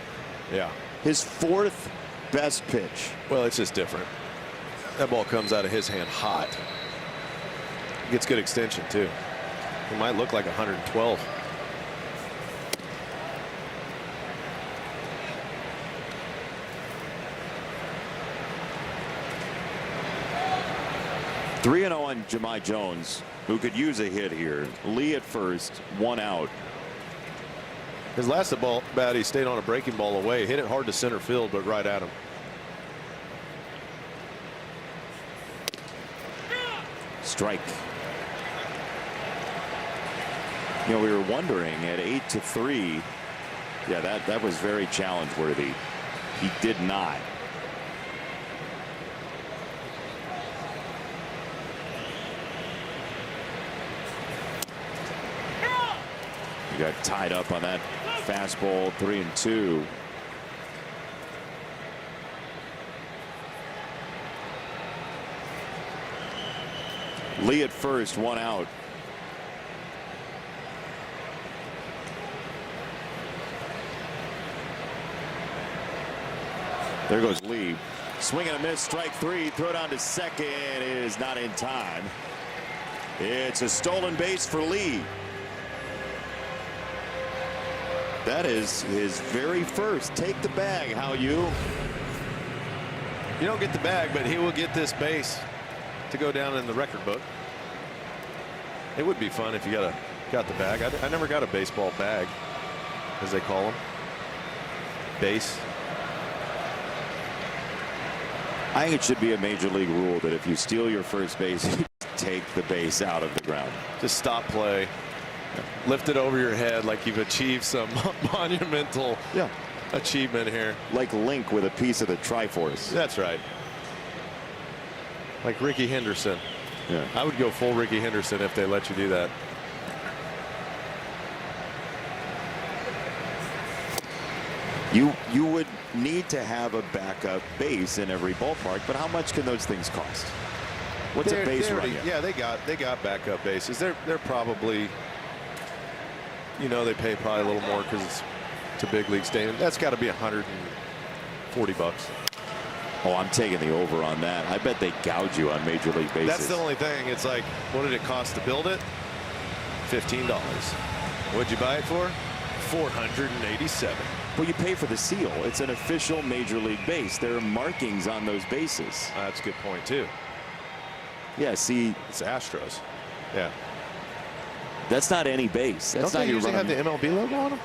Yeah. His 4th best pitch. Well, it's just different. That ball comes out of his hand hot. Gets good extension too. It might look like 112. (3-0) on Jahmai Jones, who could use a hit here. Lee at first, 1 out. His last bat, he stayed on a breaking ball away, hit it hard to center field, but right at him. Strike. You know, we were wondering at 8-3. Yeah, that was very challenge worthy. He did not. He got tied up on that fastball, 3-2. Lee at first, 1 out. There goes Lee. Swing and a miss, strike 3. Throw down to second. It is not in time. It's a stolen base for Lee. That is his very first. Take the bag, How you? You don't get the bag, but he will get this base to go down in the record book. It would be fun if you got the bag. I never got a baseball bag, as they call them. Base. I think it should be a major league rule that if you steal your first base, you take the base out of the ground. Just stop play. Lift it over your head like you've achieved some monumental achievement here. Like Link with a piece of the Triforce. That's right. Like Ricky Henderson. Yeah. I would go full Ricky Henderson if they let you do that. You would need to have a backup base in every ballpark, but how much can those things cost? What's a base run? Yeah, they got backup bases. They're probably, you know, they pay probably a little more because it's a big league stadium. That's got to be $140. Oh, I'm taking the over on that. I bet they gouge you on major league bases. That's the only thing. It's like, what did it cost to build it? $15. What'd you buy it for? $487. Well, you pay for the seal. It's an official major league base. There are markings on those bases. That's a good point too. Yeah, see, it's Astros. Yeah. That's not any base. That's Don't not they your usually running. have the MLB logo on them?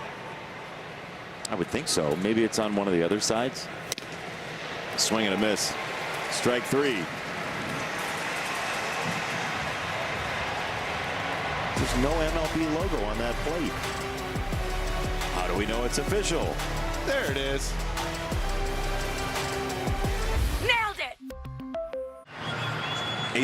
I would think so. Maybe it's on one of the other sides. Swing and a miss. Strike 3. There's no MLB logo on that plate. How do we know it's official? There it is. Nailed it!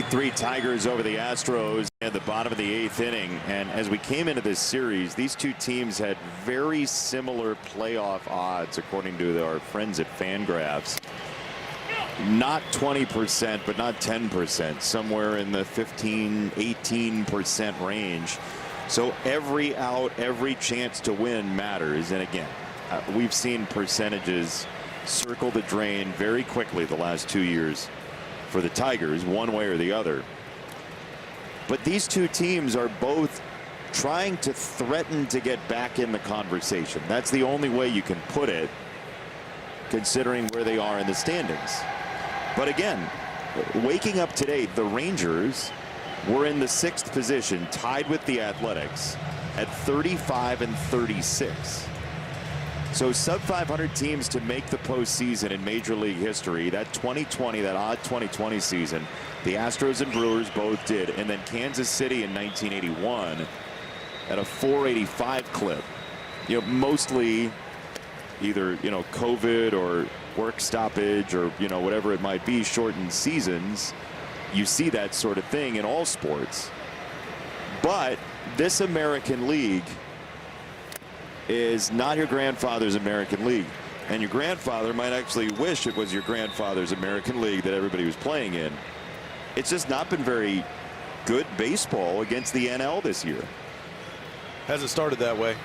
8-3 Tigers over the Astros at the bottom of the 8th inning. And as we came into this series, these two teams had very similar playoff odds, according to our friends at Fangraphs. Not 20%, but not 10%, somewhere in the 15-18% range. So every out, every chance to win matters. And again, we've seen percentages circle the drain very quickly the last 2 years for the Tigers, one way or the other. But these two teams are both trying to threaten to get back in the conversation. That's the only way you can put it, considering where they are in the standings. But again, waking up today, the Rangers were in the 6th position, tied with the Athletics at 35-36. So sub-500 teams to make the postseason in Major League history. That 2020, that odd 2020 season, the Astros and Brewers both did. And then Kansas City in 1981 at a 485 clip. You know, mostly either, you know, COVID or work stoppage or, you know, whatever it might be, shortened seasons. You see that sort of thing in all sports. But this American League is not your grandfather's American League. And your grandfather might actually wish it was your grandfather's American League that everybody was playing in. It's just not been very good baseball against the NL this year. Hasn't started that way.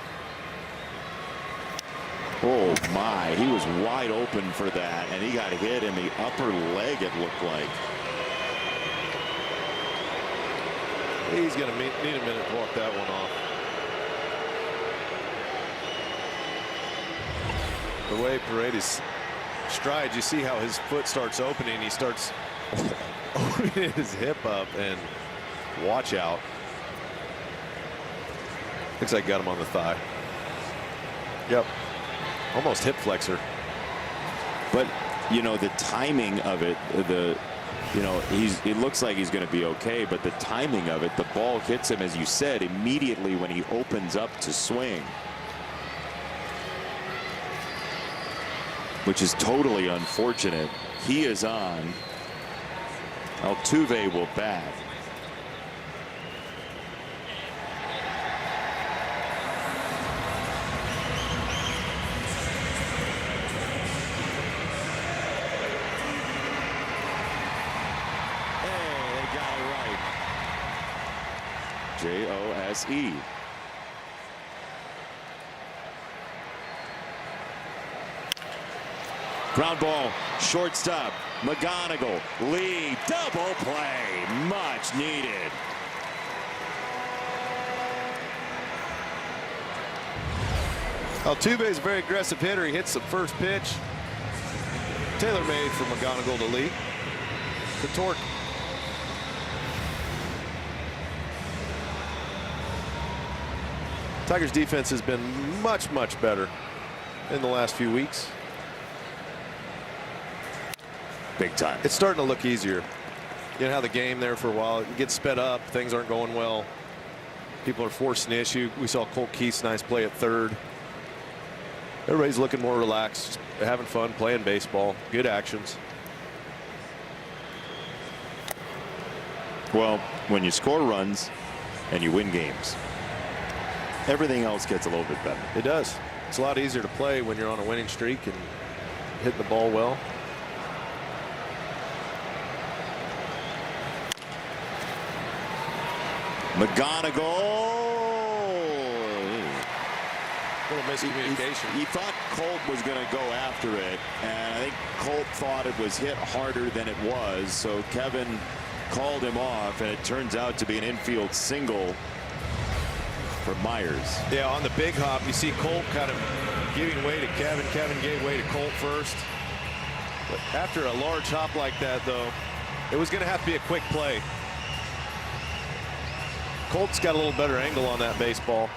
Oh my, he was wide open for that, and he got hit in the upper leg, it looked like. He's going to need a minute to walk that one off. The way Paredes strides, you see how his foot starts opening. He starts opening his hip up, and watch out. Looks like got him on the thigh. Yep. Almost hip flexor. But, you know, the timing of it, you know, it looks like he's going to be okay, but the timing of it, the ball hits him, as you said, immediately when he opens up to swing. Which is totally unfortunate. He is on. Altuve will bat. J-O-S-E. Ground ball, shortstop, McGonigal, Lee, double play, much needed. Altuve is a very aggressive hitter. He hits the first pitch. Tailor-made for McGonigal to Lee. The torque. Tigers defense has been much, much better in the last few weeks. Big time. It's starting to look easier. You know how the game there for a while, it gets sped up, things aren't going well. People are forcing the issue. We saw Colt Keith's nice play at third. Everybody's looking more relaxed, having fun, playing baseball, good actions. Well, when you score runs and you win games, everything else gets a little bit better. It does. It's a lot easier to play when you're on a winning streak and hitting the ball well. McGonigal. A little miscommunication. He thought Colt was going to go after it, and I think Colt thought it was hit harder than it was, so Kevin called him off, and it turns out to be an infield single for Myers. Yeah, on the big hop, you see Colt kind of giving way to Kevin. Kevin gave way to Colt first. But after a large hop like that, though, it was going to have to be a quick play. Colt's got a little better angle on that baseball.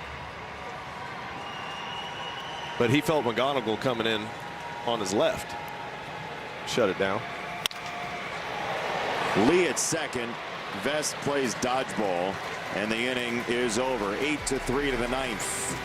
But he felt McGonigal coming in on his left. Shut it down. Lee at second. Vest plays dodgeball, and the inning is over. 8-3 to the ninth.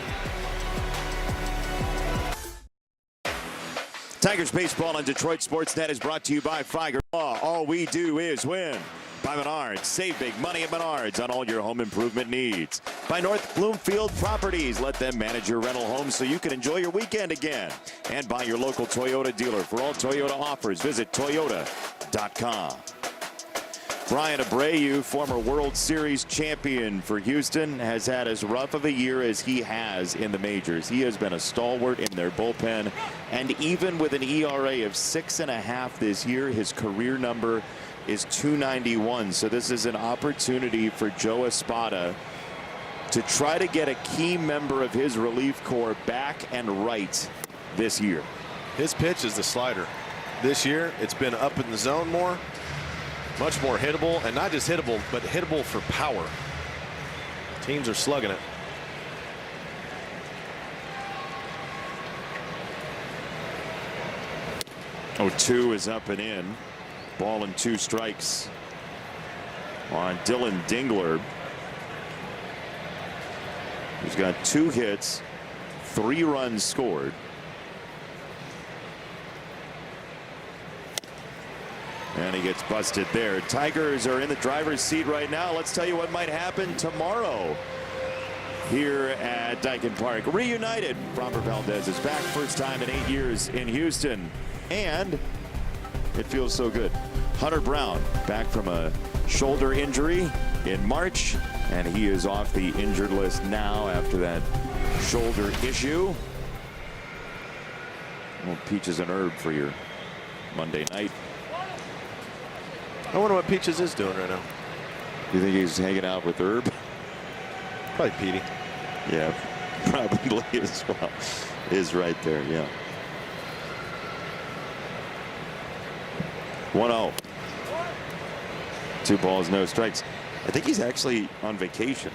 Tigers baseball on Detroit Sportsnet is brought to you by Figer Law. All we do is win. By Menards. Save big money at Menards on all your home improvement needs. By North Bloomfield Properties. Let them manage your rental home so you can enjoy your weekend again. And by your local Toyota dealer. For all Toyota offers, visit Toyota.com. Brian Abreu, former World Series champion for Houston, has had as rough of a year as he has in the majors. He has been a stalwart in their bullpen, and even with an ERA of 6.5 this year, his career number is .291. So this is an opportunity for Joe Espada to try to get a key member of his relief corps back and right this year. His pitch is the slider. This year, it's been up in the zone more. Much more hittable, and not just hittable, but hittable for power. Teams are slugging it. Oh, 2 is up and in. Ball and 2 strikes on Dylan Dingler, who's got 2 hits, 3 runs scored. And he gets busted there. Tigers are in the driver's seat right now. Let's tell you what might happen tomorrow here at Daikin Park. Reunited. Framber Valdez is back, first time in 8 years in Houston. And it feels so good. Hunter Brown back from a shoulder injury in March, and he is off the injured list now after that shoulder issue. Well, Peaches and Herb for your Monday night. I wonder what Peaches is doing right now. You think he's hanging out with Herb? Probably Petey. Yeah, probably as well. Is right there, yeah. 1-0. 2 balls, no strikes. I think he's actually on vacation.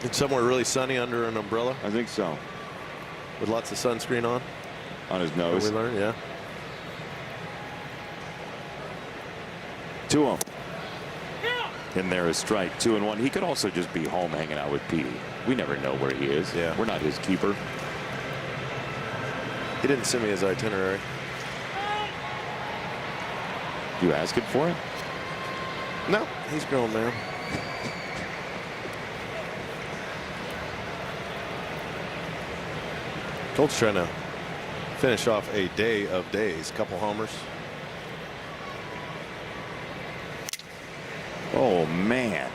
It's somewhere really sunny under an umbrella. I think so. With lots of sunscreen on. On his nose. We learned, yeah. 2-0. And there is strike. 2-1. He could also just be home hanging out with Petey. We never know where he is. Yeah. We're not his keeper. He didn't send me his itinerary. You asking for it? No, he's grown, man. Colt's trying to finish off a day of days. Couple homers. Oh, man.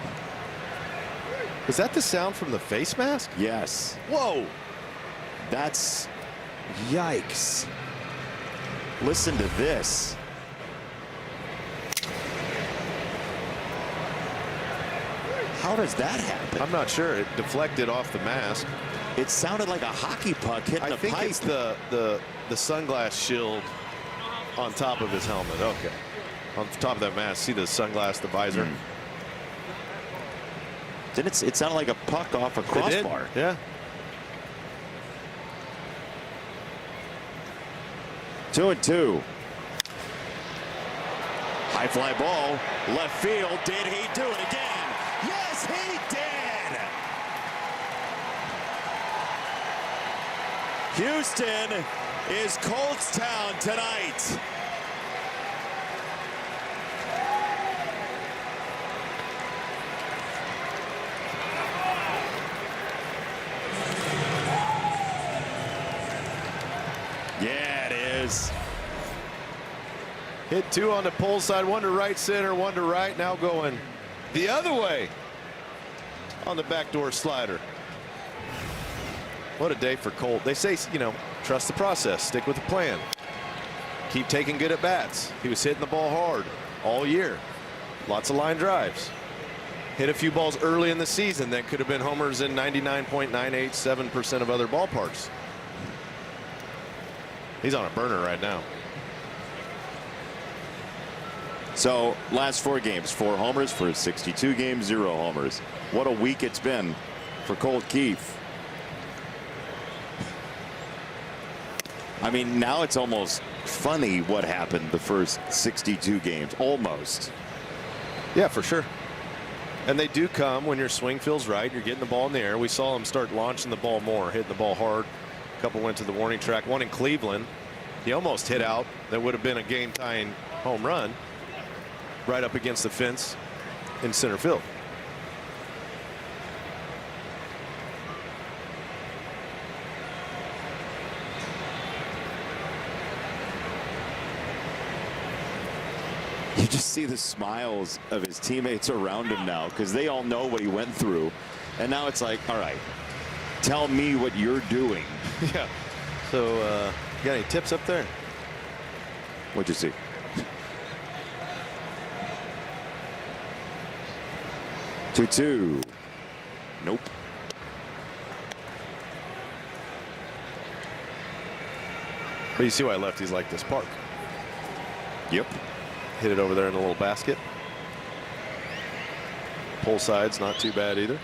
Was that the sound from the face mask? Yes. Whoa. That's yikes. Listen to this. How does that happen? I'm not sure. It deflected off the mask. It sounded like a hockey puck hitting a pipe. I think it's the sunglass shield on top of his helmet. Okay. On top of that mask, see the sunglass, the visor. Then it sounded like a puck off a crossbar. Yeah. 2-2. High fly ball, left field. Did he do it again? Yes, he did. Houston is Colts town tonight. Yeah, it is. Hit 2 on the pole side, 1 to right center, 1 to right. Now going the other way on the backdoor slider. What a day for Colt. They say, you know, trust the process, stick with the plan, keep taking good at bats. He was hitting the ball hard all year. Lots of line drives. Hit a few balls early in the season that could have been homers in 99.987% of other ballparks. He's on a burner right now. So last 4 games, 4 homers for 62 games, 0 homers. What a week it's been for Colt Keith. I mean, now it's almost funny what happened the first 62 games. Almost. Yeah, for sure. And they do come when your swing feels right. You're getting the ball in the air. We saw them start launching the ball more, hitting the ball hard. A couple went to the warning track. One in Cleveland. He almost hit out. That would have been a game-tying home run right up against the fence in center field. You just see the smiles of his teammates around him now because they all know what he went through. And now it's like, all right, tell me what you're doing. Yeah. So, you got any tips up there? What'd you see? Two. Nope. But you see why lefties like this park. Yep. Hit it over there in a little basket. Pull side's not too bad either.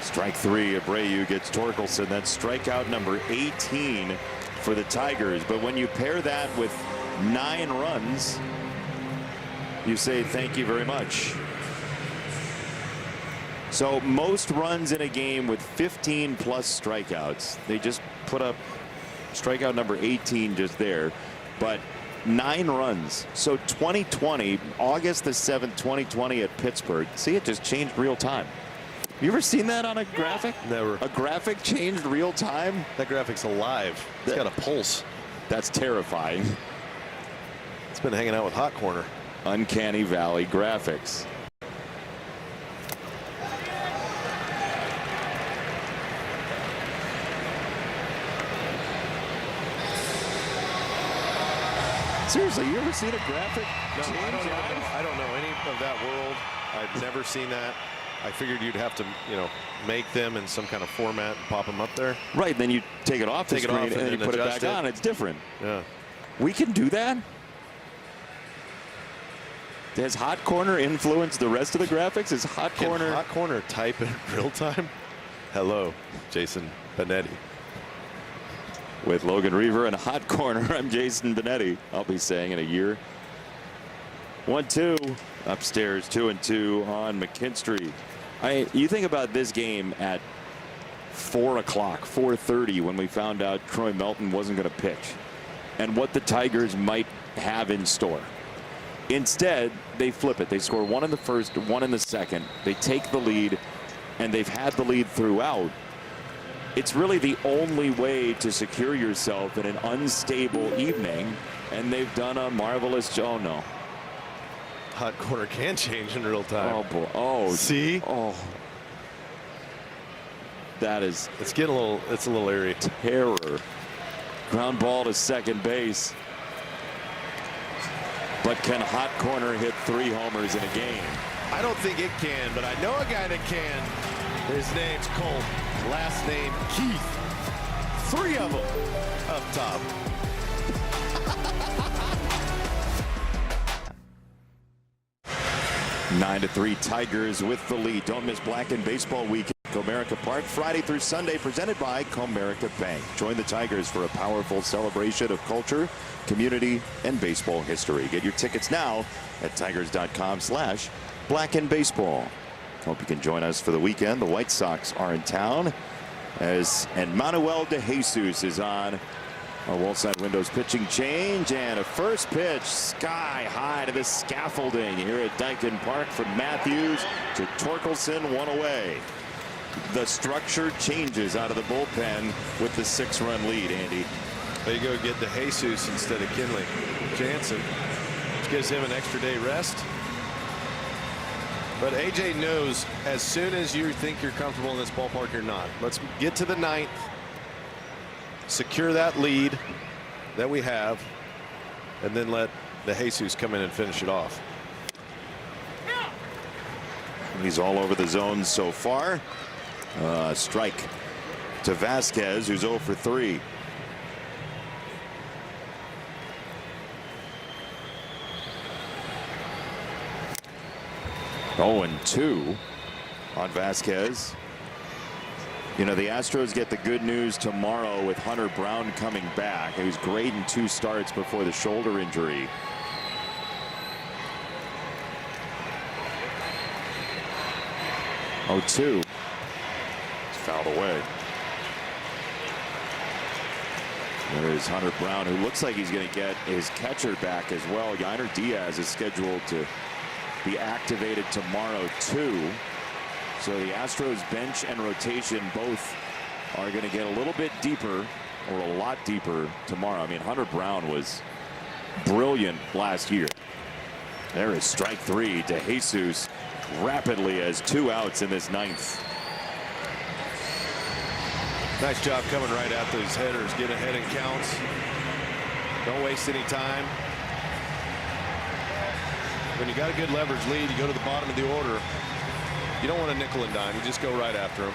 Strike three. Abreu gets Torkelson. That's strikeout number 18 for the Tigers. But when you pair that with 9 runs, you say thank you very much. So most runs in a game with 15 plus strikeouts. They just put up strikeout number 18 just there. But 9 runs. So 2020, August the 7th, 2020 at Pittsburgh. See, it just changed real time. You ever seen that on a graphic? Never. A graphic changed real time? That graphic's alive. It's got a pulse. That's terrifying. It's been hanging out with Hot Corner. Uncanny Valley graphics. Seriously, you ever seen a graphic? No, I don't know any of that world. I've never seen that. I figured you'd have to, make them in some kind of format and pop them up there. Right, then you take it off the screen and then you put it back on. It's different. Yeah. We can do that? Does Hot Corner influence the rest of the graphics? Is Hot Corner... Can Hot Corner type in real time? Hello, Jason Benetti. With Logan Reaver and Hot Corner, I'm Jason Benetti. I'll be saying in a year. 1-2 upstairs, 2-2 on McKinstry. You think about this game at 4 o'clock, 4:30, when we found out Troy Melton wasn't going to pitch, and what the Tigers might have in store. Instead, they flip it. They score 1 in the first, 1 in the second. They take the lead, and they've had the lead throughout. It's really the only way to secure yourself in an unstable evening, and they've done a marvelous job. Oh, no. Hot Corner can change in real time. Oh, boy. Oh, see? Oh. That is... It's a little eerie. Terror. Ground ball to second base. But can Hot Corner hit 3 homers in a game? I don't think it can, but I know a guy that can. His name's Cole. Last name Keith. 3 of them up top. 9-3 Tigers with the lead. Don't miss Black and Baseball Week at Comerica Park, Friday through Sunday, presented by Comerica Bank. Join the Tigers for a powerful celebration of culture, community, and baseball history. Get your tickets now at tigers.com/Black and Baseball. Hope you can join us for the weekend. The White Sox are in town, and Manuel De Jesus is on. Our wall side windows pitching change, and a first pitch sky high to the scaffolding here at Dyken Park from Matthews to Torkelson, 1 away. The structure changes out of the bullpen with the 6-run lead, Andy. There you go, get De Jesus instead of Kinley Jansen, which gives him an extra day rest. But AJ knows as soon as you think you're comfortable in this ballpark, you're not. Let's get to the 9th. Secure that lead that we have, and then let De Jesus come in and finish it off. He's all over the zone so far. Strike to Vasquez, who's 0 for 3. Oh, and 2 on Vasquez. You know, the Astros get the good news tomorrow with Hunter Brown coming back. He was great in 2 starts before the shoulder injury. Oh, 2. It's fouled away. There is Hunter Brown, who looks like he's going to get his catcher back as well. Yainer Diaz is scheduled to be activated tomorrow, too. So the Astros bench and rotation both are going to get a little bit deeper, or a lot deeper, tomorrow. I mean, Hunter Brown was brilliant last year. There is strike 3 to Jesus rapidly as 2 outs in this 9th. Nice job coming right at those hitters. Get ahead in counts. Don't waste any time. When you got a good leverage lead, you go to the bottom of the order. You don't want a nickel and dime. You just go right after him.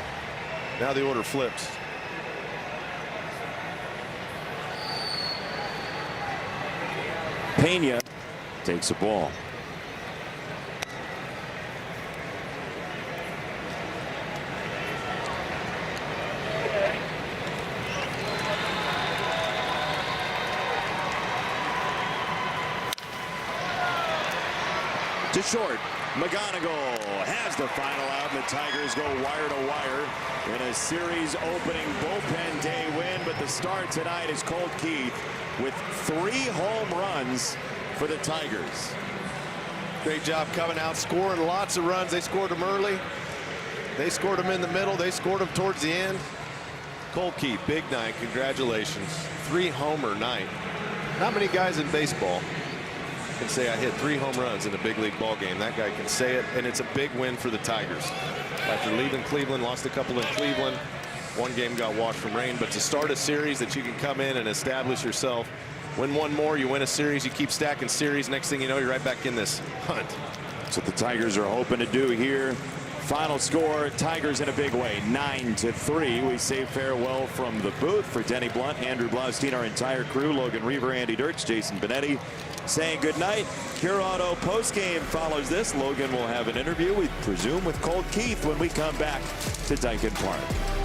Now the order flips. Pena takes a ball. To short. McGonigal has the final out, and the Tigers go wire to wire in a series opening bullpen day win. But the start tonight is Colt Keith with 3 home runs for the Tigers. Great job coming out, scoring lots of runs. They scored them early. They scored them in the middle. They scored them towards the end. Colt Keith, big night. Congratulations. 3-homer night. Not many guys in baseball can say I hit 3 home runs in a big league ball game. That guy can say it, and it's a big win for the Tigers. After leaving Cleveland, lost a couple in Cleveland. 1 game got washed from rain, but to start a series that you can come in and establish yourself, win 1 more, you win a series, you keep stacking series. Next thing you know, you're right back in this hunt. That's what the Tigers are hoping to do here. Final score, Tigers in a big way, 9-3. We say farewell from the booth. For Denny Blunt, Andrew Blaustein, our entire crew, Logan Reaver, Andy Dirks, Jason Benetti, saying goodnight. Pure Auto postgame follows this. Logan will have an interview, we presume, with Colt Keith when we come back to Dyken Park.